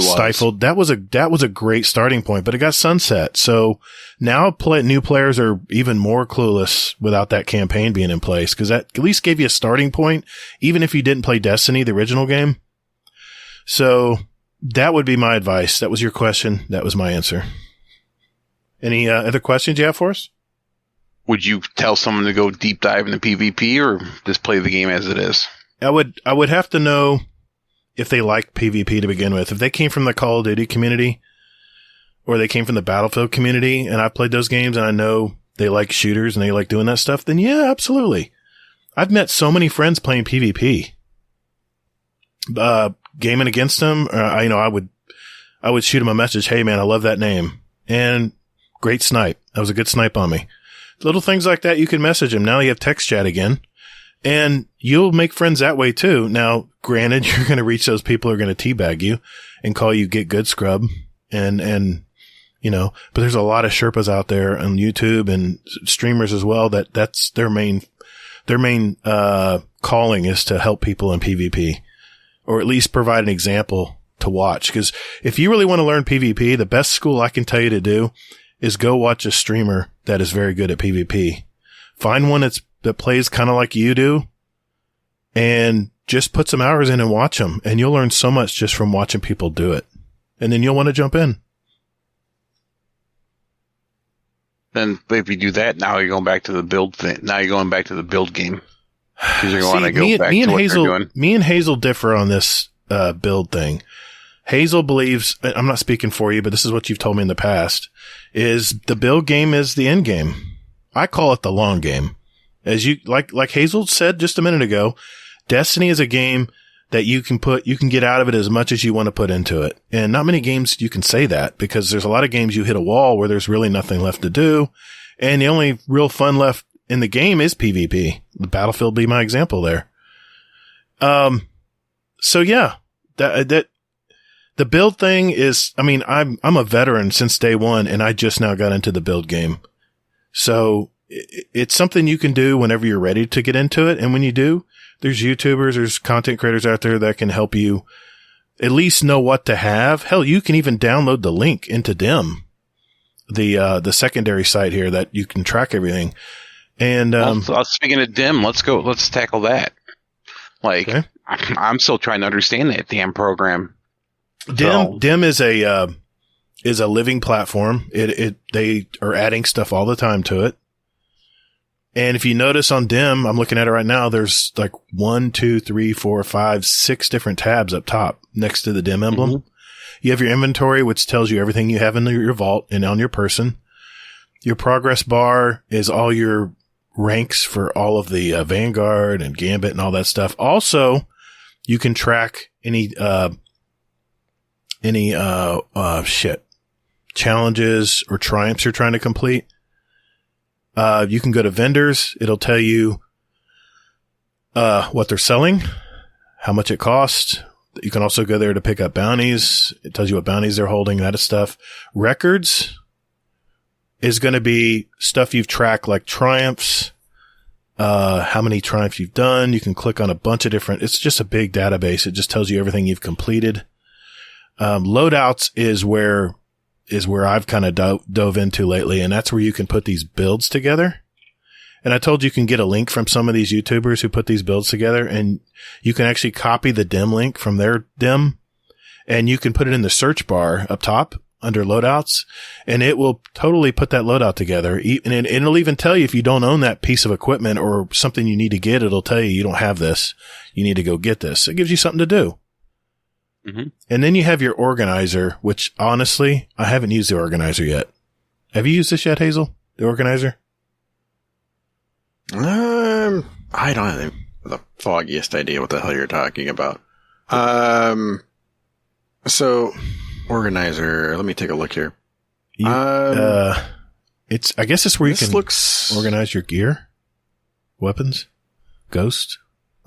stifled. That was a great starting point, but it got sunset. So now new players are even more clueless without that campaign being in place, because that at least gave you a starting point, even if you didn't play Destiny, the original game. So that would be my advice. That was your question. That was my answer. Any other questions you have for us? Would you tell someone to go deep dive into PvP or just play the game as it is? I would have to know if they like PvP to begin with. If they came from the Call of Duty community or they came from the Battlefield community and I played those games and I know they like shooters and they like doing that stuff, then yeah, absolutely. I've met so many friends playing PvP. Gaming against them, I would shoot them a message. Hey man, I love that name. And great snipe. That was a good snipe on me. Little things like that, you can message them. Now you have text chat again. And you'll make friends that way too. Now, granted, you're going to reach those people who are going to teabag you and call you get good scrub. And, but there's a lot of Sherpas out there on YouTube and streamers as well that's their main calling is to help people in PvP or at least provide an example to watch. Cause if you really want to learn PvP, the best school I can tell you to do is go watch a streamer that is very good at PvP. Find one that plays kind of like you do and just put some hours in and watch them. And you'll learn so much just from watching people do it. And then you'll want to jump in. Then if you do that, now you're going back to the build thing. Now you're going back to the build game. Because you're going to go back to what they're doing. Me and Hazel differ on this build thing. Hazel believes, I'm not speaking for you, but this is what you've told me in the past, is the build game is the end game. I call it the long game. As you, like Hazel said just a minute ago, Destiny is a game that you can get out of it as much as you want to put into it. And not many games you can say that because there's a lot of games you hit a wall where there's really nothing left to do. And the only real fun left in the game is PvP. The Battlefield be my example there. So yeah, that the build thing is, I mean, I'm a veteran since day one and I just now got into the build game. So it's something you can do whenever you're ready to get into it. And when you do, there's YouTubers, there's content creators out there that can help you at least know what to have. Hell, you can even download the link into DIM, the secondary site here that you can track everything. And, speaking of DIM, let's tackle that. Okay. I'm still trying to understand that damn program. DIM is a living platform. They are adding stuff all the time to it. And if you notice on DIM, I'm looking at it right now, there's like 1, 2, 3, 4, 5, 6 different tabs up top next to the DIM emblem. Mm-hmm. You have your inventory, which tells you everything you have in your vault and on your person. Your progress bar is all your ranks for all of the Vanguard and Gambit and all that stuff. Also, you can track any challenges or triumphs you're trying to complete. You can go to vendors. It'll tell you, what they're selling, how much it costs. You can also go there to pick up bounties. It tells you what bounties they're holding, that stuff. Records is going to be stuff you've tracked like triumphs, how many triumphs you've done. You can click on a bunch of different, it's just a big database. It just tells you everything you've completed. Loadouts is where I've kind of dove into lately, and that's where you can put these builds together. And I told you can get a link from some of these YouTubers who put these builds together, and you can actually copy the DIM link from their DIM, and you can put it in the search bar up top under loadouts, and it will totally put that loadout together. And it'll even tell you if you don't own that piece of equipment or something you need to get, it'll tell you don't have this. You need to go get this. It gives you something to do. Mm-hmm. And then you have your organizer, which honestly, I haven't used the organizer yet. Have you used this yet, Hazel? The organizer? I don't have the foggiest idea what the hell you're talking about. So organizer, let me take a look here. I guess it's where you can organize your gear, weapons, ghost.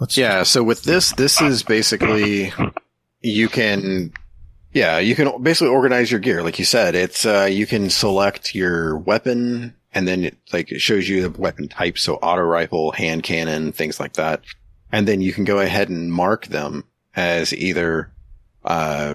So with this is basically you can basically organize your gear. Like you said, it's, you can select your weapon and then it shows you the weapon type. So auto rifle, hand cannon, things like that. And then you can go ahead and mark them as either, you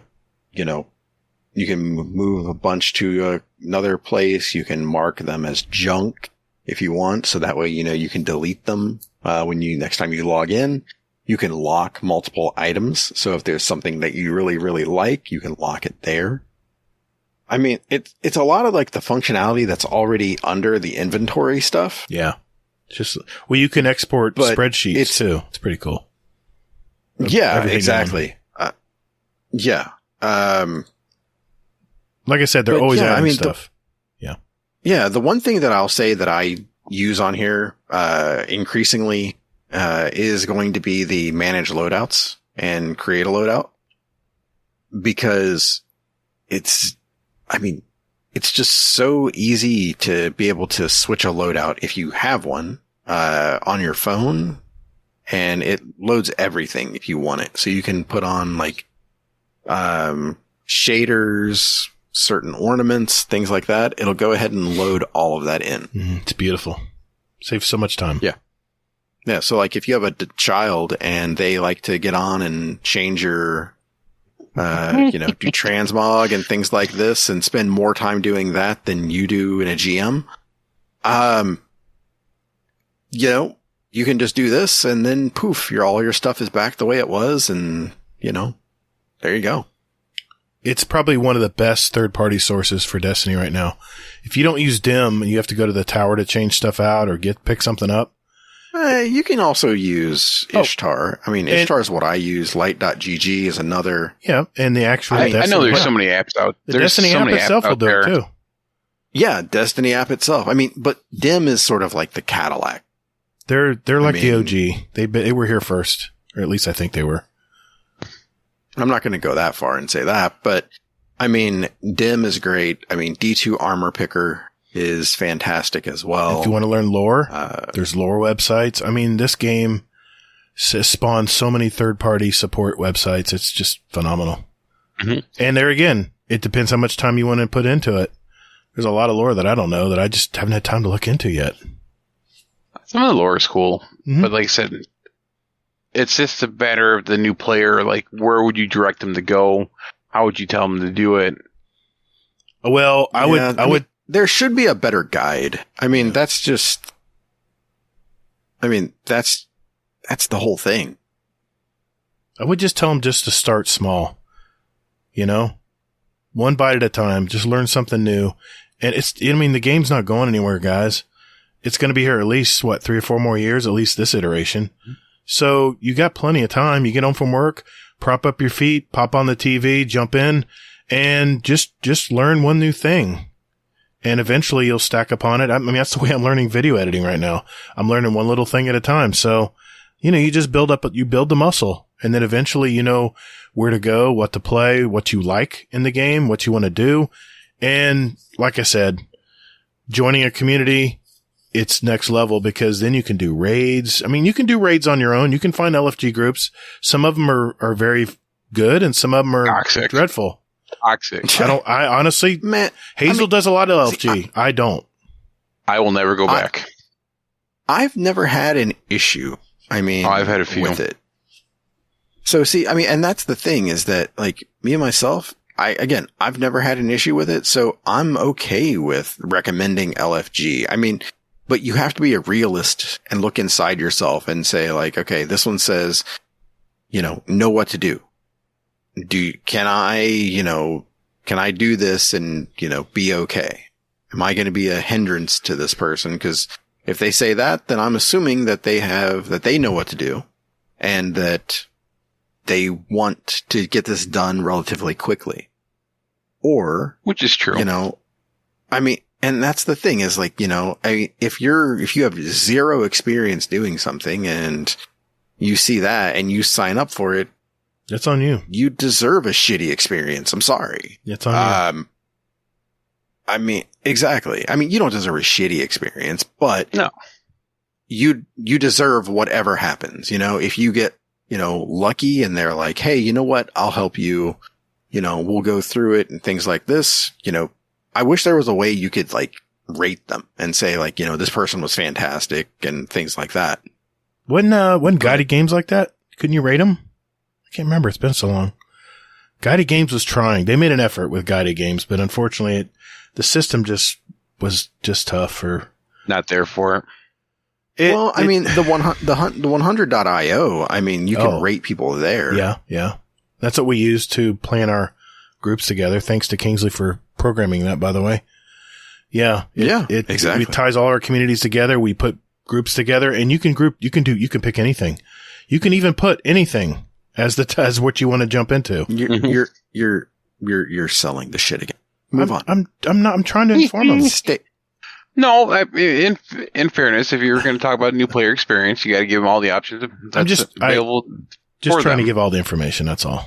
can move a bunch to another place. You can mark them as junk if you want. So that way, you can delete them, next time you log in. You can lock multiple items. So if there's something that you really, really like, you can lock it there. I mean, it's a lot of the functionality that's already under the inventory stuff. Yeah. You can export spreadsheets too. It's pretty cool. Yeah, exactly. Yeah. Like I said, they're always adding stuff. Yeah, the one thing that I'll say that I use on here increasingly is going to be the manage loadouts and create a loadout, because it's just so easy to be able to switch a loadout if you have one on your phone, and it loads everything if you want it. So you can put on like shaders, certain ornaments, things like that. It'll go ahead and load all of that in. It's beautiful. Saves so much time. Yeah. Yeah. So like if you have a child and they like to get on and change your, do transmog and things like this and spend more time doing that than you do in a GM, you can just do this and then poof, all your stuff is back the way it was. And, there you go. It's probably one of the best third-party sources for Destiny right now. If you don't use DIM and you have to go to the tower to change stuff out or pick something up. You can also use Ishtar. I mean, Ishtar is what I use. Light.gg is another. Yeah, and the actual I know there's so many apps out there. The Destiny app itself will do it too. Yeah, Destiny app itself. I mean, but DIM is sort of like the Cadillac. They're like the OG. They were here first, or at least I think they were. I'm not going to go that far and say that, but I mean, DIM is great. I mean, D2 Armor Picker is fantastic as well. If you want to learn lore, there's lore websites. I mean, this game spawned so many third-party support websites. It's just phenomenal. Mm-hmm. And there again, it depends how much time you want to put into it. There's a lot of lore that I don't know that I just haven't had time to look into yet. Some of the lore is cool, but like I said, it's just a matter of the new player. Like, where would you direct them to go? How would you tell them to do it? Well, I would. There should be a better guide. I mean, that's the whole thing. I would just tell them just to start small. One bite at a time. Just learn something new. And the game's not going anywhere, guys. It's going to be here at least, 3 or 4 more years, at least this iteration. Mm-hmm. So you got plenty of time. You get home from work, prop up your feet, pop on the TV, jump in, and just learn one new thing. And eventually you'll stack upon it. I mean, that's the way I'm learning video editing right now. I'm learning one little thing at a time. So, you just build the muscle, and then eventually you know where to go, what to play, what you like in the game, what you want to do. And like I said, joining a community, it's next level, because then you can do raids. I mean, you can do raids on your own. You can find LFG groups. Some of them are very good, and some of them are toxic. Dreadful. Toxic. I honestly, Hazel does a lot of LFG. I don't. I will never go back. I've never had an issue. I mean, I've had a few with it. So and that's the thing, is that like me and myself, I've never had an issue with it. So I'm okay with recommending LFG. I mean, but you have to be a realist and look inside yourself and say like, okay, this one says, know what to do. Can I do this and, be okay? Am I going to be a hindrance to this person? Because if they say that, then I'm assuming that they know what to do, and that they want to get this done relatively quickly. Or, which is true. And that's the thing, is like, if you have zero experience doing something and you see that and you sign up for it, that's on you. You deserve a shitty experience. I'm sorry. It's on you. I mean, exactly. I mean, you don't deserve a shitty experience, but no, you deserve whatever happens. If you get, lucky and they're like, hey, you know what? I'll help you. We'll go through it and things like this. I wish there was a way you could like rate them and say like, this person was fantastic and things like that. When guided games like that, couldn't you rate them? I can't remember. It's been so long. Guided Games was trying. They made an effort with Guided Games, but unfortunately the system was tough for. Not there for it. The 100.io, I mean, you can rate people there. Yeah. That's what we use to plan our groups together. Thanks to Kingsley for programming that, by the way. Yeah. Exactly. It ties all our communities together. We put groups together, and you can pick anything. You can even put anything as what you want to jump into. You're selling the shit again. Move on. I'm trying to inform them. No, in fairness, if you're going to talk about new player experience, you got to give them all the options that's available. Just trying to give all the information. That's all.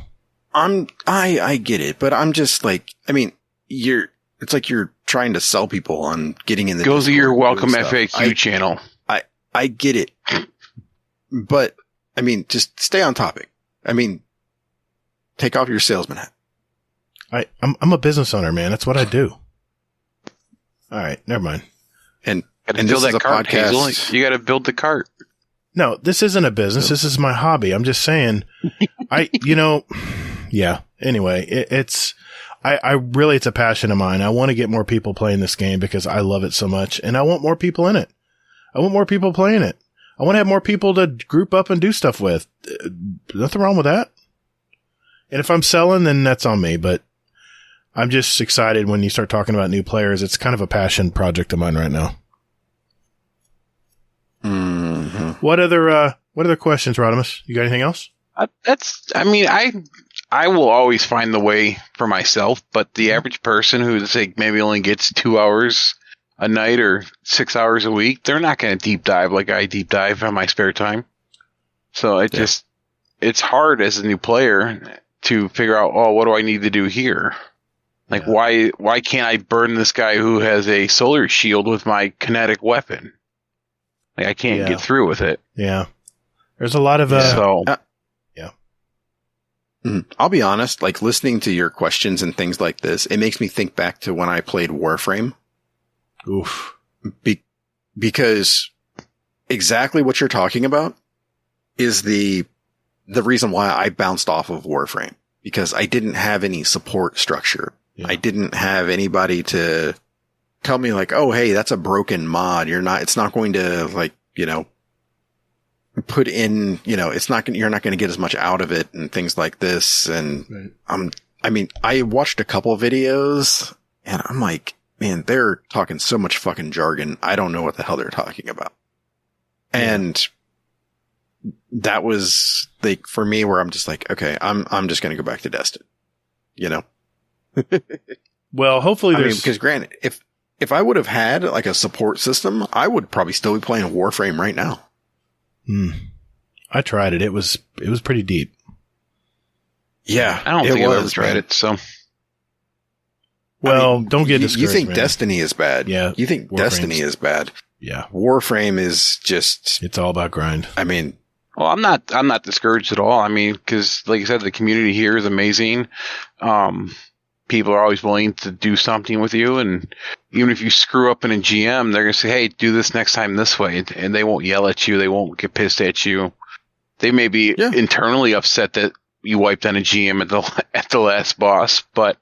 I get it, but I'm just like, I mean, it's like you're trying to sell people on getting in the Go to your welcome FAQ channel. I get it, but I mean, just stay on topic. I mean, take off your salesman hat. I'm a business owner, man. That's what I do. All right, never mind. And build that cart, Hazel. You got to build the cart. No, this isn't a business. This is my hobby. I'm just saying, yeah. Anyway, it's a passion of mine. I want to get more people playing this game because I love it so much, and I want more people in it. I want more people playing it. I want to have more people to group up and do stuff with. Nothing wrong with that. And if I'm selling, then that's on me, but I'm just excited when you start talking about new players. It's kind of a passion project of mine right now. Mm-hmm. What other questions, Rodimus? You got anything else? I will always find the way for myself, but the average person who's like maybe only gets 2 hours a night or 6 hours a week, they're not going to deep dive like I deep dive on my spare time. So it's hard as a new player to figure out, what do I need to do here? Like, why can't I burn this guy who has a solar shield with my kinetic weapon? Like, I can't get through with it. Yeah. There's a lot of, I'll be honest, like listening to your questions and things like this, it makes me think back to when I played Warframe. Oof. Because exactly what you're talking about is the reason why I bounced off of Warframe, because I didn't have any support structure. Yeah. I didn't have anybody to tell me like, oh, hey, that's a broken mod. It's not going to like, put in, you're not going to get as much out of it and things like this. And I watched a couple of videos and I'm like, man, they're talking so much fucking jargon. I don't know what the hell they're talking about. Yeah. And that was like for me where I'm just like, okay, I'm just going to go back to Destiny, Well, hopefully because granted, if I would have had like a support system, I would probably still be playing Warframe right now. I tried it. It was pretty deep. Yeah. I don't think I've ever tried it, so. Well, don't get discouraged. You think man. Destiny is bad. Yeah. You think Destiny is bad. Yeah. Warframe is just. It's all about grind. Well, I'm not discouraged at all. Because like I said, the community here is amazing. People are always willing to do something with you. And even if you screw up in a GM, they're going to say, hey, do this next time this way. And they won't yell at you. They won't get pissed at you. They may be internally upset that you wiped on a GM at the last boss, but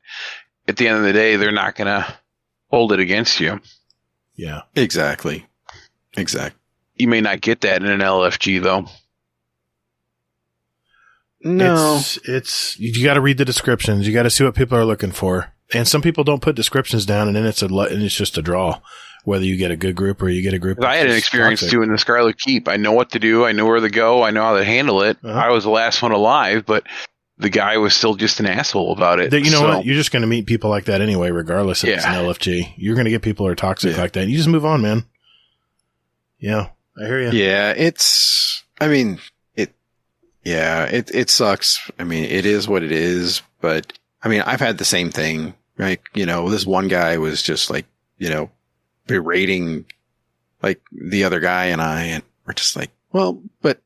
at the end of the day, they're not going to hold it against you. Yeah. Exactly. You may not get that in an LFG, though. No. You got to read the descriptions. You got to see what people are looking for. And some people don't put descriptions down, and then it's just a draw, whether you get a good group or you get a group. I had an experience doing the Scarlet Keep. I know what to do. I know where to go. I know how to handle it. Uh-huh. I was the last one alive, but the guy was still just an asshole about it. You know what? You're just going to meet people like that anyway, regardless if it's an LFG. You're going to get people who are toxic like that. You just move on, man. Yeah, I hear you. Yeah, it sucks. It is what it is, but I've had the same thing, right? This one guy was just like, berating like the other guy and we're just like, well, but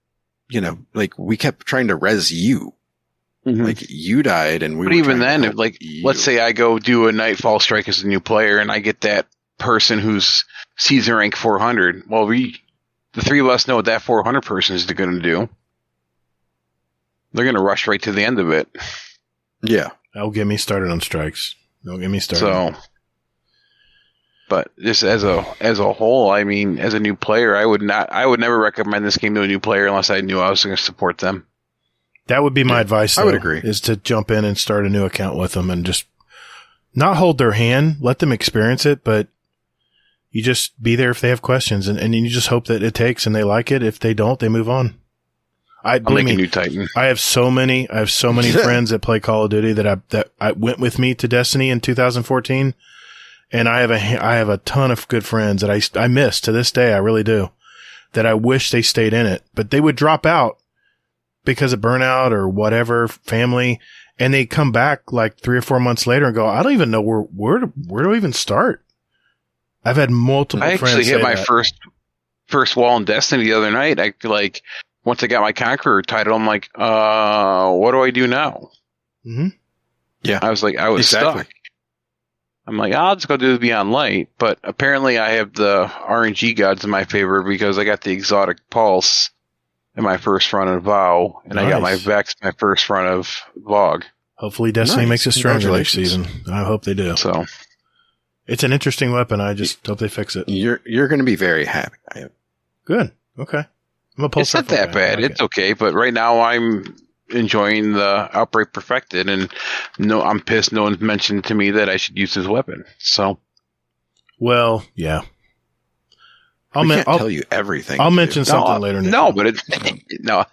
we kept trying to res you. Mm-hmm. Like you died and but even then, if let's say I go do a Nightfall Strike as a new player and I get that person who's season rank 400. Well, the three of us know what that 400 person is going to do. They're going to rush right to the end of it. Yeah. Don't get me started on strikes. Don't get me started. So, but just as a whole, as a new player, I would never recommend this game to a new player unless I knew I was going to support them. That would be my advice, though, I would agree. Is to jump in and start a new account with them and just not hold their hand, let them experience it, but you just be there if they have questions and you just hope that it takes and they like it. If they don't, they move on. I'll make a new Titan. I have so many friends that play Call of Duty that I went with me to Destiny in 2014. And I have a ton of good friends that I miss to this day. I really do. That I wish they stayed in it, but they would drop out because of burnout or whatever, family. And they come back like 3 or 4 months later and go, I don't even know where do I even start? I've had multiple friends. I actually hit my first wall in Destiny the other night. Once I got my Conqueror title, I'm like, what do I do now? Mm-hmm. Yeah. I was stuck. I'm like, I'll just go do the Beyond Light. But apparently I have the RNG gods in my favor because I got the Exotic Pulse in my first run of WoW, and I got my Vex my first run of VOG. Hopefully Destiny makes it stronger next season. I hope they do. So it's an interesting weapon. I just hope they fix it. You're going to be very happy. Good. Okay. It's not that bad. It's okay. But right now I'm enjoying the Outbreak Perfected, and I'm pissed no one's mentioned to me that I should use this weapon. So, well, yeah. I'll tell you everything. I'll mention something later. But it's no.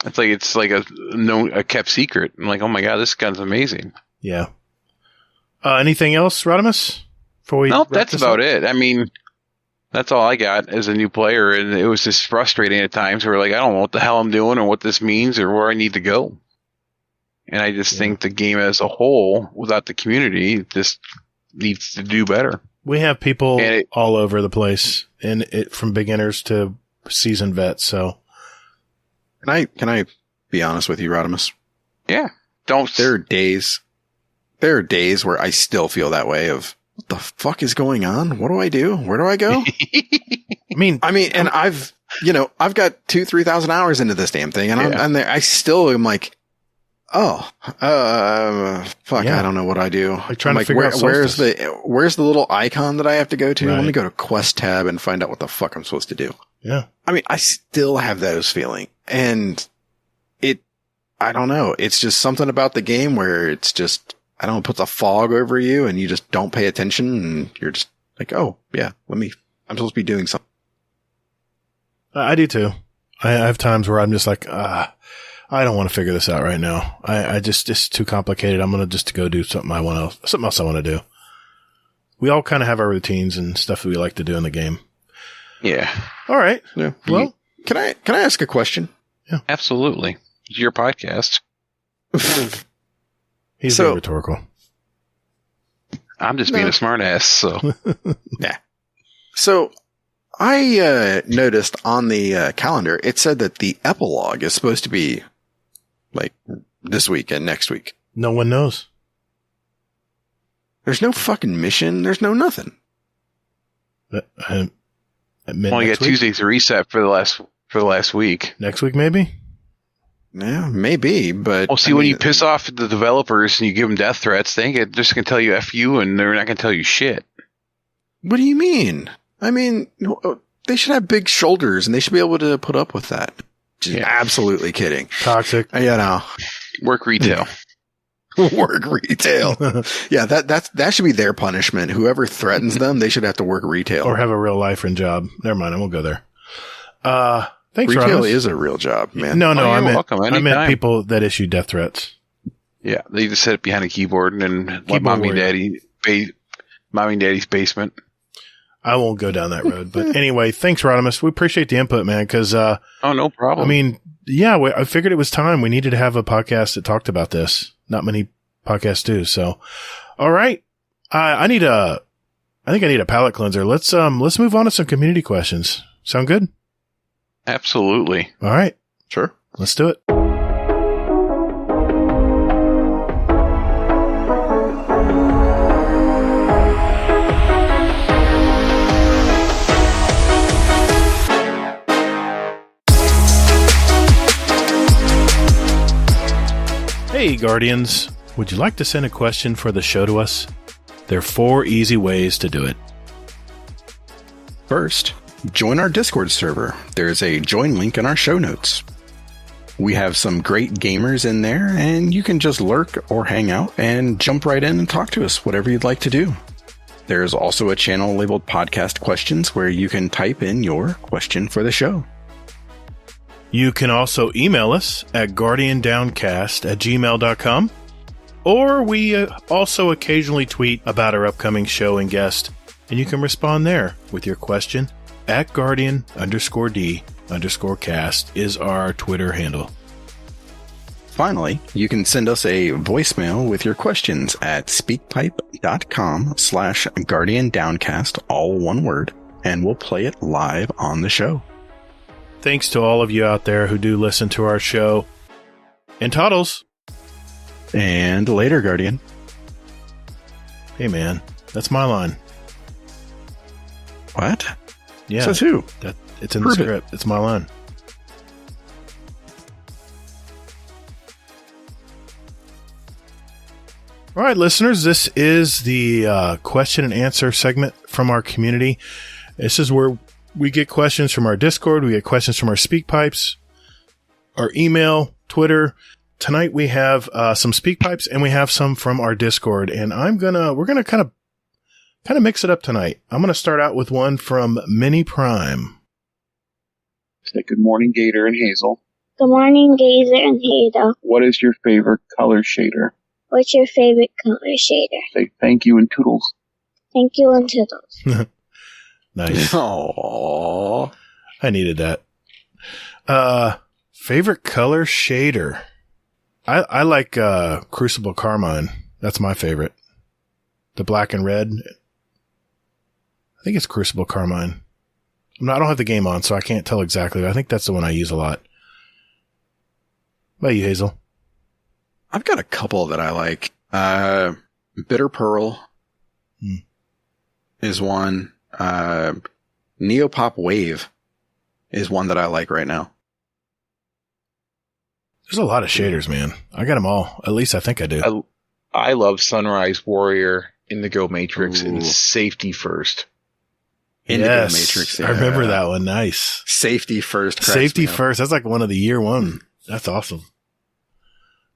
It's like a kept secret. I'm like, oh my god, this gun's amazing. Yeah. Anything else, Rodimus? No, that's about it. I mean, that's all I got as a new player, and it was just frustrating at times where like I don't know what the hell I'm doing or what this means or where I need to go. And I just think the game as a whole, without the community, just needs to do better. We have people all over the place, and from beginners to seasoned vets. So, can I be honest with you, Rodimus? Yeah. There are days where I still feel that way of, what the fuck is going on? What do I do? Where do I go? I mean, and I've got 2,000-3,000 hours into this damn thing, and I'm there. I still am like, fuck, I don't know what I do. Like trying to figure out where's the little icon that I have to go to? Right. Let me go to Quest tab and find out what the fuck I'm supposed to do. Yeah. I mean, I still have those feelings, and I don't know. It's just something about the game where it's just, I don't know, it puts a fog over you and you just don't pay attention and you're just like, oh yeah, I'm supposed to be doing something. I do too. I have times where I'm just like, I don't want to figure this out right now. It's too complicated. I'm going to just go do something else I want to do. We all kind of have our routines and stuff that we like to do in the game. Yeah. All right. Yeah. Well, can I ask a question? Yeah. Absolutely. It's your podcast. He's being rhetorical. I'm just being a smartass, so. Yeah. So I noticed on the calendar, it said that the epilogue is supposed to be like this week and next week. No one knows. There's no fucking mission. There's no nothing. Well, you got Tuesday's a reset for the last week. Next week, maybe? Yeah, maybe, but... Well, see, when you piss off the developers and you give them death threats, they're just going to tell you F you, and they're not going to tell you shit. What do you mean? I mean, they should have big shoulders, and they should be able to put up with that. Just absolutely kidding. Toxic. Work retail. Work retail. Yeah, that should be their punishment. Whoever threatens them, they should have to work retail. Or have a real life and job. Never mind, I won't go there. Thanks, retail Rodimus. is a real job, man. No, I meant people that issue death threats. Yeah, they just sit behind a keyboard and then let mommy and daddy's basement. I won't go down that road. But anyway, thanks, Rodimus. We appreciate the input, man, because... oh, no problem. I mean, yeah, I figured it was time. We needed to have a podcast that talked about this. Not many podcasts do, so... All right. I think I need a palate cleanser. Let's move on to some community questions. Sound good? Absolutely. All right. Sure. Let's do it. Hey, Guardians. Would you like to send a question for the show to us? There are 4 easy ways to do it. First, join our Discord server. There's a join link in our show notes. We have some great gamers in there, and you can just lurk or hang out and jump right in and talk to us, whatever you'd like to do. There's also a channel labeled Podcast Questions where you can type in your question for the show. You can also email us at guardiandowncast@gmail.com, or we also occasionally tweet about our upcoming show and guest, and you can respond there with your question at Guardian_D_cast is our Twitter handle. Finally, you can send us a voicemail with your questions at speakpipe.com/guardiandowncast, all one word, and we'll play it live on the show. Thanks to all of you out there who do listen to our show. And Toddles. And later, Guardian. Hey, man, that's my line. What? Yeah. Says who? It's in the script. It's my line. All right, listeners, this is the question and answer segment from our community. This is where we get questions from our Discord. We get questions from our speak pipes, our email, Twitter. Tonight we have some speak pipes and we have some from our Discord. And we're gonna kind of mix it up tonight. I'm gonna start out with one from Mini Prime. Say good morning, Gator and Hazel. Good morning, Gazer and Hazel. What is your favorite color shader? What's your favorite color shader? Say thank you and toodles. Thank you and toodles. Nice. Aww. I needed that. Favorite color shader. I like Crucible Carmine. That's my favorite. The black and red. I think it's Crucible Carmine. I don't have the game on, so I can't tell exactly, but I think that's the one I use a lot. What about you, Hazel? I've got a couple that I like. Bitter Pearl is one. Neopop Wave is one that I like right now. There's a lot of shaders, man. I got them all. At least I think I do. I love Sunrise Warrior, Indigo Matrix, Ooh. and Safety First. Indigo Yes, Matrix. I remember that one. Nice. Safety First. Safety First. That's like one of the year one. That's awesome.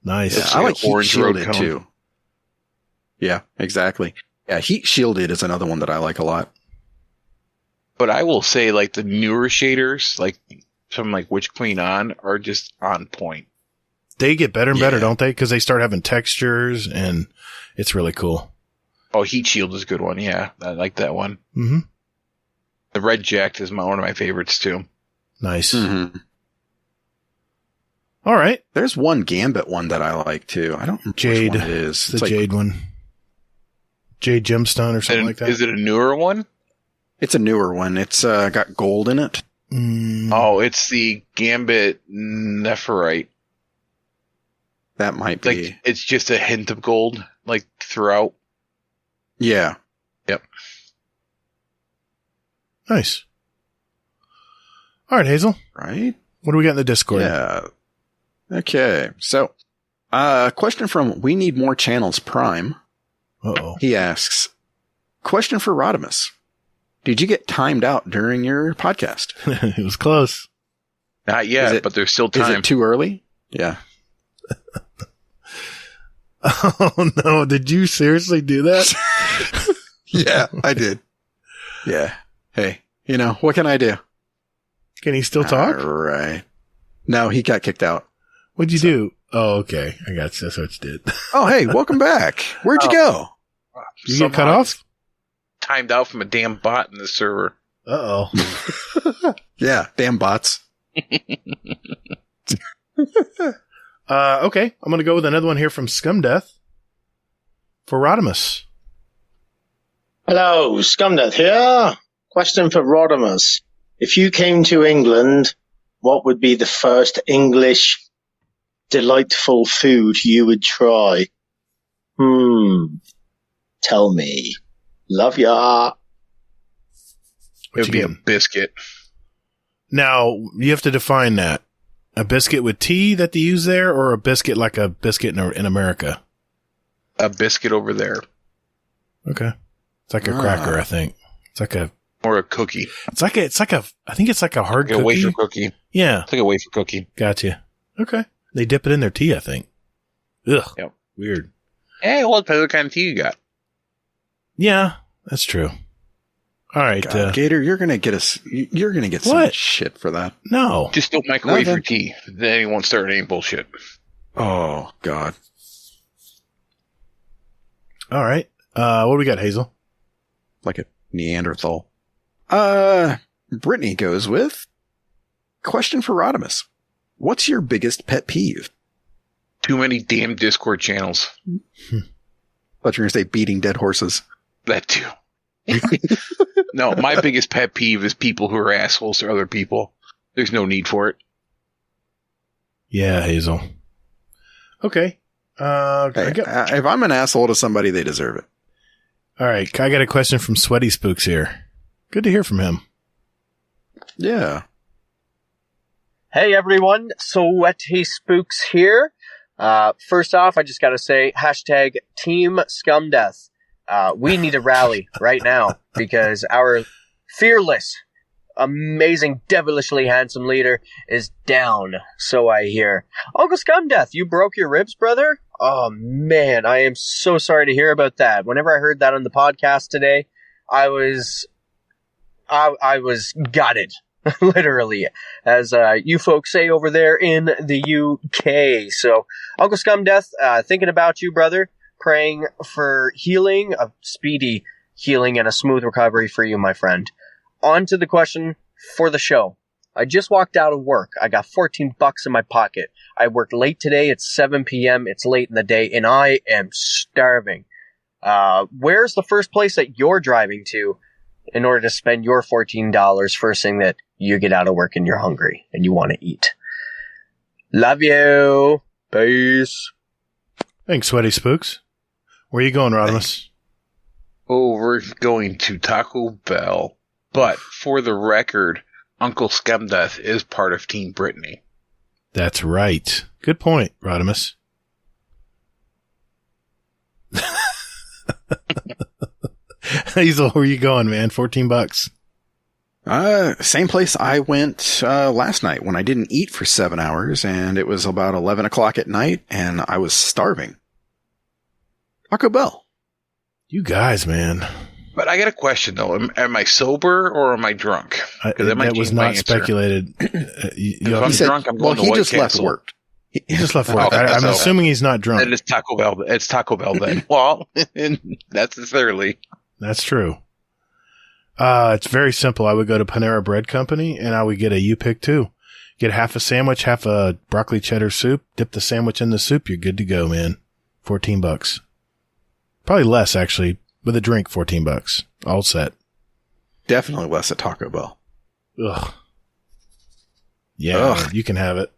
Nice. Yeah, I like Heat Orange Road Shielded Cone. too. Yeah, exactly. Yeah, Heat Shielded is another one that I like a lot. But I will say, like, the newer shaders, like from like Witch Queen on, are just on point. They get better and better, Yeah. don't they? Because they start having textures, and it's really cool. Oh, Heat Shield is a good one. Yeah, I like that one. Mm-hmm. The Red Jacked is one of my favorites too. Nice. Mm-hmm. All right. There's one Gambit one that I like too. I don't remember Jade. which one it is. The It's like- Jade one. Jade Gemstone or something like that. Is it a newer one? It's a newer one. It's got gold in it. Oh, it's the Gambit Nephirite. That might be. Like, it's just a hint of gold, like, throughout. Yeah. Yep. Nice. All right, Hazel. Right? What do we got in the Discord? Yeah. Okay. So, question from We Need More Channels Prime. Uh-oh. He asks, question for Rodimus. Did you get timed out during your podcast? It was close. Not yet, Is it- but there's still Is time. it too early? Yeah. Oh, no. Did you seriously do that? Yeah, I did. Yeah. Hey, what can I do? Can he still talk? All right. No, he got kicked out. What'd you do? Oh, okay. I got you. That's what you did. Oh, hey, welcome back. Where'd you go? You get cut off? Timed out from a damn bot in the server. Uh-oh. Yeah, damn bots. Okay. I'm going to go with another one here from Scumdeath for Rodimus. Hello, Scumdeath here. Question for Rodimus. If you came to England, what would be the first English delightful food you would try? Tell me. Love ya. It would be a biscuit. Now, you have to define that. A biscuit with tea that they use there, or a biscuit like a biscuit in America? A biscuit over there. Okay. It's like a cracker, I think. It's like a... Or a cookie. I think it's like a hard Like a cookie. wafer cookie. Yeah. It's like a wafer cookie. Gotcha. Okay. They dip it in their tea, I think. Ugh. Yep. Weird. Hey, well, it depends what kind of tea you got. Yeah, that's true. All right, God, Gator, you're gonna get us. You're gonna get some shit for that. No, just don't microwave your tea. Then you won't start any bullshit. Oh God. All right. What do we got, Hazel? Like a Neanderthal. Brittany goes with question for Rodimus. What's your biggest pet peeve? Too many damn Discord channels. Thought you were gonna say beating dead horses. That too. No, my biggest pet peeve is people who are assholes to other people. There's no need for it. Yeah, Hazel. Okay. If I'm an asshole to somebody, they deserve it. All right. I got a question from Sweaty Spooks here. Good to hear from him. Yeah. Hey, everyone. Sweaty Spooks here. First off, I just got to say, hashtag Team Scumdeath. We need a rally right now because our fearless, amazing, devilishly handsome leader is down, so I hear. Uncle Scumdeath, you broke your ribs, brother? Oh, man, I am so sorry to hear about that. Whenever I heard that on the podcast today, I was gutted, literally, as you folks say over there in the UK. So, Uncle Scumdeath, thinking about you, brother. Praying for healing, a speedy healing, and a smooth recovery for you, my friend. On to the question for the show. I just walked out of work. I got $14 in my pocket. I worked late today. It's 7 p.m. It's late in the day, and I am starving. Where's the first place that you're driving to in order to spend your $14 first thing that you get out of work and you're hungry and you want to eat? Love you. Peace. Thanks, Sweaty Spooks. Where are you going, Rodimus? Oh, we're going to Taco Bell. But for the record, Uncle Scumdeath is part of Team Brittany. That's right. Good point, Rodimus. Hazel, where are you going, man? $14. Same place I went last night when I didn't eat for 7 hours, and it was about 11 o'clock at night, and I was starving. Taco Bell. You guys, man. But I got a question, though. Am I sober or am I drunk? That was not speculated. If I'm drunk, I'm going to he White just Castle. left work. He just left work. I'm assuming he's not drunk. Then it's Taco Bell. It's Taco Bell then. Well, that's thoroughly. That's true. It's very simple. I would go to Panera Bread Company and I would get a U-Pick too. Get half a sandwich, half a broccoli cheddar soup, dip the sandwich in the soup. You're good to go, man. $14. Probably less actually. With a drink, $14. All set. Definitely less at Taco Bell. Ugh. Yeah, you can have it.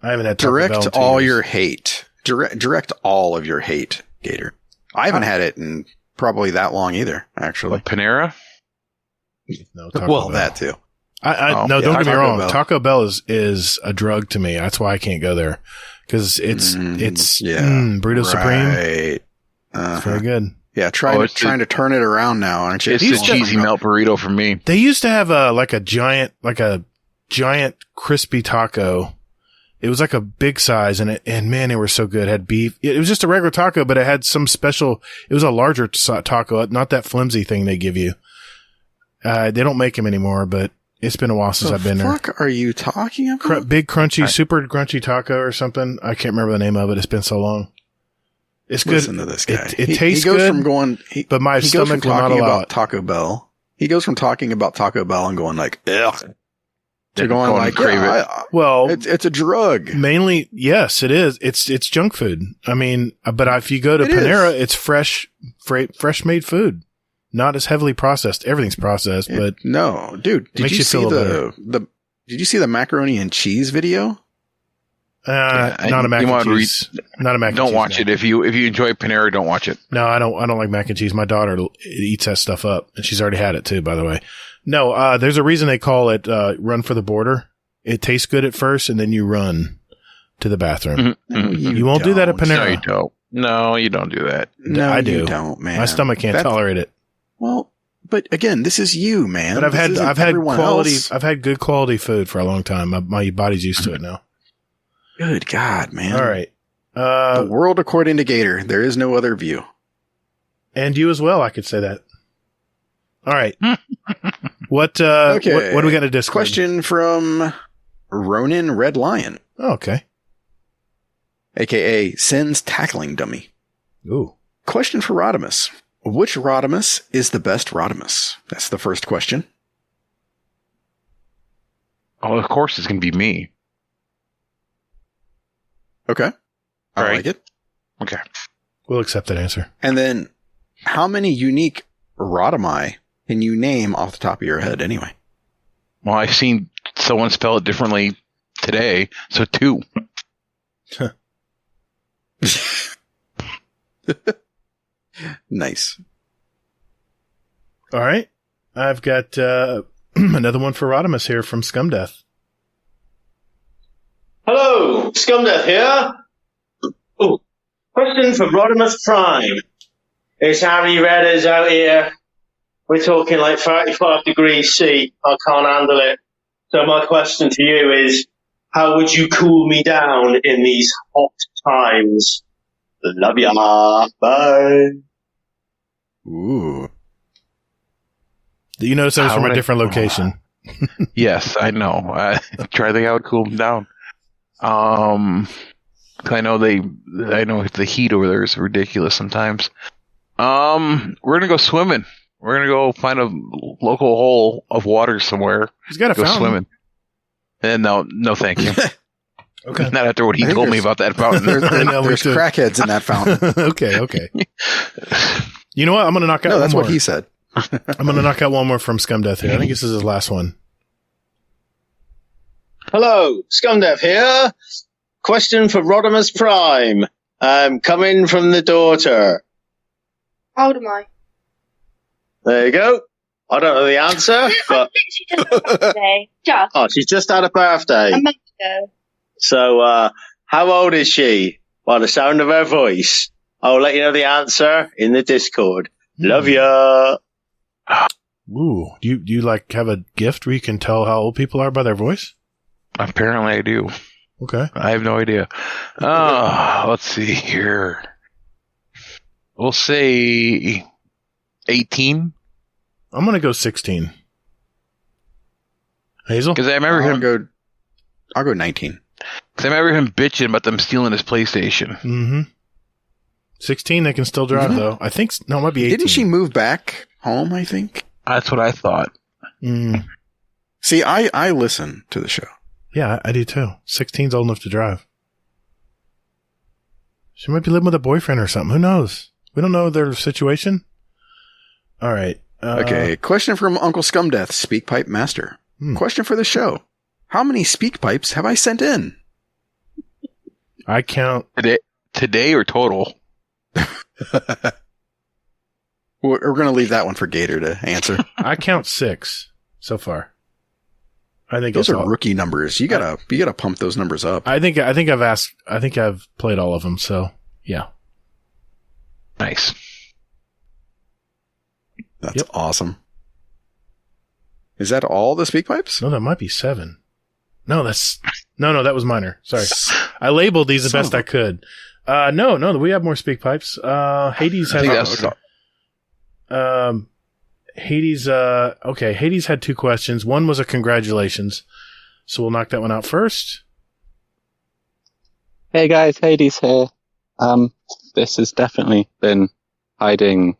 I haven't had Taco Bell in 2 years. Direct all your hate. Direct all of your hate, Gator. I haven't had it in probably that long either, actually. Like Panera? No, Taco Bell. That too. No, don't get me wrong. Taco Bell is a drug to me. That's why I can't go there. Because it's Burrito Supreme. Right. It's very good. Yeah, trying to turn it around now, aren't you? It's the cheesy melt burrito for me. They used to have a giant crispy taco. It was like a big size, and man, they were so good. It had beef. It was just a regular taco, but it had some special. It was a larger taco, not that flimsy thing they give you. They don't make them anymore, but it's been a while since I've been there. What the fuck are you talking about? Big crunchy, super crunchy taco or something. I can't remember the name of it. It's been so long. It's good. Listen to this guy. It tastes good, but my stomach will not allow it. Taco Bell. He goes from talking about Taco Bell and going like, ugh, to going like, crave it. Well, it's a drug. Mainly, yes, it is. It's junk food. I mean, but if you go to Panera, it's fresh made food, not as heavily processed. Everything's processed, but no, dude. Did you see Did you see the macaroni and cheese video? Not a mac and cheese. Not a mac and cheese. Don't watch it. If you enjoy Panera, don't watch it. No, I don't like mac and cheese. My daughter eats that stuff up, and she's already had it too, by the way. No, there's a reason they call it run for the border. It tastes good at first, and then you run to the bathroom. Mm-hmm. You won't do that at Panera. No, you don't. No, you don't do that. No, I do. You don't, man. My stomach can't tolerate it. Well, but again, this is you, man. But I've had good quality food for a long time. My body's used to it now. Good God, man. All right. The world according to Gator. There is no other view. And you as well, I could say that. All right. What do we got to Discord? Question from Ronin Red Lion. Oh, okay. AKA Sin's tackling dummy. Ooh. Question for Rodimus. Which Rodimus is the best Rodimus? That's the first question. Oh, of course it's going to be me. Okay. I Right. like it. Okay. We'll accept that answer. And then, how many unique Rodimi can you name off the top of your head anyway? Well, I've seen someone spell it differently today, so 2. Nice. All right. I've got another one for Rodimus here from Scumdeath. Hello, Scumdeath here. Ooh, question for Rodimus Prime. It's Harry Redders out here. We're talking like 35 degrees C. I can't handle it. So my question to you is, how would you cool me down in these hot times? Love ya. Bye. Ooh. You notice that was from a different location. Yes, I know. Try to think how would cool them down. 'Cause I know the heat over there is ridiculous sometimes. We're gonna go swimming. We're gonna go find a local hole of water somewhere. He's got a fountain. Swimming. And no, thank you. Okay. Not after what he told me about that fountain. There's crackheads in that fountain. Okay. You know what? I'm gonna knock out. No, that's one more. what he said. I'm gonna knock out one more from Scumdeath here. I think this is his last one. Hello, Scumdeath here. Question for Rodimus Prime. Coming from the daughter. How old am I? There you go. I don't know the answer, but She just had a birthday. Just oh, she's just had a birthday. a month ago. So, how old is she? By the sound of her voice. I'll let you know the answer in the Discord. Love ya. Ooh, do you like have a gift where you can tell how old people are by their voice? Apparently I do. Okay. I have no idea. Let's see here. We'll say 18. I'm gonna go 16. Hazel? Because I remember I'll go 19. Because I remember him bitching about them stealing his PlayStation. Mm-hmm. 16, they can still drive, though. I think, no, it might be 18. Didn't she move back home, I think? That's what I thought. Mm. See, I listen to the show. Yeah, I do too. 16's old enough to drive. She might be living with a boyfriend or something. Who knows? We don't know their situation. All right. Okay, question from Uncle Scumdeath, Speakpipe Master. Question for the show. How many speak pipes have I sent in? I count... Today or total? We're going to leave that one for Gator to answer. I count 6 so far. I think those are rookie numbers. You gotta pump those numbers up. I think I've played all of them. So yeah. Nice. That's awesome. Is that all the speak pipes? No, that might be 7. No, that was minor. Sorry. I labeled these the best I could. No, we have more speak pipes. Hades has. Hades, okay, Hades had 2 questions. One was a congratulations. So we'll knock that one out first. Hey guys, Hades here. This has definitely been hiding.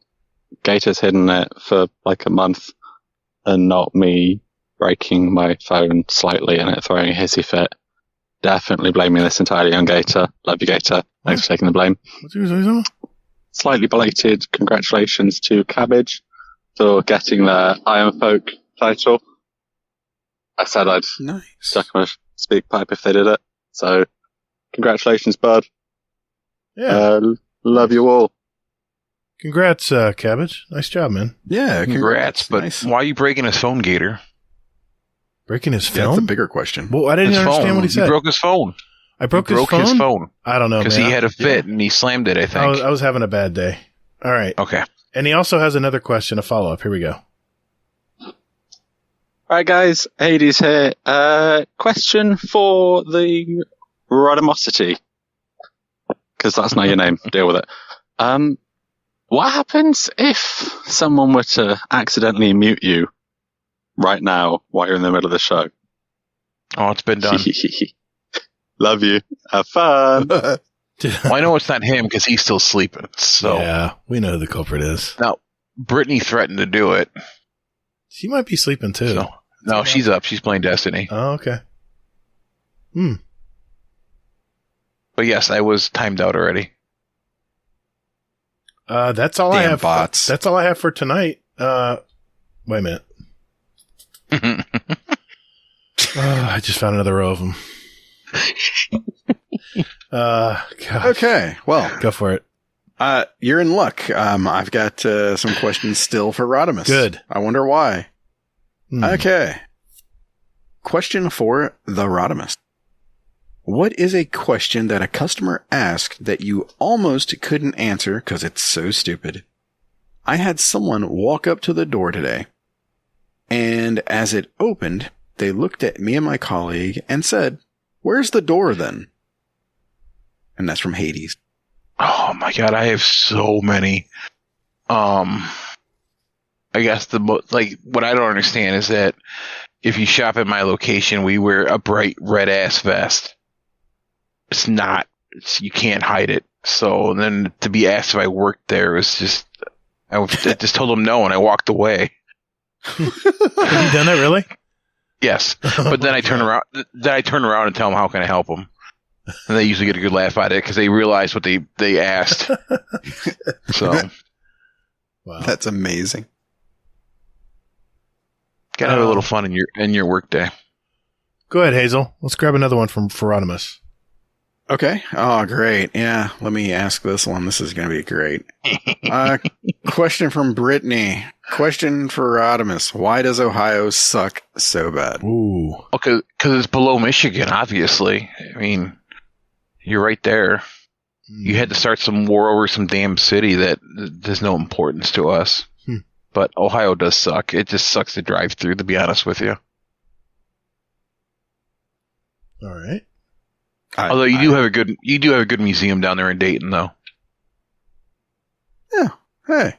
Gator's hidden it for like a month and not me breaking my phone slightly and it throwing a hissy fit. Definitely blaming this entirely on Gator. Love you, Gator. Thanks for taking the blame. What's he saying? Slightly belated congratulations to Cabbage for getting their Iron Folk title. I said I'd stuck them a speak pipe if they did it. So, congratulations, bud. Yeah. Love you all. Congrats, Cabbage. Nice job, man. Yeah, congrats. But nice. Why are you breaking his phone, Gator? Breaking his phone? That's a bigger question. Well, I didn't understand what he said. He broke his phone. I broke his phone? I don't know, because he had a fit and he slammed it, I think. I was having a bad day. All right. Okay. And he also has another question, a follow-up. Here we go. Alright guys, Hades here. Question for the Rodimosity. Because that's not your name. Deal with it. What happens if someone were to accidentally mute you right now while you're in the middle of the show? Oh, it's been done. Love you. Have fun. Well, I know it's not him because he's still sleeping. So yeah, we know who the culprit is. Now, Brittany threatened to do it. She might be sleeping too. So, no, she's up. She's playing Destiny. Oh, okay. But yes, I was timed out already. That's all I Damn have. bots. That's all I have for tonight. Wait a minute. I just found another row of them. Gosh. Okay, well, Go for it. you're in luck. I've got some questions still for Rodimus. Good. I wonder why. Hmm. Okay. Question for the Rodimus. What is a question that a customer asked that you almost couldn't answer because it's so stupid? I had someone walk up to the door today, and as it opened, they looked at me and my colleague and said, "Where's the door then?" And that's from Hades. Oh my god, I have so many. I guess what I don't understand is that if you shop at my location, we wear a bright red ass vest. You can't hide it. So then to be asked if I worked there was just, I just told them no and I walked away. Have you done that really? Yes, but then I turn around. Then I turn around and tell them how can I help them, and they usually get a good laugh out of it because they realize what they asked. So, Wow. That's amazing. gotta have a little fun in your work day. Go ahead, Hazel. Let's grab another one from Rodimus. Okay. Oh, great. Yeah. Let me ask this one. This is going to be great. Question from Brittany. Question for Rodimus. Why does Ohio suck so bad? Ooh. Okay, because it's below Michigan, obviously. I mean, you're right there. You had to start some war over some damn city that there's no importance to us. But Ohio does suck. It just sucks to drive through, to be honest with you. All right. Although you do have a good museum down there in Dayton, though. Yeah. Hey.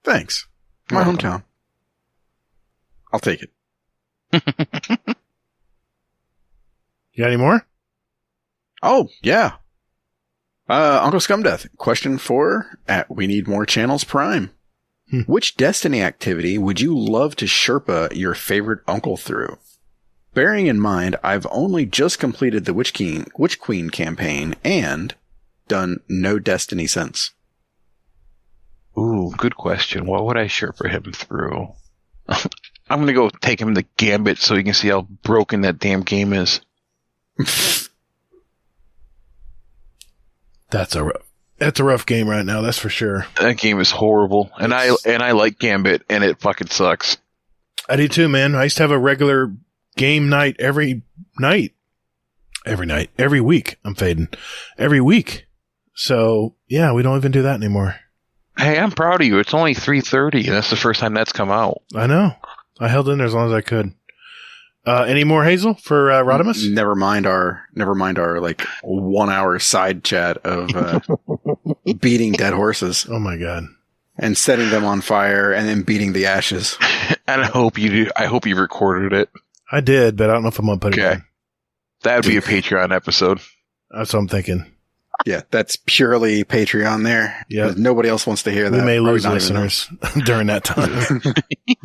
Thanks. My hometown. I'll take it. You got any more? Oh, yeah. Uncle Scumdeath. Question 4 at We Need More Channels Prime. Which Destiny activity would you love to Sherpa your favorite uncle through? Bearing in mind, I've only just completed the Witch Queen campaign and done no Destiny since. Ooh, good question. What would I Sherpa him through? I'm going to go take him to Gambit so he can see how broken that damn game is. That's a rough game right now, that's for sure. That game is horrible. And I like Gambit, and it fucking sucks. I do too, man. I used to have a regular game night every week. I'm fading. Every week. So, yeah, we don't even do that anymore. Hey, I'm proud of you. It's only 3:30, and that's the first time that's come out. I know. I held in there as long as I could. Any more, Hazel, for Rodimus? Never mind our like 1 hour side chat of beating dead horses. Oh my god. And setting them on fire and then beating the ashes. And I hope you recorded it. I did, but I don't know if I'm going to put it in. That would be a Patreon episode. That's what I'm thinking. Yeah, that's purely Patreon there. Yeah. Nobody else wants to hear that. We may lose Probably not even listeners during that time.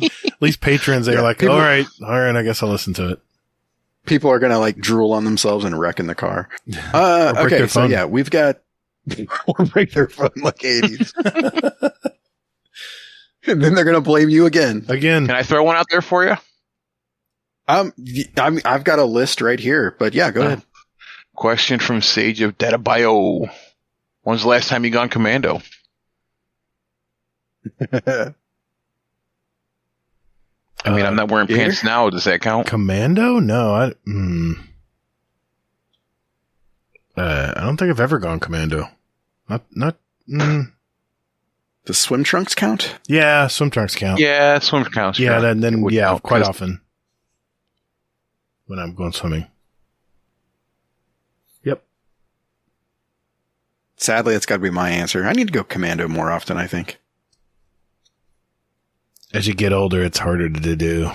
At least patrons, they're like, all right, I guess I'll listen to it. People are going to like drool on themselves and wreck in the car. Okay, so yeah, we've got or break their phone like 80s. And then they're going to blame you again. Can I throw one out there for you? I've got a list right here, but yeah, go ahead. Question from Sage of Data Bio. When's the last time you gone commando? I mean, I'm not wearing pants now. Does that count? Commando? No, I don't think I've ever gone commando. Not. Does swim trunks count? Yeah, swim trunks count. Yeah, swim counts. Yeah, then count, quite often when I'm going swimming. Yep. Sadly, that's got to be my answer. I need to go commando more often, I think. As you get older, it's harder to do.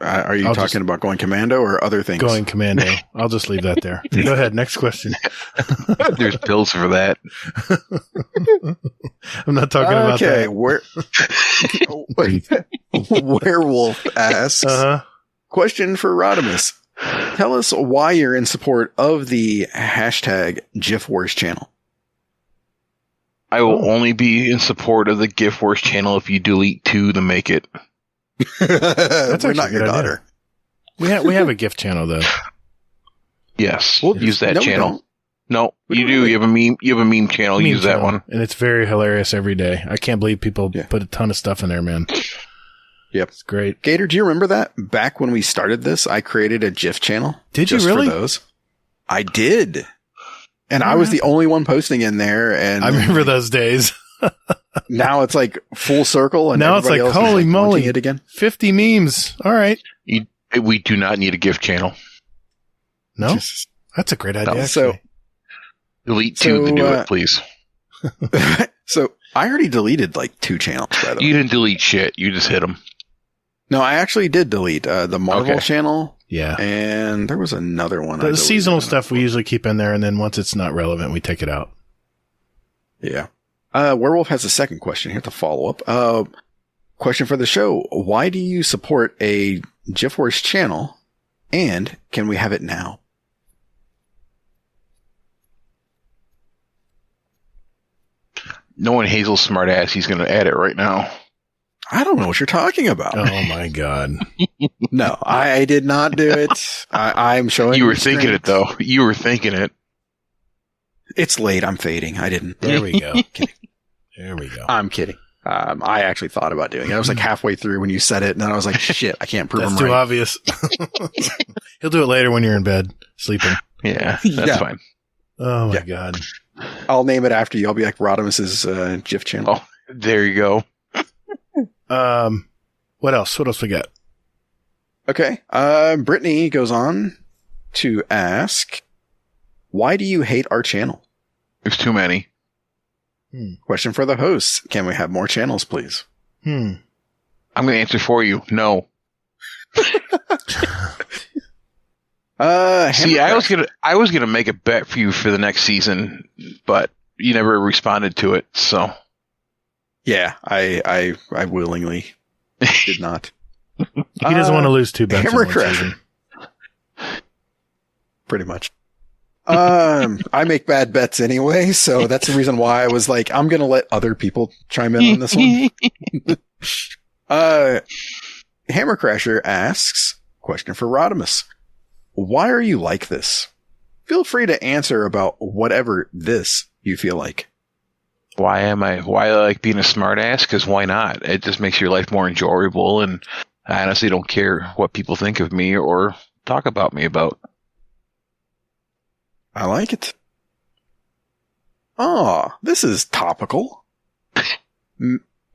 Are you talking about going commando or other things? Going commando. I'll just leave that there. Go ahead. Next question. There's pills for that. I'm not talking about that. Werewolf asks, question for Rodimus. Tell us why you're in support of the hashtag GIF Wars channel. I will only be in support of the GIF Wars channel if you delete 2 to make it. That's We're not your daughter. We have a GIF channel though. Yes, we'll use that channel. No, We you don't do. really. You have a meme channel. Use that one. And it's very hilarious every day. I can't believe people put a ton of stuff in there, man. Yep. It's great. Gator, do you remember that? Back when we started this, I created a GIF channel. Did you just really? For those. I did. And I was the only one posting in there. And I remember those days. Now it's like full circle. And now it's like, holy moly, it again. 50 memes. All right. We do not need a GIF channel. No? That's a great idea. No. So, delete 2 to do it, please. So I already deleted like 2 channels, by the way. You didn't delete shit. You just hit them. No, I actually did delete the Marvel channel. Yeah. And there was another one. The seasonal stuff we usually keep in there, and then once it's not relevant, we take it out. Yeah. Werewolf has a second question here to follow up. Question for the show. Why do you support a GIF Wars channel? And can we have it now? Knowing Hazel's smart ass, he's going to add it right now. I don't know what you're talking about. Oh my God. No, I did not do it. I'm showing you were thinking it though. You were thinking it. It's late. I'm fading. I didn't. There we go. There we go. I'm kidding. I actually thought about doing it. I was like halfway through when you said it, and then I was like, shit, I can't prove That's him too right. obvious. He'll do it later when you're in bed, sleeping. Yeah, that's fine. Oh my God. I'll name it after you. I'll be like Rodimus's GIF channel. Oh, there you go. What else? What else we got? Okay. Brittany goes on to ask, why do you hate our channel? There's too many. Question for the hosts. Can we have more channels, please? I'm going to answer for you. No. See, I was gonna make a bet for you for the next season, but you never responded to it, so. Yeah, I willingly did not. He doesn't want to lose 2 bets. Hammer Crasher. Pretty much. I make bad bets anyway, so that's the reason why I was like, I'm gonna let other people chime in on this one. Hammer Crasher asks, question for Rodimus. Why are you like this? Feel free to answer about whatever this you feel like. Why I like being a smartass? Because why not? It just makes your life more enjoyable, and I honestly don't care what people think of me or talk about me about. I like it. Oh, this is topical.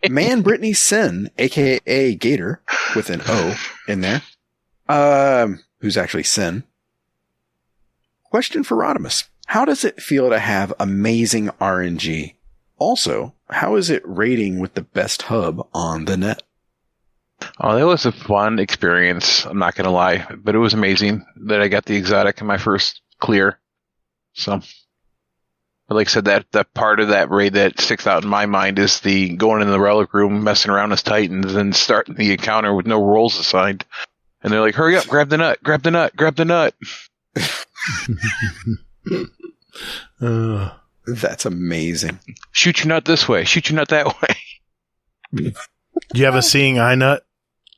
Man Brittany Sin, aka Gator, with an O in there. Who's actually Sin. Question for Rodimus. How does it feel to have amazing RNG? Also, how is it rating with the best hub on the net? Oh, that was a fun experience. I'm not going to lie, but it was amazing that I got the exotic in my first clear. So, but like I said, that part of that raid that sticks out in my mind is the going in the relic room, messing around as Titans, and starting the encounter with no rolls assigned. And they're like, hurry up, grab the nut, grab the nut, grab the nut. That's amazing. Shoot your nut this way, shoot your nut that way. Do you have a seeing eye nut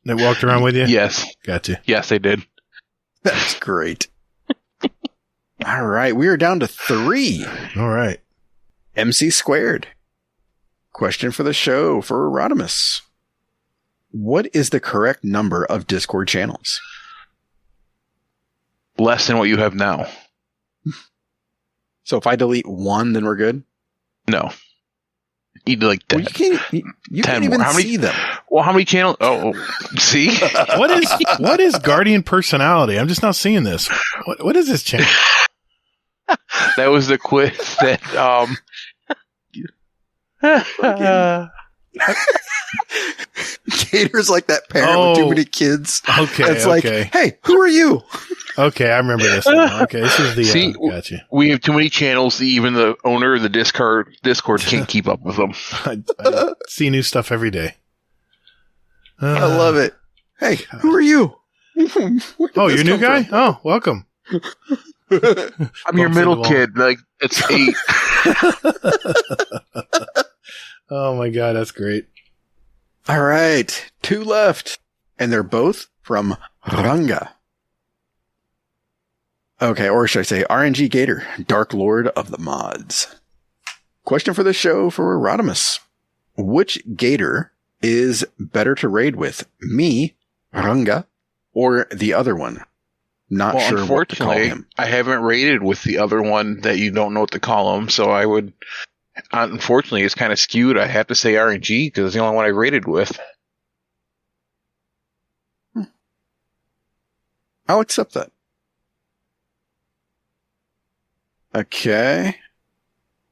that walked around with you? Yes. Got you. Yes, they did. That's great. All right, we are down to 3. All right. MC squared. Question for the show for Rodimus. What is the correct number of Discord channels? Less than what you have now. So if I delete 1, then we're good? No. You need like 10. Well, you can't even see them. Well, how many channels? Oh, see? What is Guardian personality? I'm just not seeing this. What is this channel? That was the quiz that Gator's like that parent with too many kids. Okay, it's like, hey, who are you? Okay, I remember this one. Okay, this is the gotcha. We have too many channels. Even the owner of the Discord can't keep up with them. I see new stuff every day. I love it. Hey, who are you? Oh, you're a new guy? Oh, welcome. I'm your middle kid. Like, it's 8. Oh my god, that's great. All right, 2 left, and they're both from Ranga. Okay, or should I say RNG Gator, Dark Lord of the Mods. Question for the show for Rodimus. Which Gator is better to raid with? Me, Ranga, or the other one? Not sure what to call him. I haven't raided with the other one that you don't know what to call him, so I would... Unfortunately, it's kind of skewed. I have to say RNG because it's the only one I raided with. I'll accept that. Okay.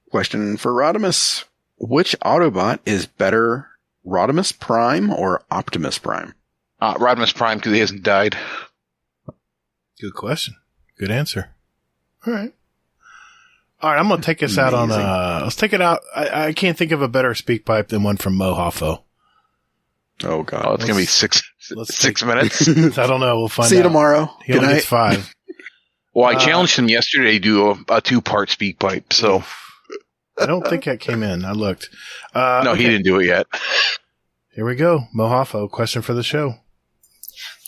Question for Rodimus. Which Autobot is better, Rodimus Prime or Optimus Prime? Rodimus Prime because he hasn't died. Good question. Good answer. All right. All right, I'm going to take us out on let's take it out. I can't think of a better speak pipe than one from Mohafo. Oh, God. Oh, it's going to be 6 minutes. I don't know. We'll find out. See you tomorrow. He only gets 5. Well, I challenged him yesterday to do a 2-part speak pipe, so. I don't think that came in. I looked. No, he didn't do it yet. Here we go. Mohafo, question for the show.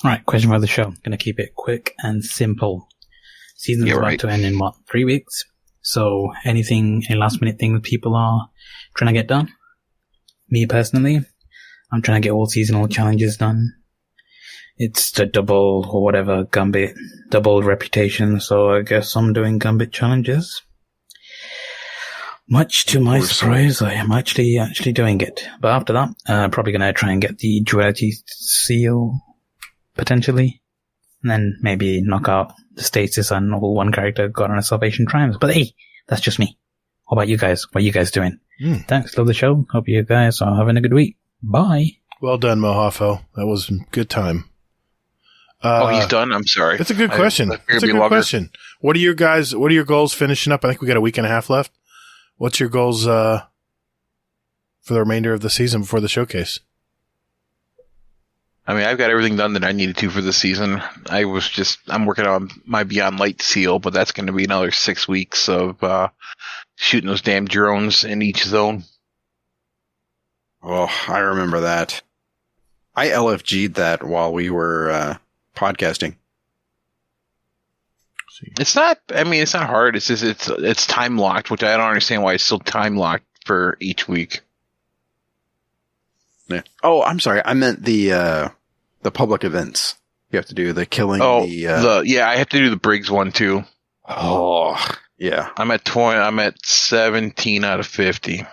All right, question for the show. Going to keep it quick and simple. Season's about to end in, 3 weeks? So any last minute things people are trying to get done? Me personally, I'm trying to get all seasonal challenges done. It's the double or whatever Gambit, double reputation, so I guess I'm doing Gambit challenges. Much to my surprise, I am actually doing it. But after that, probably gonna try and get the duality seal, potentially. And then maybe knock out the stasis and all one character got on a Salvation Triumphs. But hey, that's just me. What about you guys? What are you guys doing? Thanks, love the show. Hope you guys are having a good week. Bye. Well done, Mohafo. That was a good time. He's done? I'm sorry. It's a good question. It's a good question. What are your goals finishing up? I think we got a week and a half left. What's your goals for the remainder of the season before the showcase? I mean, I've got everything done that I needed to for the season. I'm working on my Beyond Light seal, but that's going to be another 6 weeks of shooting those damn drones in each zone. Oh, I remember that. I LFG'd that while we were podcasting. It's not hard. It's just, it's time locked, which I don't understand why it's still time locked for each week. Yeah. Oh, I'm sorry. I meant the public events. You have to do the killing. I have to do the Briggs one too. Oh, yeah. I'm at 20. I'm at 17 out of 50.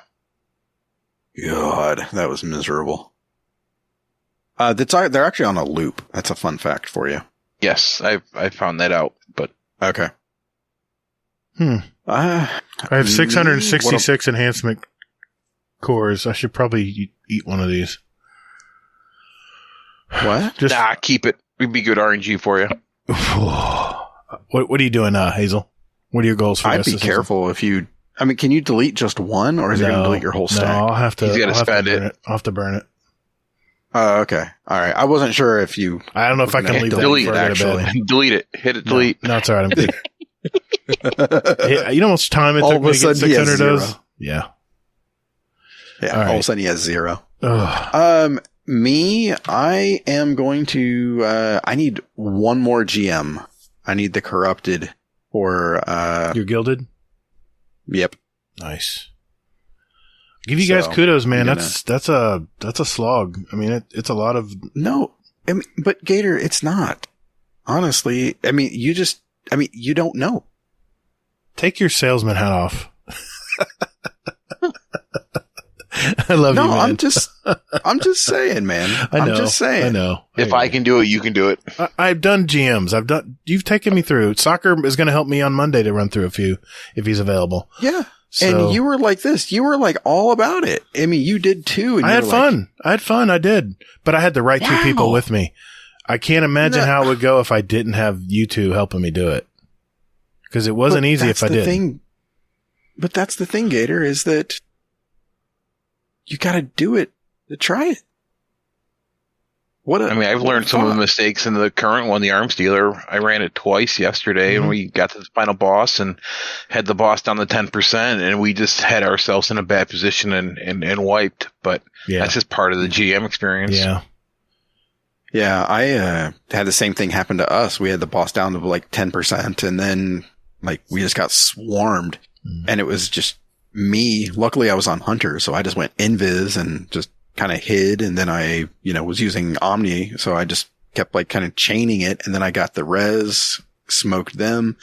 God, that was miserable. They're actually on a loop. That's a fun fact for you. Yes, I found that out. But okay. I have 666 enhancement cores. I should probably eat one of these. What? Keep it. It'd be good RNG for you. What are you doing, Hazel? What are your goals for I'd be careful if you... I mean, can you delete just one, or is it going to delete your whole stack? No, I'll have to... He's got to spend it. I'll have to burn it. Oh, okay. All right. I wasn't sure if you... I don't know if I can leave that delete it, actually. Delete it. Hit it, delete. No, it's all right. I'm good. You know how much time it took me to get 600 of those? Yeah. Yeah, all of a sudden he has 0. Ugh. Me, I am going to... I need one more GM. I need the Corrupted for... You're gilded? Yep. Nice. Give you guys kudos, man. That's a slog. I mean, it's a lot of... No, I mean, but Gator, it's not. Honestly, I mean, you don't know. Take your salesman hat off. I love you, man. I'm just saying, man. I'm just saying. I know. If I can do it, you can do it. I've done GMs. You've taken me through. Soccer is going to help me on Monday to run through a few if he's available. Yeah. So, and you were like this. You were like all about it. I mean, you did too. And I had fun. I did. But I had the right two people with me. I can't imagine how it would go if I didn't have you two helping me do it. Because it wasn't easy if I did. But that's the thing, Gator, is that you got to do it to try it. I've learned some of the mistakes in the current one, the Arms Dealer. I ran it twice yesterday, and we got to the final boss and had the boss down to 10%, and we just had ourselves in a bad position and wiped. But that's just part of the GM experience. Yeah. Yeah, I had the same thing happen to us. We had the boss down to like 10%, and then we just got swarmed, and it was just me. Luckily, I was on Hunter, so I just went invis and just kind of hid, and then I, was using Omni, so I just kept kind of chaining it, and then I got the res, smoked them,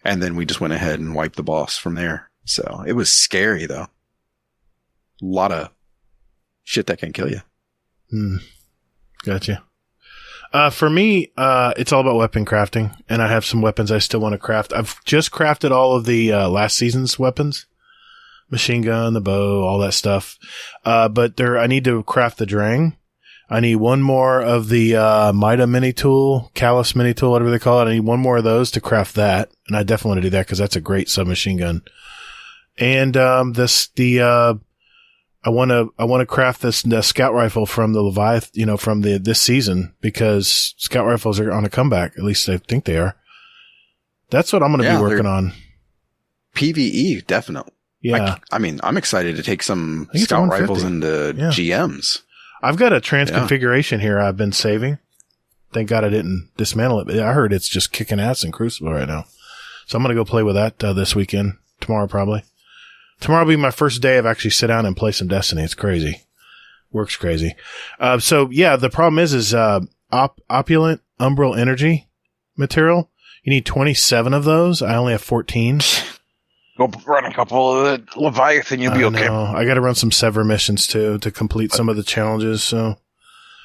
and then we just went ahead and wiped the boss from there. So it was scary, though. A lot of shit that can kill you. Gotcha. For me, it's all about weapon crafting, and I have some weapons I still want to craft. I've just crafted all of the last season's weapons. Machine gun, the bow, all that stuff. But I need to craft the Drang. I need one more of the Mida mini tool, Callus mini tool, whatever they call it. I need one more of those to craft that, and I definitely want to do that because that's a great submachine gun. And I want to craft the scout rifle from the Leviathan, from this season, because scout rifles are on a comeback. At least I think they are. That's what I'm going to be working on. PvE, definitely. Yeah. I'm excited to take some scout rifles into GMs. I've got a transconfiguration here I've been saving. Thank God I didn't dismantle it. I heard it's just kicking ass in Crucible right now. So I'm going to go play with that this weekend. Tomorrow, probably. Tomorrow will be my first day of actually sit down and play some Destiny. It's crazy. Works crazy. The problem is opulent umbral energy material. You need 27 of those. I only have 14. Go run a couple of the Leviathan, you'll be okay. I got to run some Sever missions too to complete some of the challenges. So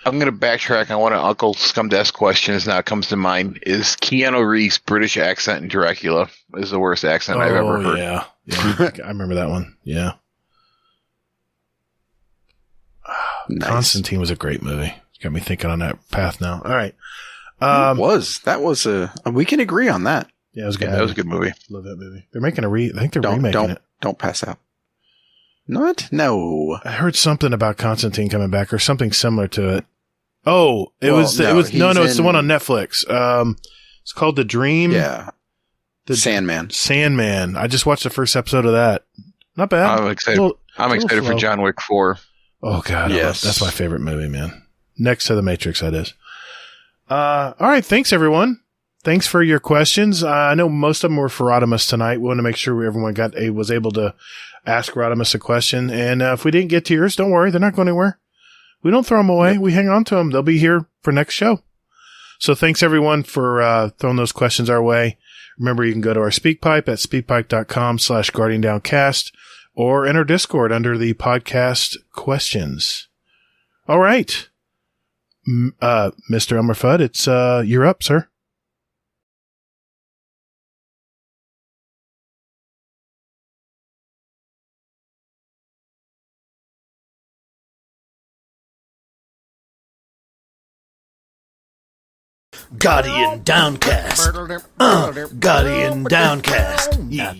I'm going to backtrack on one of Uncle Scumdesk questions now comes to mind. Is Keanu Reeves' British accent in Dracula is the worst accent I've ever heard. Yeah. I remember that one. Yeah. Nice. Constantine was a great movie. Got me thinking on that path now. All right. That was we can agree on that. Yeah, it was a good movie. That was a good movie. Love that movie. They're making I think they're remaking it. Don't pass out. Not? No. I heard something about Constantine coming back or something similar to it. Oh, it's the one on Netflix. It's called The Dream. Yeah. The Sandman. I just watched the first episode of that. Not bad. I'm excited for John Wick 4. Oh God. Yes. That's my favorite movie, man. Next to The Matrix, that is. All right. Thanks everyone. Thanks for your questions. I know most of them were for Rodimus tonight. We want to make sure everyone was able to ask Rodimus a question. And if we didn't get to yours, don't worry. They're not going anywhere. We don't throw them away. Yep. We hang on to them. They'll be here for next show. So thanks everyone for throwing those questions our way. Remember, you can go to our SpeakPipe at speakpipe.com/GuardianDownCast or enter Discord under the podcast questions. All right. Mr. Elmer Fudd, it's you're up, sir. Guardian Downcast. Guardian Downcast. Yeah.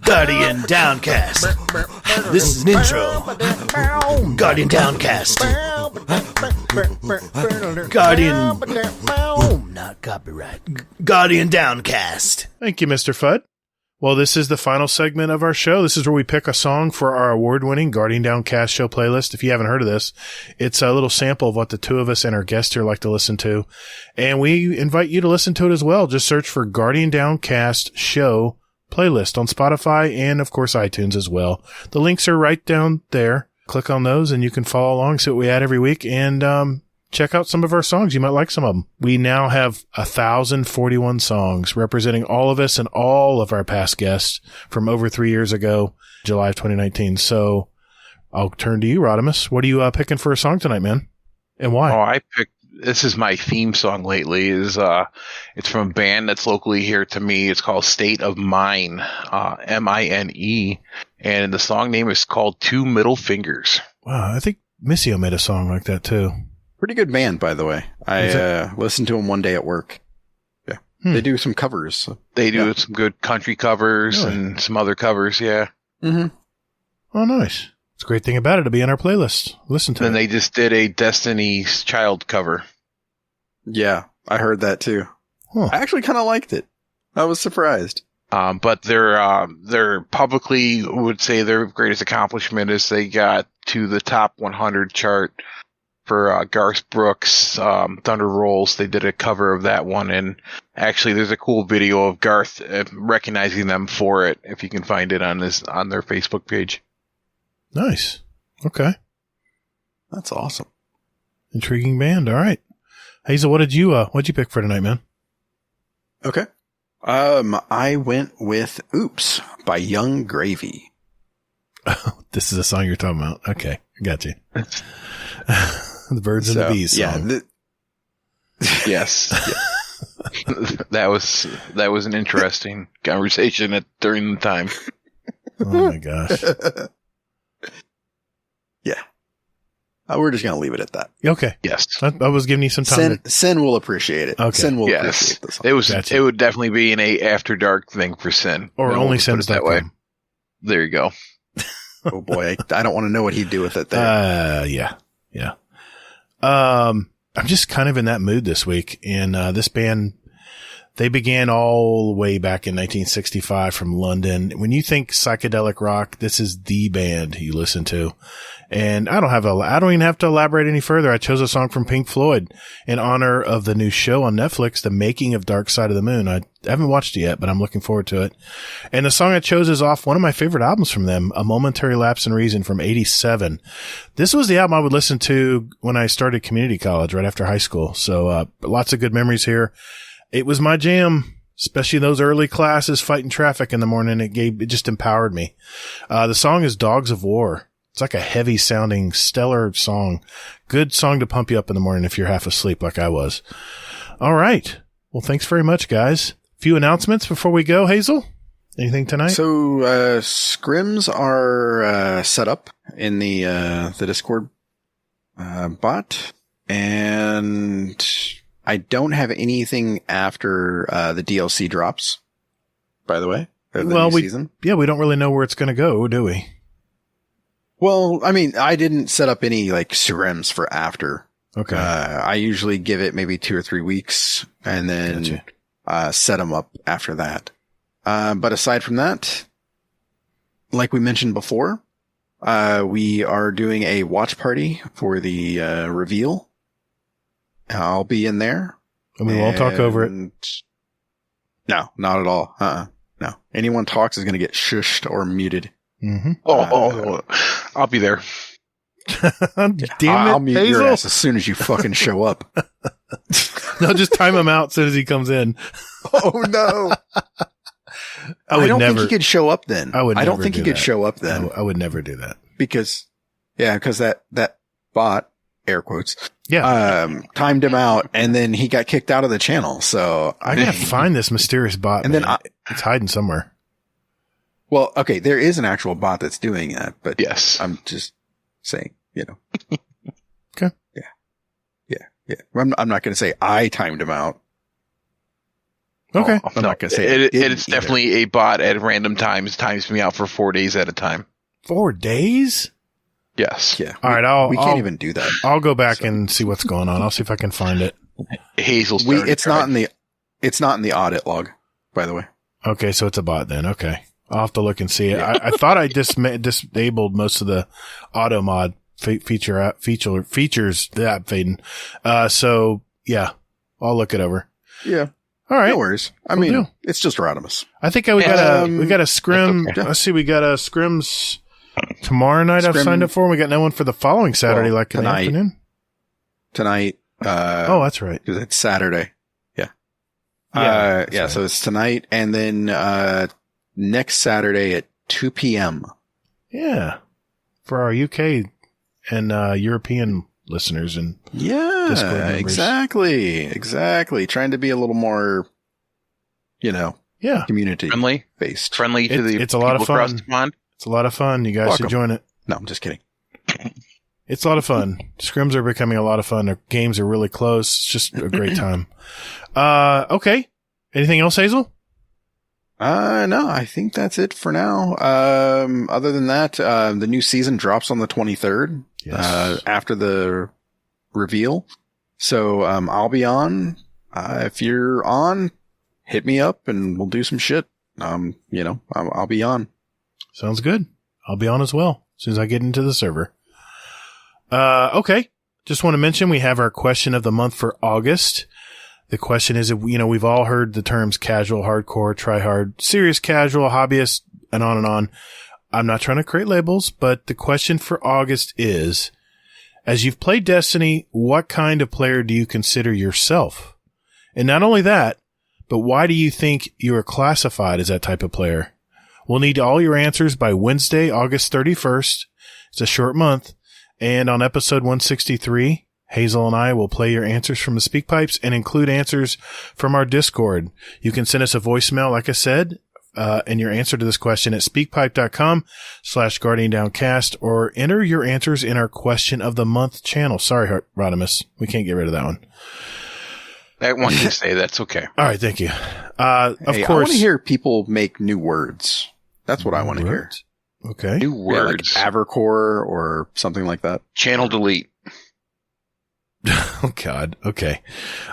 Guardian Downcast. This is an intro. Guardian Downcast. Guardian. Not copyright. Guardian Downcast. Thank you, Mr. Fudd. Well, this is the final segment of our show. This is where we pick a song for our award-winning Guardian Downcast show playlist. If you haven't heard of this, it's a little sample of what the two of us and our guest here like to listen to. And we invite you to listen to it as well. Just search for Guardian Downcast show playlist on Spotify and, of course, iTunes as well. The links are right down there. Click on those and you can follow along, see what we add every week, and check out some of our songs. You might like some of them. We now have 1,041 songs representing all of us and all of our past guests from over 3 years ago, July of 2019. So I'll turn to you, Rodimus. What are you picking for a song tonight, man? And why? Oh, this is my theme song lately. It's from a band that's locally here to me. It's called State of Mine, Mine, and the song name is called Two Middle Fingers. Wow, I think Missio made a song like that too. Pretty good band, by the way. I listened to them one day at work. Yeah, they do some covers. They do some good country covers and some other covers. Yeah. Mm-hmm. Oh, nice. It's a great thing about it to be on our playlist. Listen to it. And they just did a Destiny's Child cover. Yeah, I heard that too. Huh. I actually kind of liked it. I was surprised. But they're publicly would say their greatest accomplishment is they got to the top 100 chart for Garth Brooks' Thunder Rolls. They did a cover of that one, and actually there's a cool video of Garth recognizing them for it, if you can find it on their Facebook page. Nice. Okay. That's awesome. Intriguing band. All right. Hazel, what'd you pick for tonight, man? Okay. I went with Oops by Young Gravy. Oh, this is a song you're talking about. Okay. I got you. The Birds and the Bees song. Yeah. Yes. That was an interesting conversation during the time. Oh my gosh. Yeah. We're just going to leave it at that. Okay. Yes. I was giving you some time. Sin will appreciate it. Okay. Sin will appreciate this. It would definitely be an After Dark thing for Sin. Or only Sin's that way. There you go. Oh boy. I don't want to know what he'd do with it there. Yeah. I'm just kind of in that mood this week. And this band, they began all the way back in 1965 from London. When you think psychedelic rock, this is the band you listen to. And I don't even have to elaborate any further. I chose a song from Pink Floyd in honor of the new show on Netflix, The Making of Dark Side of the Moon. I haven't watched it yet, but I'm looking forward to it. And the song I chose is off one of my favorite albums from them, A Momentary Lapse in Reason from 87. This was the album I would listen to when I started community college right after high school. So, lots of good memories here. It was my jam, especially those early classes fighting traffic in the morning. It just empowered me. The song is Dogs of War. It's like a heavy sounding, stellar song. Good song to pump you up in the morning if you're half asleep like I was. All right. Well, thanks very much, guys. Few announcements before we go. Hazel, anything tonight? So, scrims are set up in the Discord bot, and I don't have anything after the DLC drops, by the way. Well, we don't really know where it's going to go, do we? Well, I mean, I didn't set up any like scrims for after. Okay. I usually give it maybe 2 or 3 weeks and then set them up after that. But aside from that, like we mentioned before, we are doing a watch party for the reveal. I'll be in there. And we won't talk over it. No, not at all. No. Anyone talks is going to get shushed or muted. Mm-hmm. I'll be there. Damn it, I'll mute Hazel. your ass as soon as you fucking show up. No, just time him out as soon as he comes in. Oh no. I don't think he could show up then. I don't think he could show up then. I would never do that. Because that bot, air quotes, timed him out and then he got kicked out of the channel. So I gotta find this mysterious bot. And then it's hiding somewhere. Well, okay, there is an actual bot that's doing that, but yes, I'm just saying, Okay. Yeah. I'm not going to say I timed him out. Okay. I'm not going to say it's definitely a bot at random times me out for 4 days at a time. 4 days? Yes. Yeah. All right. We can't even do that. I'll go back and see what's going on. I'll see if I can find it. Hazel's it's not in the audit log, by the way. Okay. So it's a bot then. Okay. I'll have to look and see it. I thought I disabled most of the auto mod features that fading. So yeah, I'll look it over. Yeah. All right. No worries. I mean, it's just Rodimus. I think we got a scrim. Okay. Let's see. We got a scrims tomorrow night. I've signed up for. We got no one for the following Saturday, in the afternoon. Tonight. Oh, that's right. Because it's Saturday. Yeah. Right. So it's tonight and then, next Saturday at 2 p.m. Yeah. for our UK and European listeners and Discord members. Exactly. Trying to be a little more, community based. Friendly to the it's a lot of people across fun. the pond. It's a lot of fun. You guys should join it. No, I'm just kidding. It's a lot of fun. Scrims are becoming a lot of fun. Our games are really close. It's just a great time. Okay. Anything else, Hazel? No, I think that's it for now. Other than that, the new season drops on the 23rd, after the reveal. So, I'll be on. If you're on, hit me up and we'll do some shit. I'll be on. Sounds good. I'll be on as well as soon as I get into the server. Okay. Just want to mention we have our question of the month for August. The question is, we've all heard the terms casual, hardcore, try-hard, serious casual, hobbyist, and on and on. I'm not trying to create labels, but the question for August is, as you've played Destiny, what kind of player do you consider yourself? And not only that, but why do you think you are classified as that type of player? We'll need all your answers by Wednesday, August 31st. It's a short month. And on episode 163, Hazel and I will play your answers from the speak pipes and include answers from our Discord. You can send us a voicemail, like I said, and your answer to this question at speakpipe.com/GuardianDownCast, or enter your answers in our question of the month channel. Sorry, Rodimus. We can't get rid of that one. I want you to say that's okay. All right. Thank you. Of course. I want to hear people make new words. That's what I want to hear. Okay. New words. Like Avercore or something like that. Channel delete. Oh, God. Okay.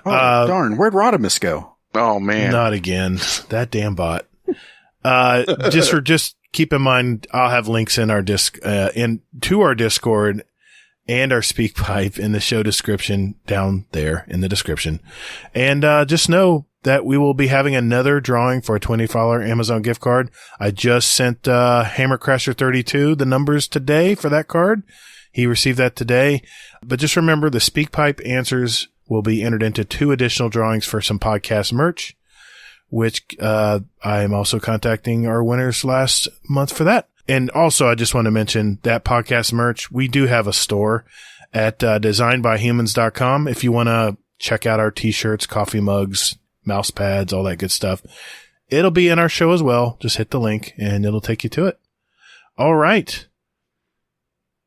Darn. Where'd Rodimus go? Oh, man. Not again. That damn bot. Just keep in mind, I'll have links in our to our Discord and our speak pipe in the show description down there in the description. And, just know that we will be having another drawing for a $20 Amazon gift card. I just sent, Hammercrasher 32 the numbers today for that card. He received that today. But just remember, the speak pipe answers will be entered into 2 additional drawings for some podcast merch, which, I am also contacting our winners last month for that. And also, I just want to mention that podcast merch. We do have a store at, designedbyhumans.com. If you want to check out our t-shirts, coffee mugs, mouse pads, all that good stuff. It'll be in our show as well. Just hit the link and it'll take you to it. All right.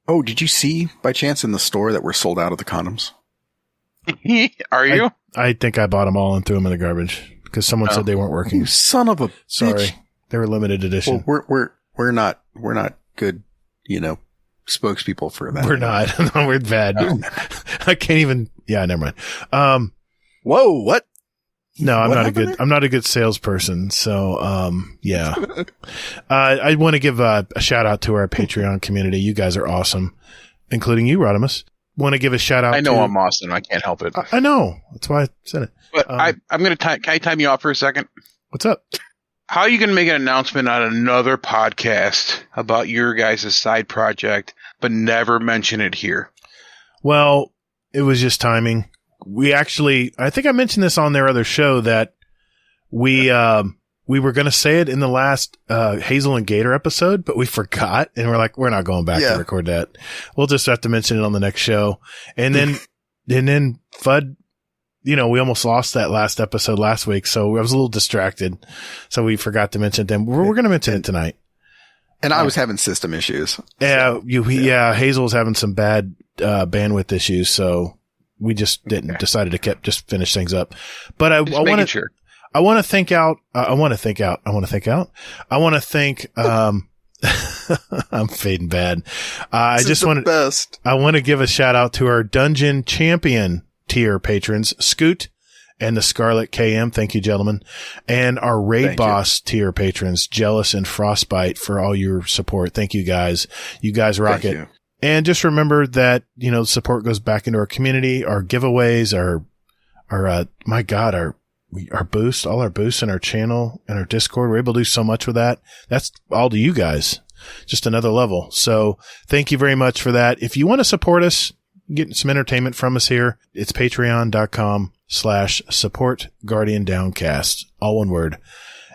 Oh, did you see by chance in the store that we're sold out of the condoms? Are you? I think I bought them all and threw them in the garbage because someone said they weren't working. You son of a Sorry. bitch. They were limited edition. Well, we're not good, spokespeople for that. We're not. No, we're bad. Oh. I can't even. Yeah, never mind. Whoa, what? No, I'm not a good salesperson. So, yeah. I want to give a shout out to our Patreon community. You guys are awesome, including you, Rodimus. Want to give a shout out. I know I'm awesome. I can't help it. I know. That's why I said it. But I'm going to can I time you off for a second? What's up? How are you going to make an announcement on another podcast about your guys' side project, but never mention it here? Well, it was just timing. I think I mentioned this on their other show that we were going to say it in the last Hazel and Gator episode, but we forgot, and we're like, we're not going back to record that. We'll just have to mention it on the next show. And then FUD, we almost lost that last episode last week, so I was a little distracted, so we forgot to mention it then. We're going to mention it tonight. And I was having system issues. Yeah, Hazel was having some bad bandwidth issues, so we just decided to just finish things up. But I want to thank, I'm fading bad. I want to give a shout out to our Dungeon Champion tier patrons, Scoot and the Scarlet KM. Thank you, gentlemen. And our Raid Boss tier patrons, Jealous and Frostbite, for all your support. Thank you guys. You guys rock it. And just remember that, support goes back into our community, our giveaways, our boost, all our boosts in our channel and our Discord. We're able to do so much with that. That's all to you guys. Just another level. So thank you very much for that. If you want to support us, get some entertainment from us here, it's patreon.com/support Guardian Downcast. All one word.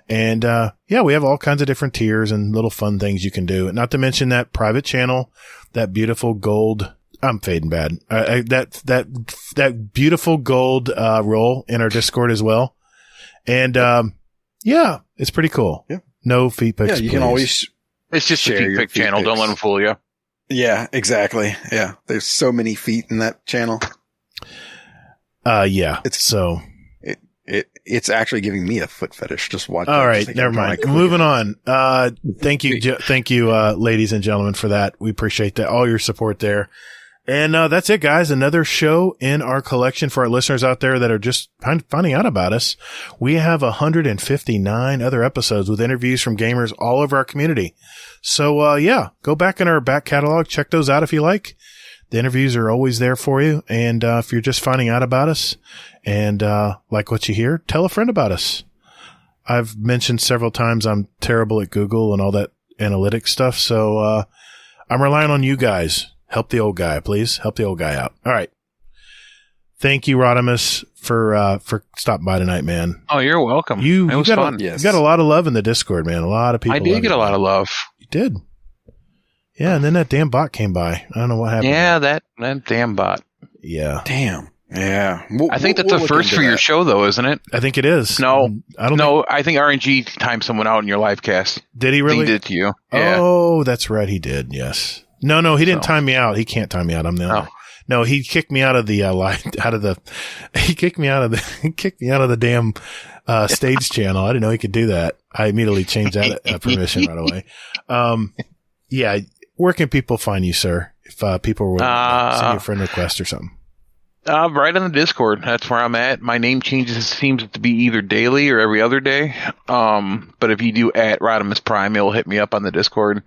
And, yeah, we have all kinds of different tiers and little fun things you can do. Not to mention that private channel, that beautiful gold. I'm fading bad. That beautiful gold, role in our Discord as well. And, yeah, it's pretty cool. Yeah. No feet pics. Yeah, you please. can always It's just a share feet your pic feet channel. Don't pics. let them fool you. Yeah, exactly. Yeah. There's so many feet in that channel. Yeah. It's actually giving me a foot fetish. Just watch. All right. Never mind. Moving on. Thank you, ladies and gentlemen, for that. We appreciate that. All your support there. And, that's it, guys. Another show in our collection for our listeners out there that are just finding out about us. We have 159 other episodes with interviews from gamers all over our community. So, yeah, go back in our back catalog. Check those out if you like. The interviews are always there for you. And, if you're just finding out about us and, like what you hear, tell a friend about us. I've mentioned several times I'm terrible at Google and all that analytics stuff. So, I'm relying on you guys. Help the old guy, please. Help the old guy out. All right. Thank you, Rodimus, for stopping by tonight, man. Oh, you're welcome. You was got fun. You got a lot of love in the Discord, man. A lot of people. I did get a lot of love. You did. Yeah, and then that damn bot came by. I don't know what happened. Yeah, that damn bot. Yeah. Damn. Yeah. I think that's a first for your show, though, isn't it? I think it is. No, I don't. No, I think RNG timed someone out in your live cast. Did he really? He did to you. Yeah. Oh, that's right. He did. Yes. No, he didn't time me out. He can't time me out. I'm the owner. No, he kicked me out of the he kicked me out of the damn stage channel. I didn't know he could do that. I immediately changed that permission right away. Yeah, where can people find you, sir? If people were send you a friend request or something. Right on the Discord. That's where I'm at. My name changes seems to be either daily or every other day. But if you do at Rodimus Prime, it'll hit me up on the Discord.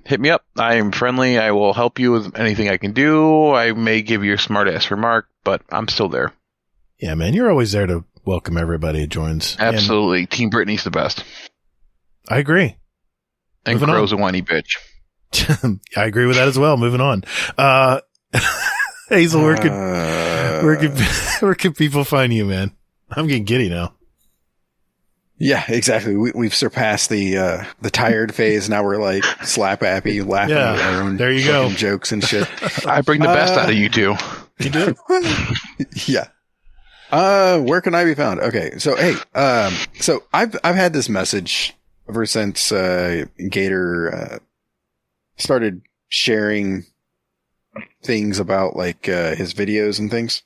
Hit me up. I am friendly. I will help you with anything I can do. I may give you a smart ass remark, but I'm still there. Yeah, man, you're always there to welcome everybody who joins. Absolutely. And Team Brittany's the best. I agree. And Crow's a whiny bitch. I agree with that as well. Moving on. Hazel, where can people find you, man? I'm getting giddy now. Yeah, exactly. We've surpassed the tired phase. Now we're like slap happy, laughing at our own there you go. jokes and shit. I bring the best out of you two. You do. Yeah. Where can I be found? Okay. So, hey, so I've had this message ever since, Gator, started sharing things about like, his videos and things.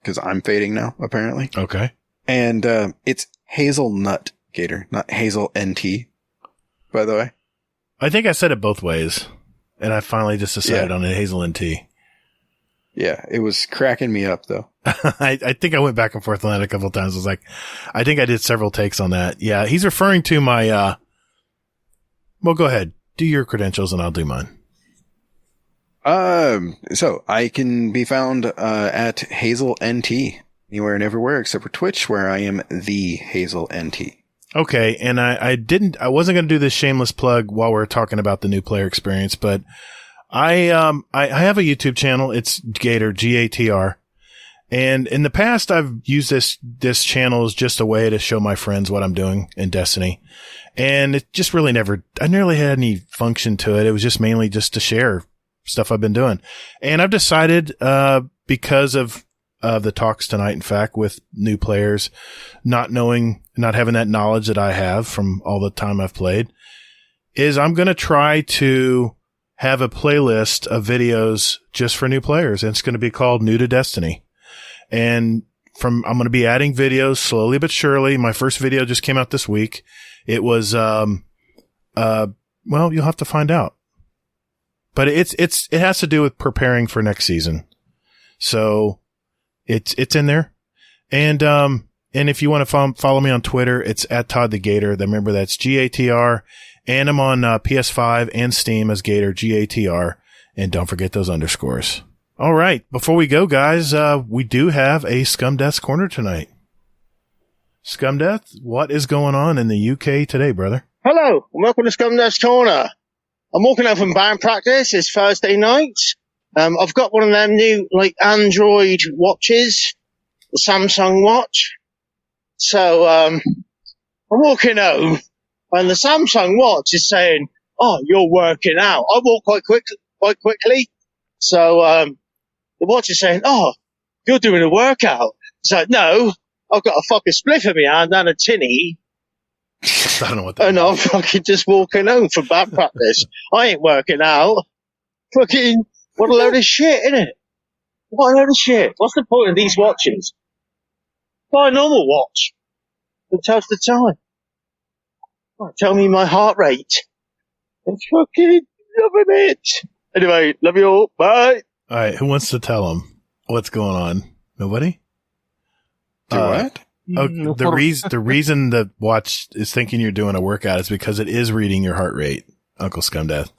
Cause I'm fading now, apparently. Okay. And, it's Hazelnut Gator, not Hazel NT, by the way. I think I said it both ways. And I finally just decided on a Hazel NT. Yeah, it was cracking me up though. I think I went back and forth on that a couple of times. I was like, I think I did several takes on that. Yeah, he's referring to my, well, go ahead. Do your credentials and I'll do mine. So I can be found, at Hazel NT anywhere and everywhere except for Twitch, where I am the Hazel NT. Okay. And I wasn't going to do this shameless plug while we're talking about the new player experience, but I have a YouTube channel. It's Gator, Gatr. And in the past, I've used this channel as just a way to show my friends what I'm doing in Destiny. And it just really I nearly had any function to it. It was just mainly just to share stuff I've been doing. And I've decided, because of the talks tonight, in fact, with new players, not having that knowledge that I have from all the time I've played, is I'm going to try to have a playlist of videos just for new players. And it's going to be called New to Destiny. And I'm going to be adding videos slowly but surely. My first video just came out this week. It was, well, you'll have to find out. But it has to do with preparing for next season. So it's in there. And if you want to follow me on Twitter, it's at Todd the Gator. Remember, that's Gatr. And I'm on PS5 and Steam as Gator, Gatr. And don't forget those underscores. All right. Before we go, guys, we do have a Scumdeath's Corner tonight. Scumdeath, what is going on in the UK today, brother? Hello, and welcome to Scumdeath's Corner. I'm walking out from band practice. It's Thursday night. I've got one of them new, like, Android watches, the Samsung watch. So, I'm walking home, and the Samsung watch is saying, "Oh, you're working out." I walk quite quickly, so the watch is saying, "Oh, you're doing a workout." It's like, no, I've got a fucking spliff in my hand and a tinny. I don't know what that and I'm fucking just walking home from back practice. I ain't working out. Fucking, what a load of shit, innit? What a load of shit. What's the point of these watches? Buy a normal watch. It tells the time. Tell me my heart rate. I'm fucking loving it. Anyway, love you all. Bye. All right, who wants to tell them what's going on? Nobody? What? Oh, the reason the watch is thinking you're doing a workout is because it is reading your heart rate, Uncle Scumdeath.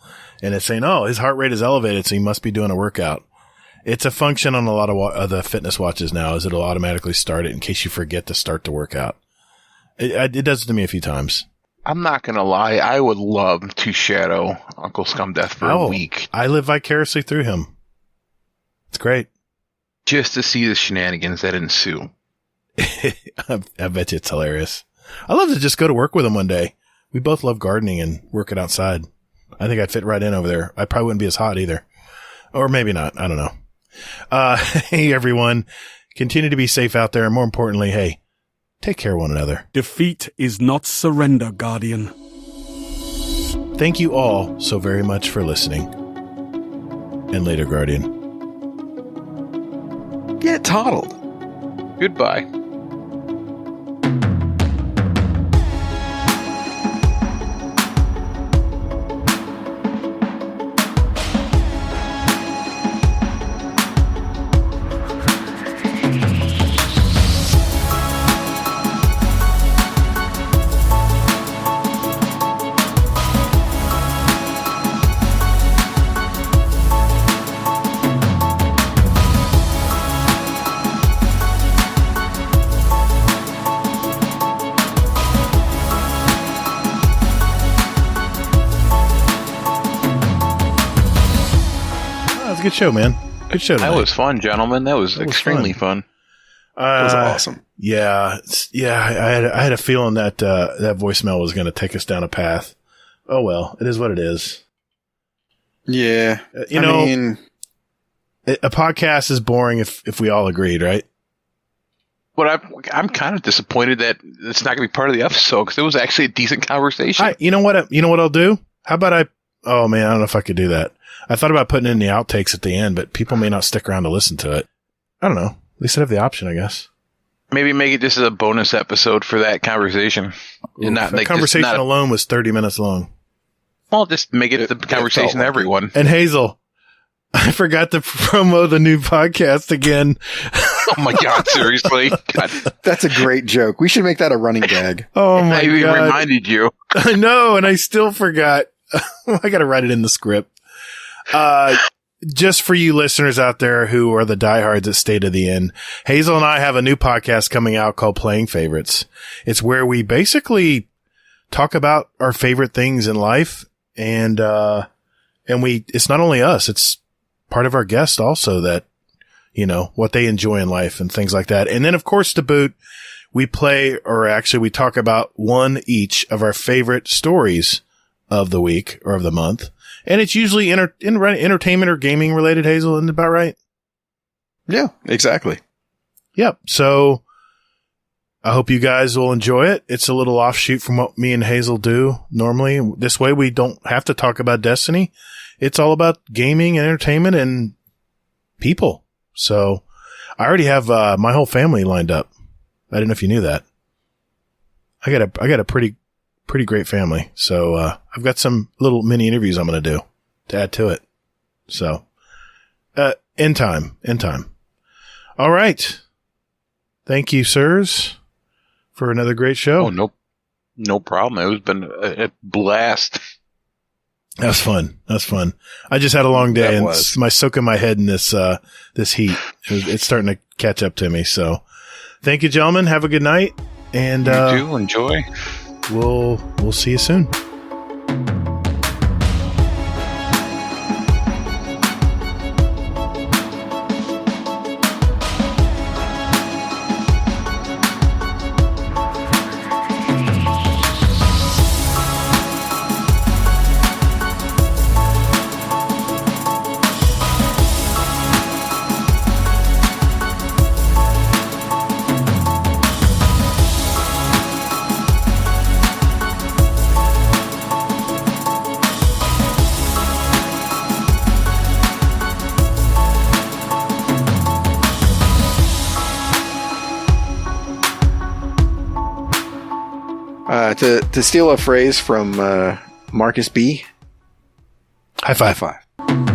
And it's saying, oh, his heart rate is elevated, so he must be doing a workout. It's a function on a lot of the fitness watches now, is it'll automatically start it in case you forget to start the workout. It does it to me a few times. I'm not going to lie. I would love to shadow Uncle Scumdeath for a week. I live vicariously through him. It's great. Just to see the shenanigans that ensue. I bet you it's hilarious. I love to just go to work with him one day. We both love gardening and working outside. I think I'd fit right in over there. I probably wouldn't be as hot either. Or maybe not. I don't know. Hey, everyone. Continue to be safe out there. And more importantly, hey, take care of one another. Defeat is not surrender, Guardian. Thank you all so very much for listening. And later, Guardian. Get toddled. Goodbye. Good show, man. Good show tonight. That was fun, gentlemen. That was extremely fun. That was awesome. Yeah. I had a feeling that that voicemail was going to take us down a path. Oh, well, it is what it is. Yeah. I mean, a podcast is boring if we all agreed, right? But I'm kind of disappointed that it's not going to be part of the episode because it was actually a decent conversation. You know what I'll do? How about oh man, I don't know if I could do that. I thought about putting in the outtakes at the end, but people may not stick around to listen to it. I don't know. At least I have the option, I guess. Maybe make it just as a bonus episode for that conversation. And not the conversation alone was 30 minutes long. Well, just make it the conversation to everyone. And Hazel, I forgot to promo the new podcast again. Oh my God, seriously? God. That's a great joke. We should make that a running gag. Oh my God. I reminded you. I know, and I still forgot. I got to write it in the script. Just for you listeners out there who are the diehards that stay to the end, Hazel and I have a new podcast coming out called Playing Favorites. It's where we basically talk about our favorite things in life. And it's not only us, it's part of our guests also that, what they enjoy in life and things like that. And then of course to boot, we talk about one each of our favorite stories of the week or of the month. And it's usually entertainment or gaming related, Hazel, isn't it about right? Yeah, exactly. Yep. So I hope you guys will enjoy it. It's a little offshoot from what me and Hazel do normally. This way we don't have to talk about Destiny. It's all about gaming and entertainment and people. So I already have my whole family lined up. I don't know if you knew that. I got a pretty great family. So, I've got some little mini interviews I'm going to do to add to it. So, in time. All right. Thank you, sirs, for another great show. Oh, no problem. It was been a blast. That was fun. I just had a long day and my soaking my head in this heat. It's starting to catch up to me. So thank you, gentlemen. Have a good night. And, you too. Enjoy. We'll see you soon. To steal a phrase from Marcus B. High five. High five.